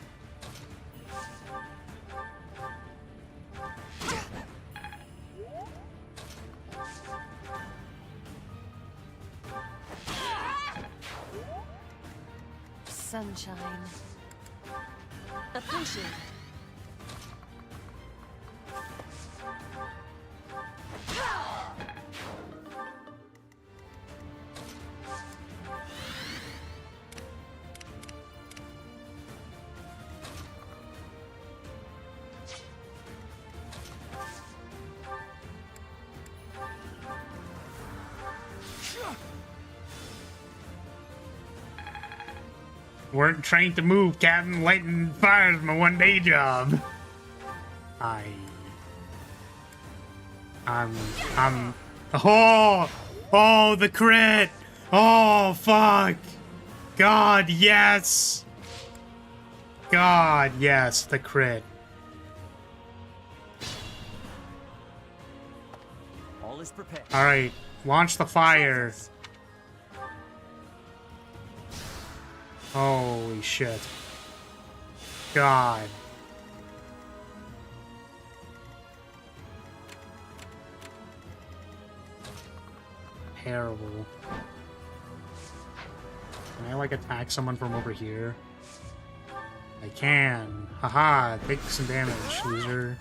Sunshine. Appreciate it. Weren't trained to move, Captain. Lighting fire's my one-day job. I'm... Oh, the crit! Oh, fuck! God, yes! God, yes, the crit. All is prepared. All right, launch the fire. Holy shit. God. Terrible. Can I, like, attack someone from over here? I can. Haha, take some damage, loser.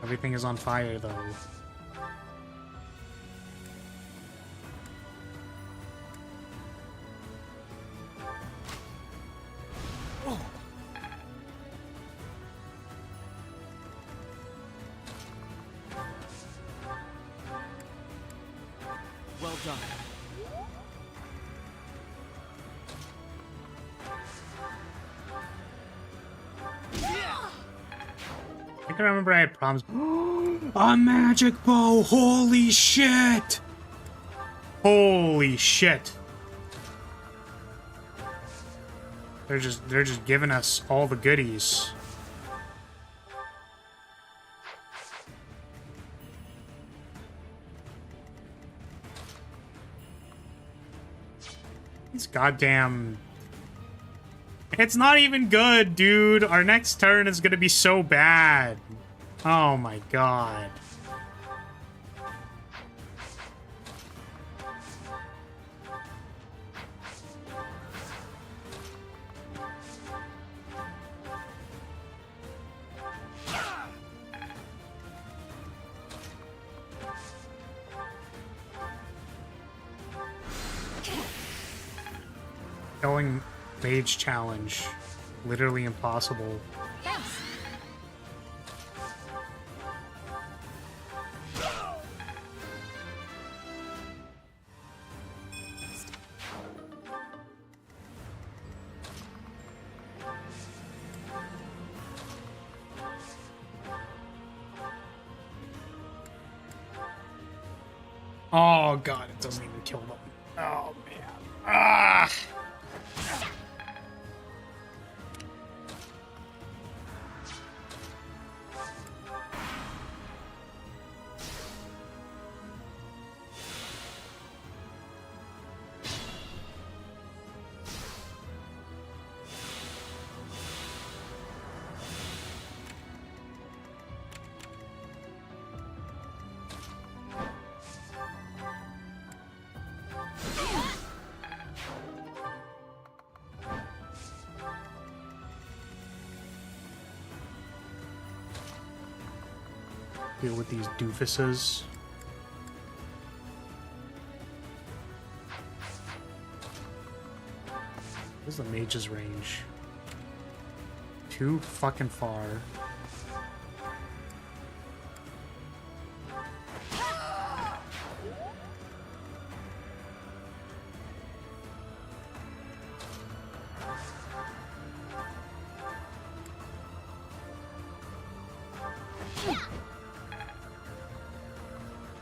Everything is on fire, though. Well done. I think I remember I had problems. A magic bow! Holy shit! Holy shit! They're just giving us all the goodies. These goddamn... It's not even good, dude. Our next turn is gonna be so bad. Oh my god. Going mage challenge. Literally impossible. Thanks. Oh god, it doesn't even kill them. Oh man. Ah! Deal with these doofuses. Where's the mage's range? Too fucking far.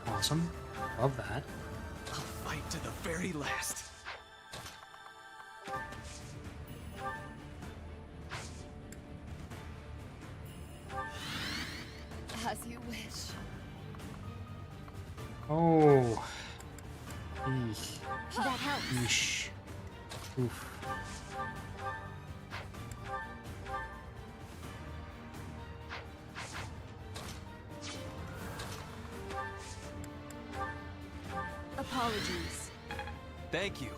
Awesome. Love that. I'll fight to the very last. As you wish. Oh. Eesh. That helps. Eesh. Oof. Apologies. Thank you.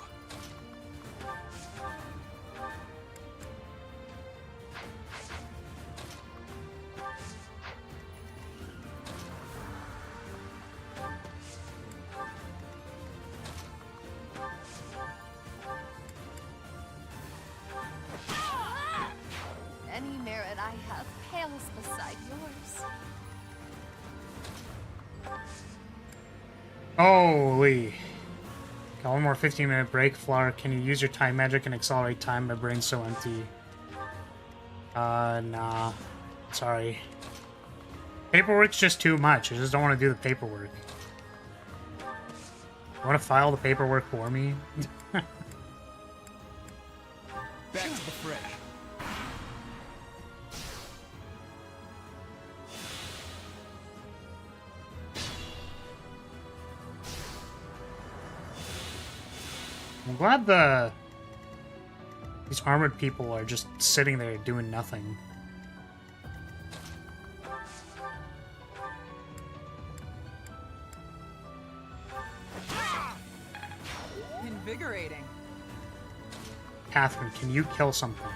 Any merit I have pales beside yours. Holy. Got one more 15-minute break. Flower, can you use your time magic and accelerate time? My brain's so empty. Nah. Sorry. Paperwork's just too much. I just don't want to do the paperwork. You want to file the paperwork for me? Back to the fray. I'm glad these armored people are just sitting there doing nothing. Invigorating. Catherine, can you kill something?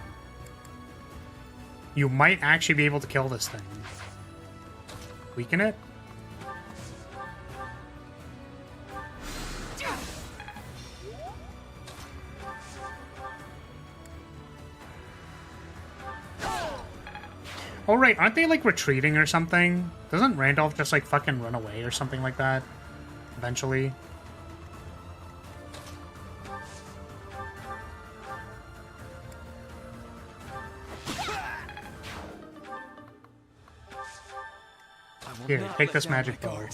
You might actually be able to kill this thing. Weaken it? Oh right, aren't they like retreating or something? Doesn't Randolph just like fucking run away or something like that? Eventually? Here, take this magic bow.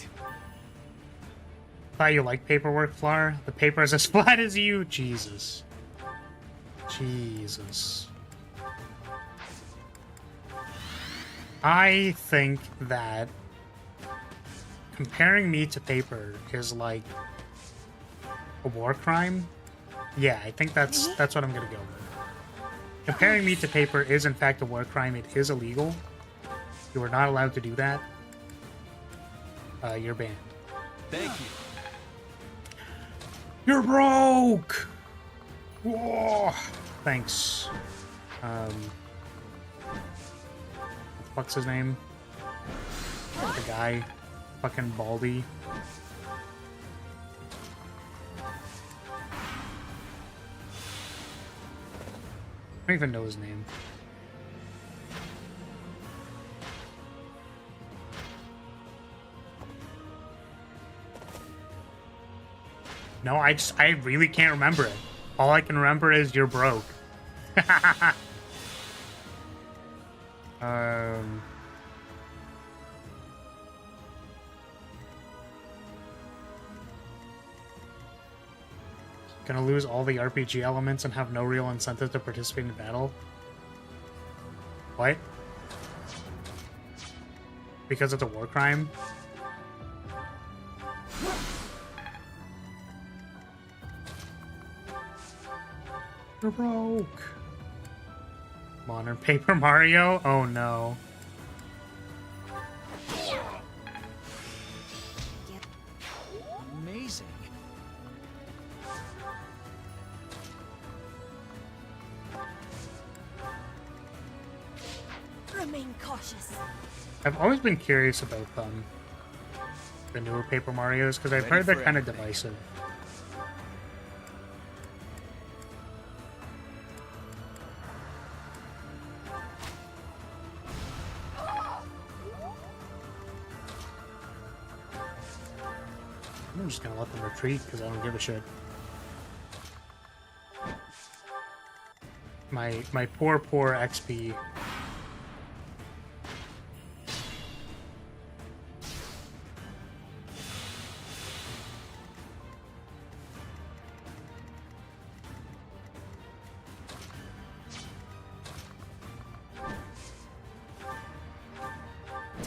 Thought you liked paperwork, Flower? The paper is as flat as you? Jesus. Jesus. I think that comparing me to paper is like a war crime. Yeah, I think that's what I'm gonna go with. Comparing me to paper is in fact a war crime. It is illegal. You are not allowed to do that. You're banned. Thank you. You're broke! Whoa! Thanks. What the fuck's his name? The guy. Fucking Baldy. I don't even know his name. No, I really can't remember it. All I can remember is you're broke. Gonna lose all the RPG elements and have no real incentive to participate in battle? What? Because it's a war crime? You're broke. Modern Paper Mario? Oh no. Amazing. Remain cautious. I've always been curious about them. The newer Paper Marios, because I've heard they're kind of divisive. I'm just gonna let them retreat because I don't give a shit. My poor XP.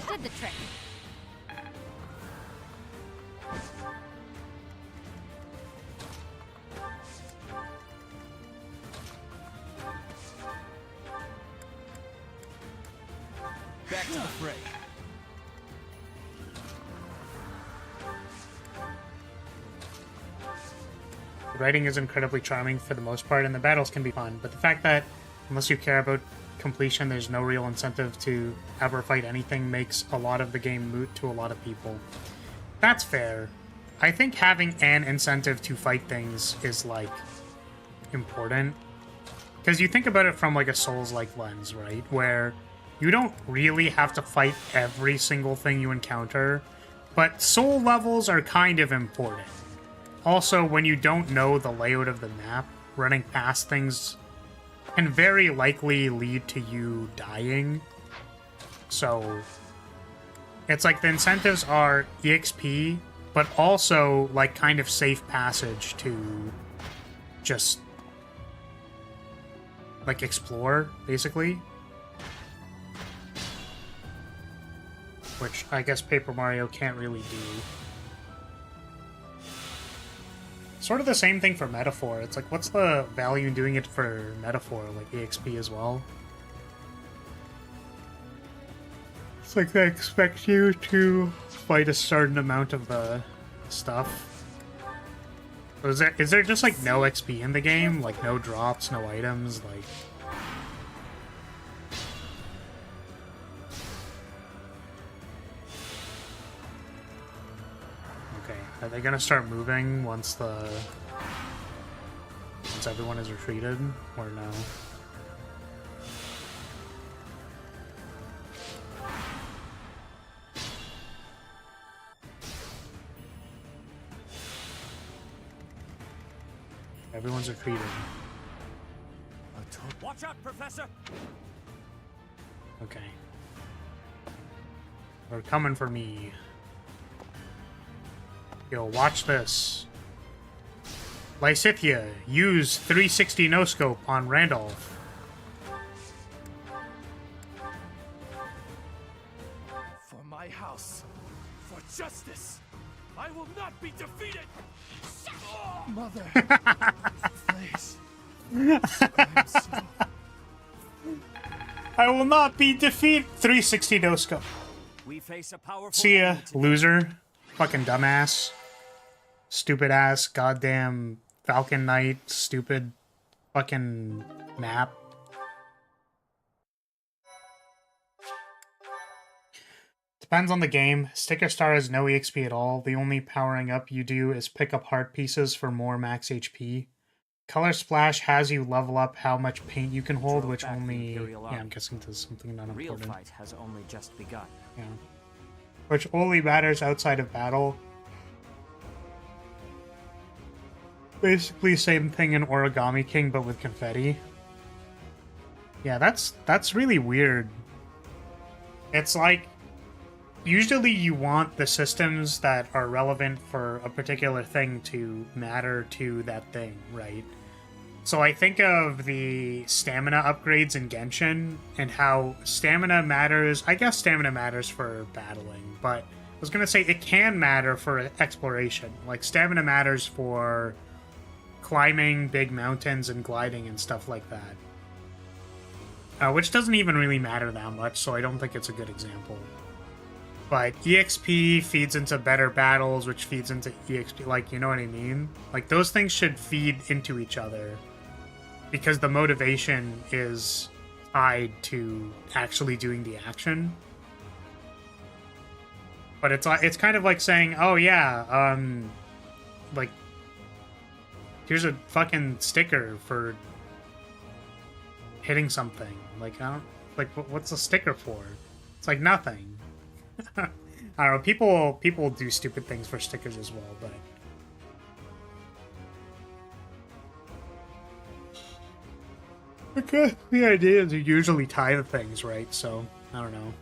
Did the trick. Back to the fray. The writing is incredibly charming for the most part, and the battles can be fun, but the fact that, unless you care about completion, there's no real incentive to ever fight anything makes a lot of the game moot to a lot of people. That's fair. I think having an incentive to fight things is, like, important. Because you think about it from, like, a Souls-like lens, right? Where you don't really have to fight every single thing you encounter, but soul levels are kind of important. Also, when you don't know the layout of the map, running past things can very likely lead to you dying. So, it's like the incentives are EXP, but also, like, kind of safe passage to just, like, explore, basically. Which I guess Paper Mario can't really do. Sort of the same thing for Metaphor. It's like, what's the value in doing it for Metaphor, like EXP as well? It's like they expect you to fight a certain amount of the stuff. So is there just like no XP in the game? Like no drops, no items, like... Okay, are they gonna start moving once everyone is retreated, or no? Everyone's retreated. Watch out, Professor! Okay. They're coming for me. Yo, watch this. Lysithia, use 360 no-scope on Randolph. For my house, for justice, I will not be defeated! Mother, please. I'm so... I will not be defeated. 360 no-scope. We face a powerful See ya, enemy today. loser. Fucking dumbass. Stupid ass, goddamn Falcon Knight, stupid fucking map. Depends on the game. Sticker Star has no EXP at all. The only powering up you do is pick up heart pieces for more max HP. Color Splash has you level up how much paint you can hold, which only... Yeah, I'm guessing does something not Real important. fight has only just begun. Yeah. Which only matters outside of battle. Basically same thing in Origami King, but with confetti. Yeah, that's really weird. It's like, usually you want the systems that are relevant for a particular thing to matter to that thing, right? So I think of the stamina upgrades in Genshin and how stamina matters. I guess stamina matters for battling, but I was going to say it can matter for exploration. Like stamina matters for climbing big mountains and gliding and stuff like that. Which doesn't even really matter that much, so I don't think it's a good example. But EXP feeds into better battles, which feeds into EXP, like, you know what I mean? Like, those things should feed into each other, because the motivation is tied to actually doing the action. But it's kind of like saying, oh yeah, like, here's a fucking sticker for hitting something. Like, I don't, like, what's a sticker for? It's like nothing. I don't know, people do stupid things for stickers as well, but... Okay, the idea is you usually tie the things, right? So, I don't know.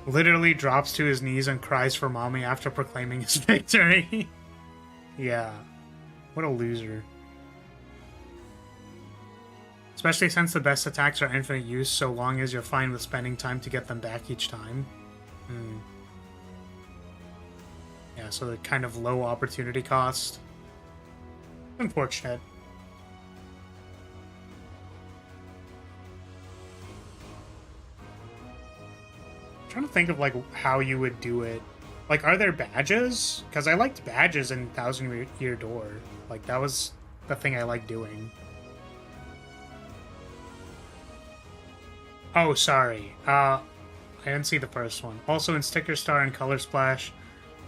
Literally drops to his knees and cries for mommy after proclaiming his victory. Yeah. What a loser. Especially since the best attacks are infinite use, so long as you're fine with spending time to get them back each time. Yeah, so the kind of low opportunity cost. Unfortunate. I'm trying to think of, like, how you would do it. Like, are there badges? Because I liked badges in Thousand Year Door. Like, that was the thing I liked doing. Oh, sorry. I didn't see the first one. Also, in Sticker Star and Color Splash,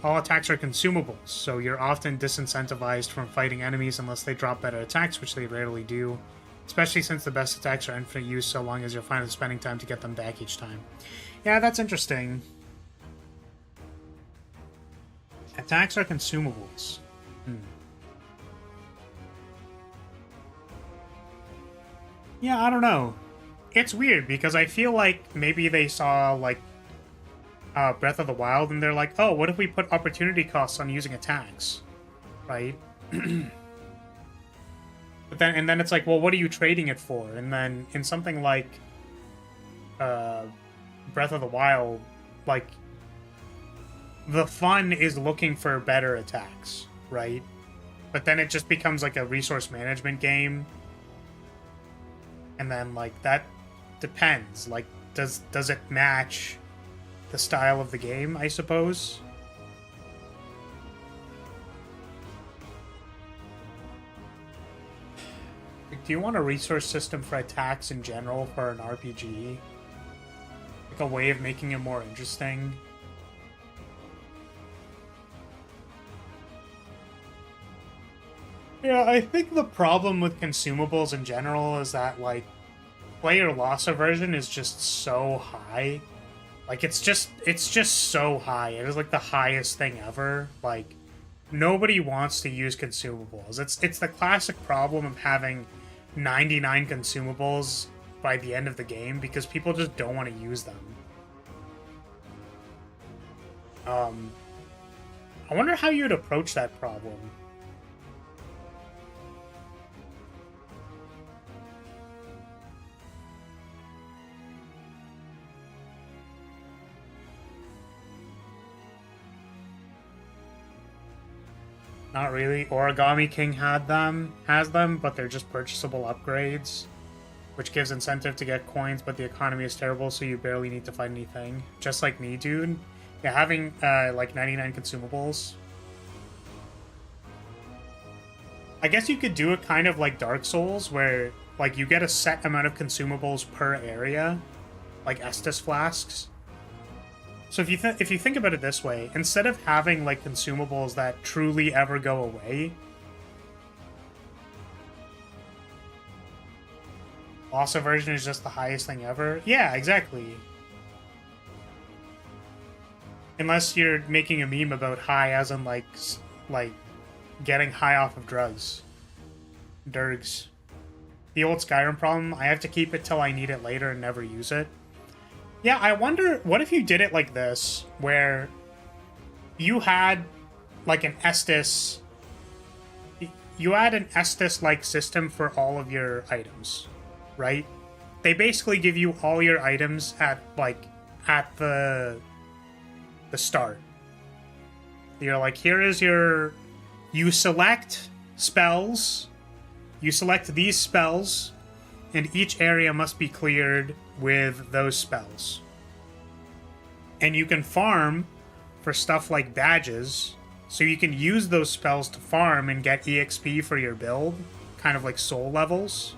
all attacks are consumables, so you're often disincentivized from fighting enemies unless they drop better attacks, which they rarely do. Especially since the best attacks are infinite use, so long as you're fine with spending time to get them back each time. Yeah, that's interesting. Attacks are consumables. Yeah, I don't know. It's weird, because I feel like maybe they saw, like, Breath of the Wild, and they're like, oh, what if we put opportunity costs on using attacks? Right? But then it's like, well, what are you trading it for? And then in something like Breath of the Wild, like, the fun is looking for better attacks, right? But then it just becomes like a resource management game. And then like that depends. Like does it match the style of the game, I suppose? Like, do you want a resource system for attacks in general for an RPG? Like a way of making it more interesting? Yeah, I think the problem with consumables in general is that, like, player loss aversion is just so high. Like, it's just so high. It is, like, the highest thing ever. Like, nobody wants to use consumables. It's the classic problem of having 99 consumables by the end of the game because people just don't want to use them. I wonder how you'd approach that problem. Not really. Origami King has them, but they're just purchasable upgrades, which gives incentive to get coins, but the economy is terrible, so you barely need to find anything. Just like me, dude. Yeah, having, like, 99 consumables. I guess you could do it kind of like Dark Souls, where, like, you get a set amount of consumables per area, like Estus flasks. So if you think about it this way, instead of having, like, consumables that truly ever go away, loss aversion is just the highest thing ever. Yeah, exactly. Unless you're making a meme about high as in, like getting high off of drugs. Dergs. The old Skyrim problem, I have to keep it till I need it later and never use it. Yeah, I wonder, what if you did it like this, where you had, like, an Estus... You had an Estus-like system for all of your items, right? They basically give you all your items at, like, at the start. You're like, here is your... You select spells, you select these spells, and each area must be cleared with those spells. And you can farm for stuff like badges, so you can use those spells to farm and get EXP for your build, kind of like soul levels.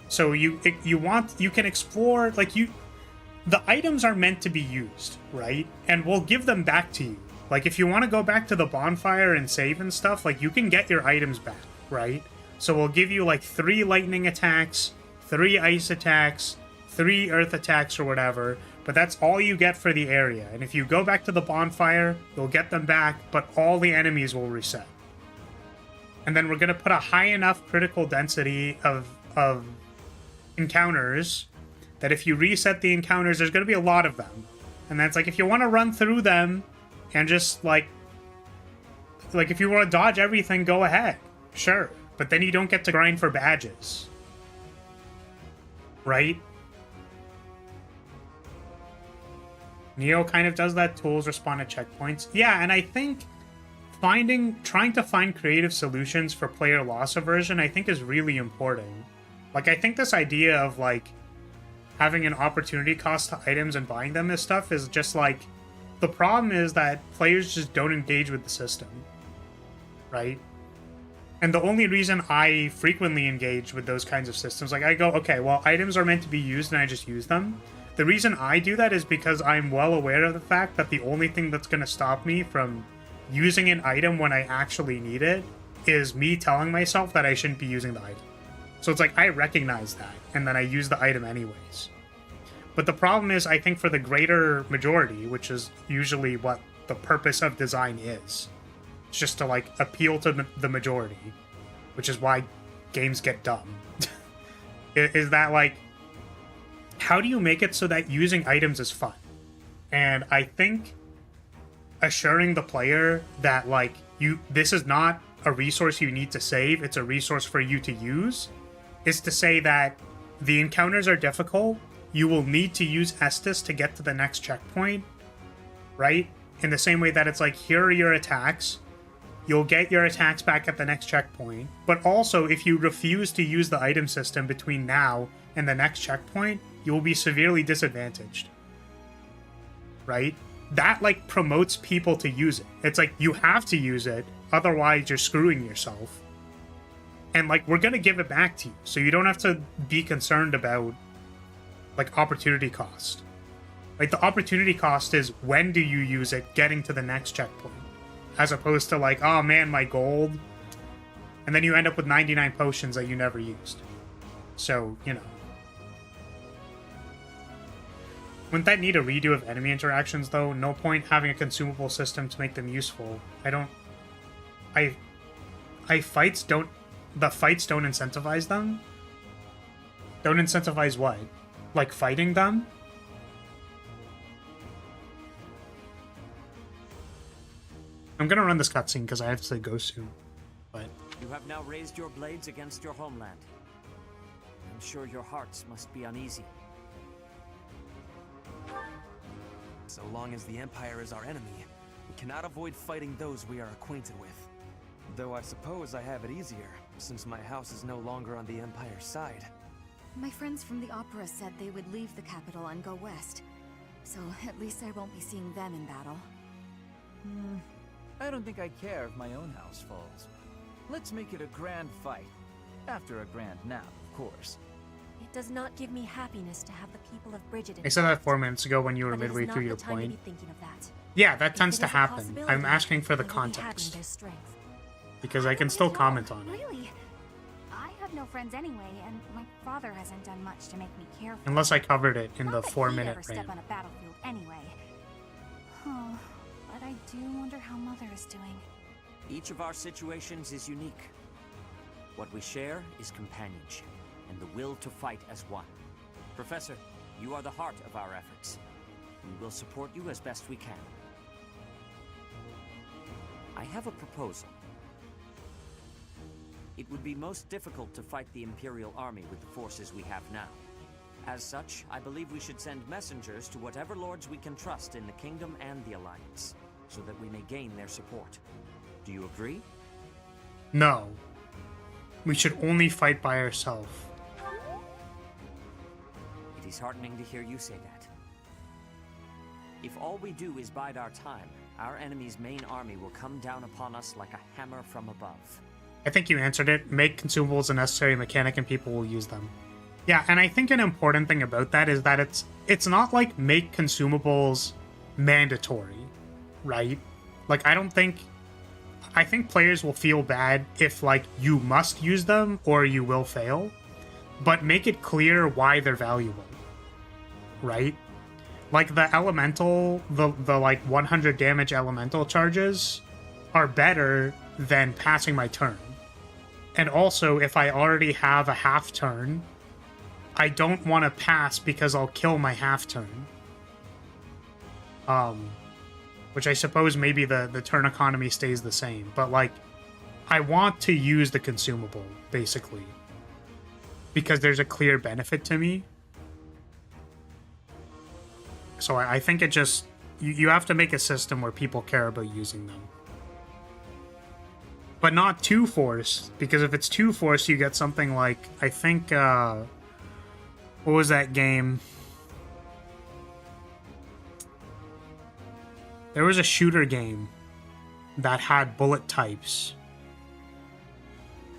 So you can explore, like, the items are meant to be used, right? And we'll give them back to you. Like, if you want to go back to the bonfire and save and stuff, like, you can get your items back, right? So we'll give you, like, 3 lightning attacks, 3 ice attacks, 3 earth attacks or whatever, but that's all you get for the area. And if you go back to the bonfire, you'll get them back, but all the enemies will reset. And then we're going to put a high enough critical density of encounters that if you reset the encounters, there's going to be a lot of them. And that's like, if you want to run through them and just, like if you want to dodge everything, go ahead. Sure. But then you don't get to grind for badges. Right? Neo kind of does that. Tools respond at checkpoints. Yeah, and I think trying to find creative solutions for player loss aversion, I think, is really important. Like, I think this idea of, like, having an opportunity cost to items and buying them and stuff is just, like, the problem is that players just don't engage with the system, right? And the only reason I frequently engage with those kinds of systems, like, I go, okay, well, items are meant to be used and I just use them. The reason I do that is because I'm well aware of the fact that the only thing that's going to stop me from using an item when I actually need it is me telling myself that I shouldn't be using the item. So it's like, I recognize that, and then I use the item anyways. But the problem is, I think for the greater majority, which is usually what the purpose of design is, it's just to, like, appeal to the majority, which is why games get dumb, is that, like, how do you make it so that using items is fun? And I think assuring the player that, like, this is not a resource you need to save, it's a resource for you to use, is to say that the encounters are difficult, you will need to use Estus to get to the next checkpoint, right? In the same way that it's like, here are your attacks. You'll get your attacks back at the next checkpoint. But also, if you refuse to use the item system between now and the next checkpoint, you will be severely disadvantaged. Right? That, like, promotes people to use it. It's like, you have to use it, otherwise you're screwing yourself. And, like, we're gonna give it back to you, so you don't have to be concerned about, like, opportunity cost. Like, the opportunity cost is, when do you use it getting to the next checkpoint? As opposed to, like, oh man, my gold. And then you end up with 99 potions that you never used. So, you know. Wouldn't that need a redo of enemy interactions, though? No point having a consumable system to make them useful. The fights don't incentivize them? Don't incentivize what? Like, fighting them? I'm gonna run this cutscene because I have to go soon, but... You have now raised your blades against your homeland. I'm sure your hearts must be uneasy. So long as the Empire is our enemy, we cannot avoid fighting those we are acquainted with. Though I suppose I have it easier, since my house is no longer on the Empire's side. My friends from the opera said they would leave the capital and go west. So at least I won't be seeing them in battle. I don't think I care if my own house falls. Let's make it a grand fight. After a grand nap, of course. It does not give me happiness to have the people of Bridget. I said that 4 minutes ago when you were midway through your point. Yeah, that tends to happen. I'm asking for the context. Because I can still comment on it. Really? I have no friends anyway, and my father hasn't done much to make me care for Unless I covered it in the Not that 4-minute he'd ever step rant. on a battlefield anyway. Oh, but I do wonder how Mother is doing. Each of our situations is unique. What we share is companionship, and the will to fight as one. Professor, you are the heart of our efforts. We will support you as best we can. I have a proposal. It would be most difficult to fight the Imperial Army with the forces we have now. As such, I believe we should send messengers to whatever lords we can trust in the Kingdom and the Alliance, so that we may gain their support. Do you agree? No. We should only fight by ourselves. It is heartening to hear you say that. If all we do is bide our time, our enemy's main army will come down upon us like a hammer from above. I think you answered it. Make consumables a necessary mechanic and people will use them. Yeah, and I think an important thing about that is that it's not like make consumables mandatory, right? Like, I think players will feel bad if, like, you must use them or you will fail, but make it clear why they're valuable, right? Like, the elemental, the like, 100 damage elemental charges are better than passing my turn. And also, if I already have a half turn, I don't want to pass because I'll kill my half turn. Which I suppose maybe the turn economy stays the same. But, like, I want to use the consumable, basically. Because there's a clear benefit to me. So I think it just... You have to make a system where people care about using them. But not too forced, because if it's too forced, you get something like, I think, what was that game? There was a shooter game that had bullet types,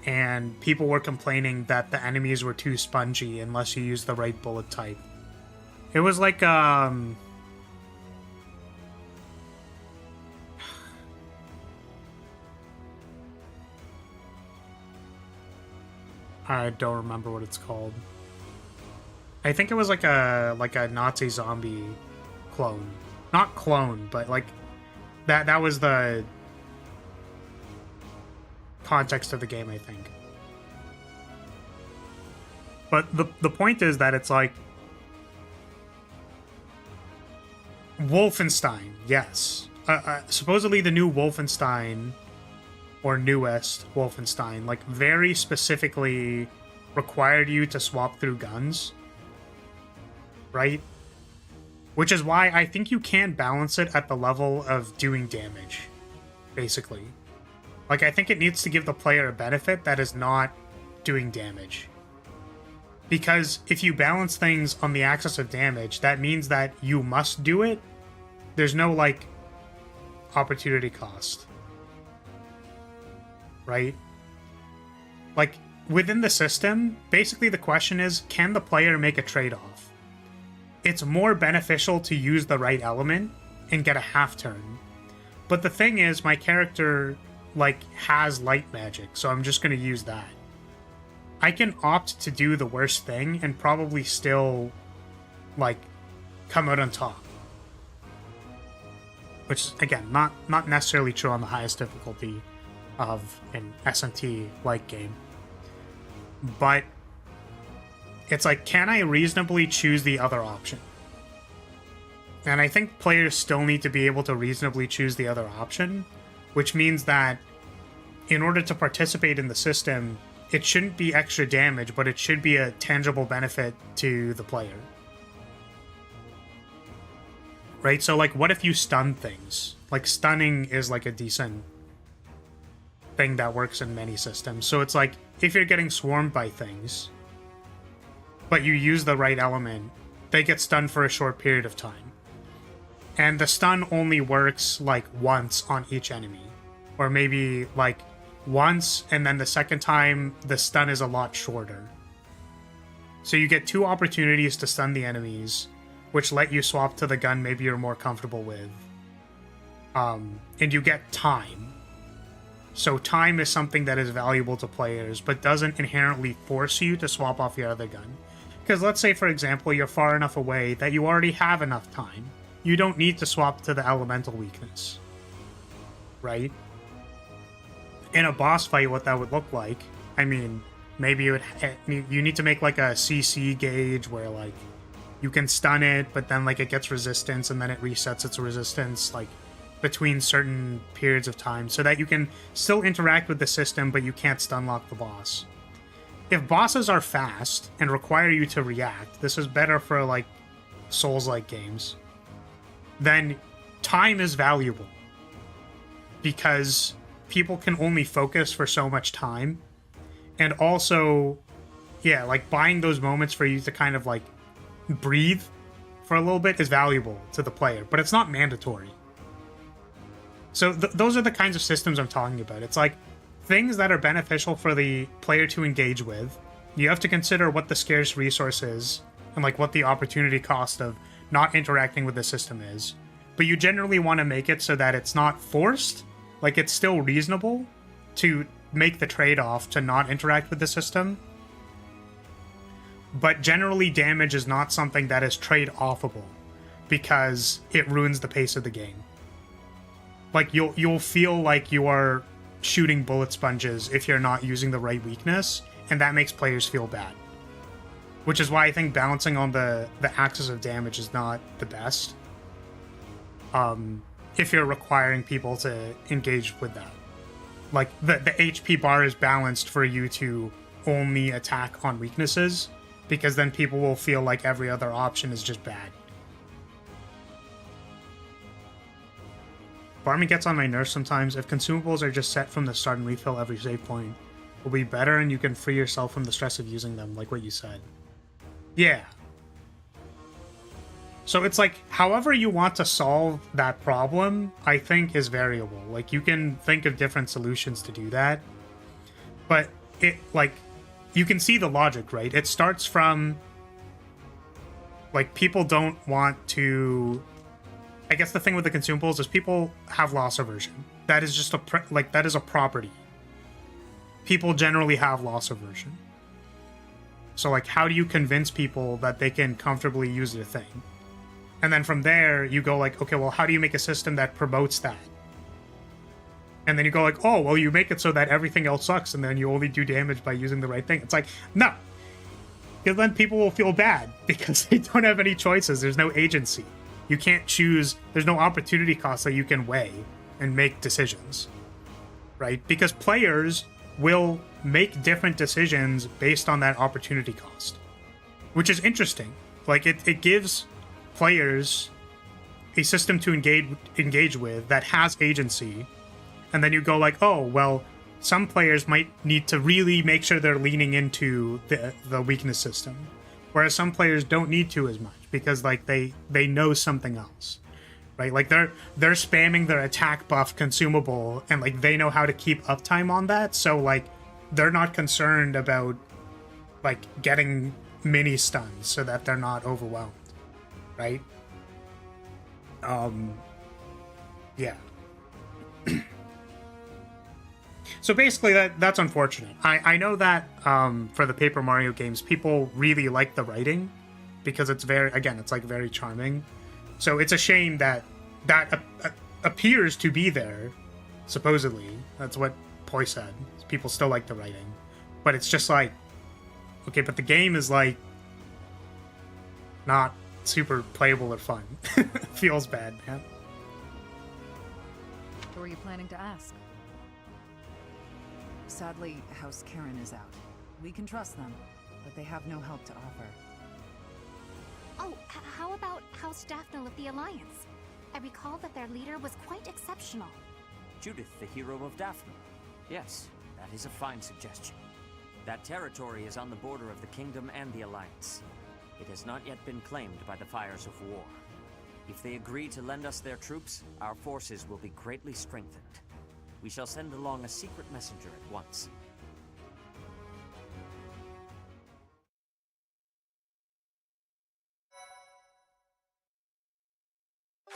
and people were complaining that the enemies were too spongy unless you used the right bullet type. It was like, I don't remember what it's called. I think it was like a Nazi zombie clone. Not clone, but like that was the context of the game, I think. But the point is that it's like Wolfenstein, yes. Supposedly the new Wolfenstein, or newest Wolfenstein, like, very specifically required you to swap through guns, right? Which is why I think you can balance it at the level of doing damage, basically. Like, I think it needs to give the player a benefit that is not doing damage. Because if you balance things on the axis of damage, that means that you must do it. There's no, like, opportunity cost. Right? Like, within the system, basically the question is, can the player make a trade-off? It's more beneficial to use the right element and get a half turn. But the thing is, my character, like, has light magic, so I'm just going to use that. I can opt to do the worst thing and probably still, like, come out on top. Which is, again, not necessarily true on the highest difficulty of an SMT-like game. But it's like, can I reasonably choose the other option? And I think players still need to be able to reasonably choose the other option, which means that in order to participate in the system, it shouldn't be extra damage, but it should be a tangible benefit to the player. Right? So, like, what if you stun things? Like, stunning is, like, a decent thing that works in many systems. So it's like, if you're getting swarmed by things, but you use the right element, they get stunned for a short period of time. And the stun only works, like, once on each enemy. Or maybe, like, once, and then the second time, the stun is a lot shorter. So you get 2 opportunities to stun the enemies, which let you swap to the gun maybe you're more comfortable with. And you get time. So time is something that is valuable to players, but doesn't inherently force you to swap off your other gun. Because let's say, for example, you're far enough away that you already have enough time. You don't need to swap to the elemental weakness. Right? In a boss fight, what that would look like, I mean, maybe you need to make, like, a CC gauge where, like, you can stun it, but then, like, it gets resistance, and then it resets its resistance, like, between certain periods of time, so that you can still interact with the system, but you can't stun lock the boss. If bosses are fast and require you to react, this is better for, like, Souls-like games, then time is valuable. Because people can only focus for so much time. And also, yeah, like, buying those moments for you to kind of, like, breathe for a little bit is valuable to the player, but it's not mandatory. So those are the kinds of systems I'm talking about. It's like things that are beneficial for the player to engage with. You have to consider what the scarce resource is and, like, what the opportunity cost of not interacting with the system is. But you generally want to make it so that it's not forced. Like, it's still reasonable to make the trade-off to not interact with the system. But generally, damage is not something that is trade-offable because it ruins the pace of the game. Like, you'll feel like you are shooting bullet sponges if you're not using the right weakness, and that makes players feel bad. Which is why I think balancing on the axis of damage is not the best. If you're requiring people to engage with that. Like, the HP bar is balanced for you to only attack on weaknesses, because then people will feel like every other option is just bad. Farming gets on my nerves sometimes. If consumables are just set from the start and refill every save point, will be better and you can free yourself from the stress of using them, like what you said. Yeah. So it's like, however you want to solve that problem, I think is variable. Like, you can think of different solutions to do that. But it, like, you can see the logic, right? It starts from, like, people don't want to... I guess the thing with the consumables is people have loss aversion. That is just that is a property. People generally have loss aversion. So, like, how do you convince people that they can comfortably use their thing? And then from there, you go like, okay, well, how do you make a system that promotes that? And then you go like, oh, well, you make it so that everything else sucks, and then you only do damage by using the right thing. It's like, no. Because then people will feel bad because they don't have any choices. There's no agency. You can't choose. There's no opportunity cost that you can weigh and make decisions. Right? Because players will make different decisions based on that opportunity cost. Which is interesting. Like, it gives players a system to engage with that has agency, and then you go like, oh, well, some players might need to really make sure they're leaning into the weakness system, whereas some players don't need to as much because like they know something else, right? Like they're spamming their attack buff consumable, and like they know how to keep uptime on that, so like they're not concerned about like getting mini stuns so that they're not overwhelmed, right? Yeah. So basically that's unfortunate. I know that for the Paper Mario games, people really like the writing because it's it's like very charming. So it's a shame that appears to be there, supposedly. That's what Poi said. People still like the writing. But it's just like, okay, but the game is like not super playable or fun. Feels bad, man. Who are you planning to ask? Sadly, House Karen is out. We can trust them, but they have no help to offer. Oh, how about House Daphne of the Alliance? I recall that their leader was quite exceptional. Judith, the hero of Daphne. Yes, that is a fine suggestion. That territory is on the border of the Kingdom and the Alliance. It has not yet been claimed by the Fires of War. If they agree to lend us their troops, our forces will be greatly strengthened. We shall send along a secret messenger at once.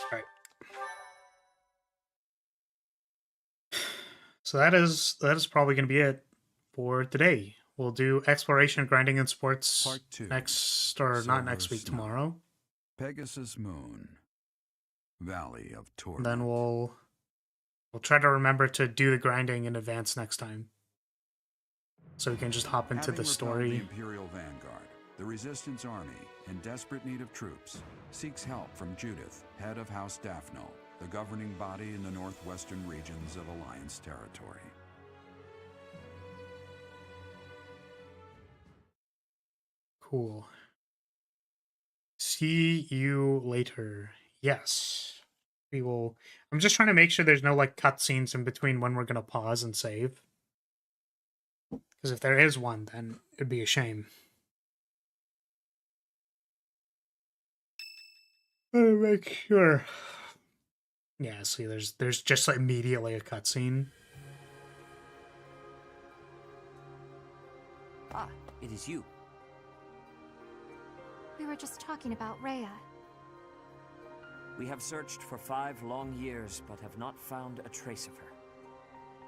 Alright. So that is probably going to be it for today. We'll do exploration, grinding, and sports Part 2. next, or not next week, Snow. tomorrow. Pegasus Moon. Valley of Torment. Then we'll try to remember to do the grinding in advance next time, so we can just hop into the story. The Imperial Vanguard, the Resistance Army, in desperate need of troops, seeks help from Judith, head of House Daphne, the governing body in the northwestern regions of Alliance territory. Cool. See you later. Yes. We will. I'm just trying to make sure there's no like cutscenes in between when we're gonna pause and save. Because if there is one, then it'd be a shame. Make sure. Yeah, see, there's just like immediately a cutscene. Ah, it is you. We were just talking about Rhea. We have searched for 5 long years, but have not found a trace of her.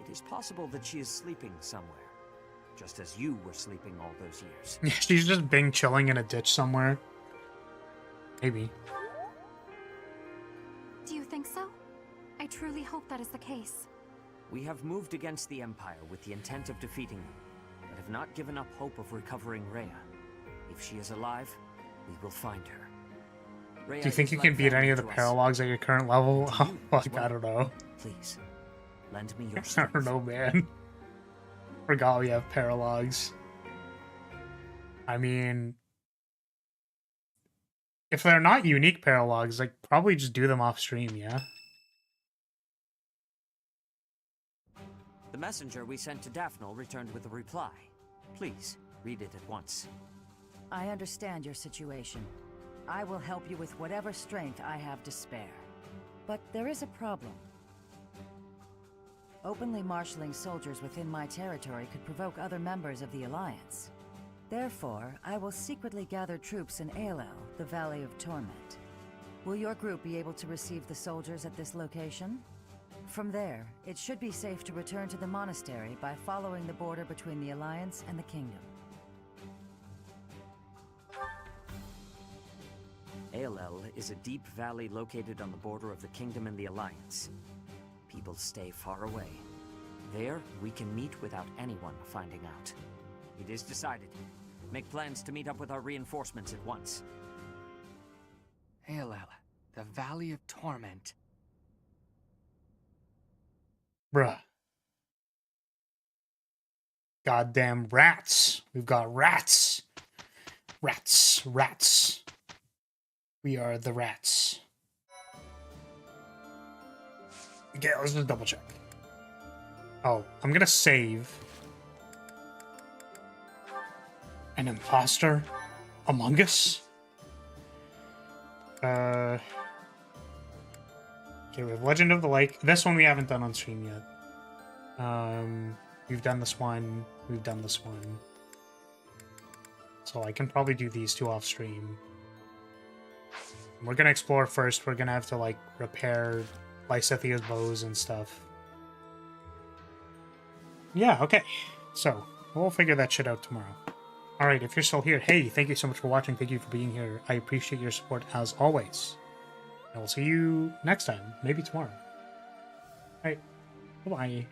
It is possible that she is sleeping somewhere, just as you were sleeping all those years. Yeah, she's just been chilling in a ditch somewhere. Maybe. Do you think so? I truly hope that is the case. We have moved against the Empire with the intent of defeating them, but have not given up hope of recovering Rhea. If she is alive, we will find her. Rhea, do you think you can beat any of the paralogs at your current level? Oh, fuck, I don't know. Please, lend me your I don't know, man. Forgot we have paralogs. I mean, if they're not unique paralogs, like, probably just do them off stream, yeah? The messenger we sent to Daphne returned with a reply. Please, read it at once. I understand your situation. I will help you with whatever strength I have to spare. But there is a problem. Openly marshaling soldiers within my territory could provoke other members of the Alliance. Therefore, I will secretly gather troops in Aelel, the Valley of Torment. Will your group be able to receive the soldiers at this location? From there, it should be safe to return to the monastery by following the border between the Alliance and the Kingdom. Aelel is a deep valley located on the border of the Kingdom and the Alliance. People stay far away. There, we can meet without anyone finding out. It is decided. Make plans to meet up with our reinforcements at once. Aelel, the Valley of Torment. Bruh. Goddamn rats. We've got rats. Rats. We are the rats. Okay, let's just double check. Oh, I'm gonna save. An imposter among us? Okay, we have Legend of the Lake. This one we haven't done on stream yet. We've done this one. We've done this one. So I can probably do these two off stream. We're gonna explore first. We're gonna have to, like, repair Lysithia's bows and stuff. Yeah, okay. So, we'll figure that shit out tomorrow. Alright, if you're still here, hey, thank you so much for watching. Thank you for being here. I appreciate your support as always. And we'll see you next time. Maybe tomorrow. Alright, bye-bye.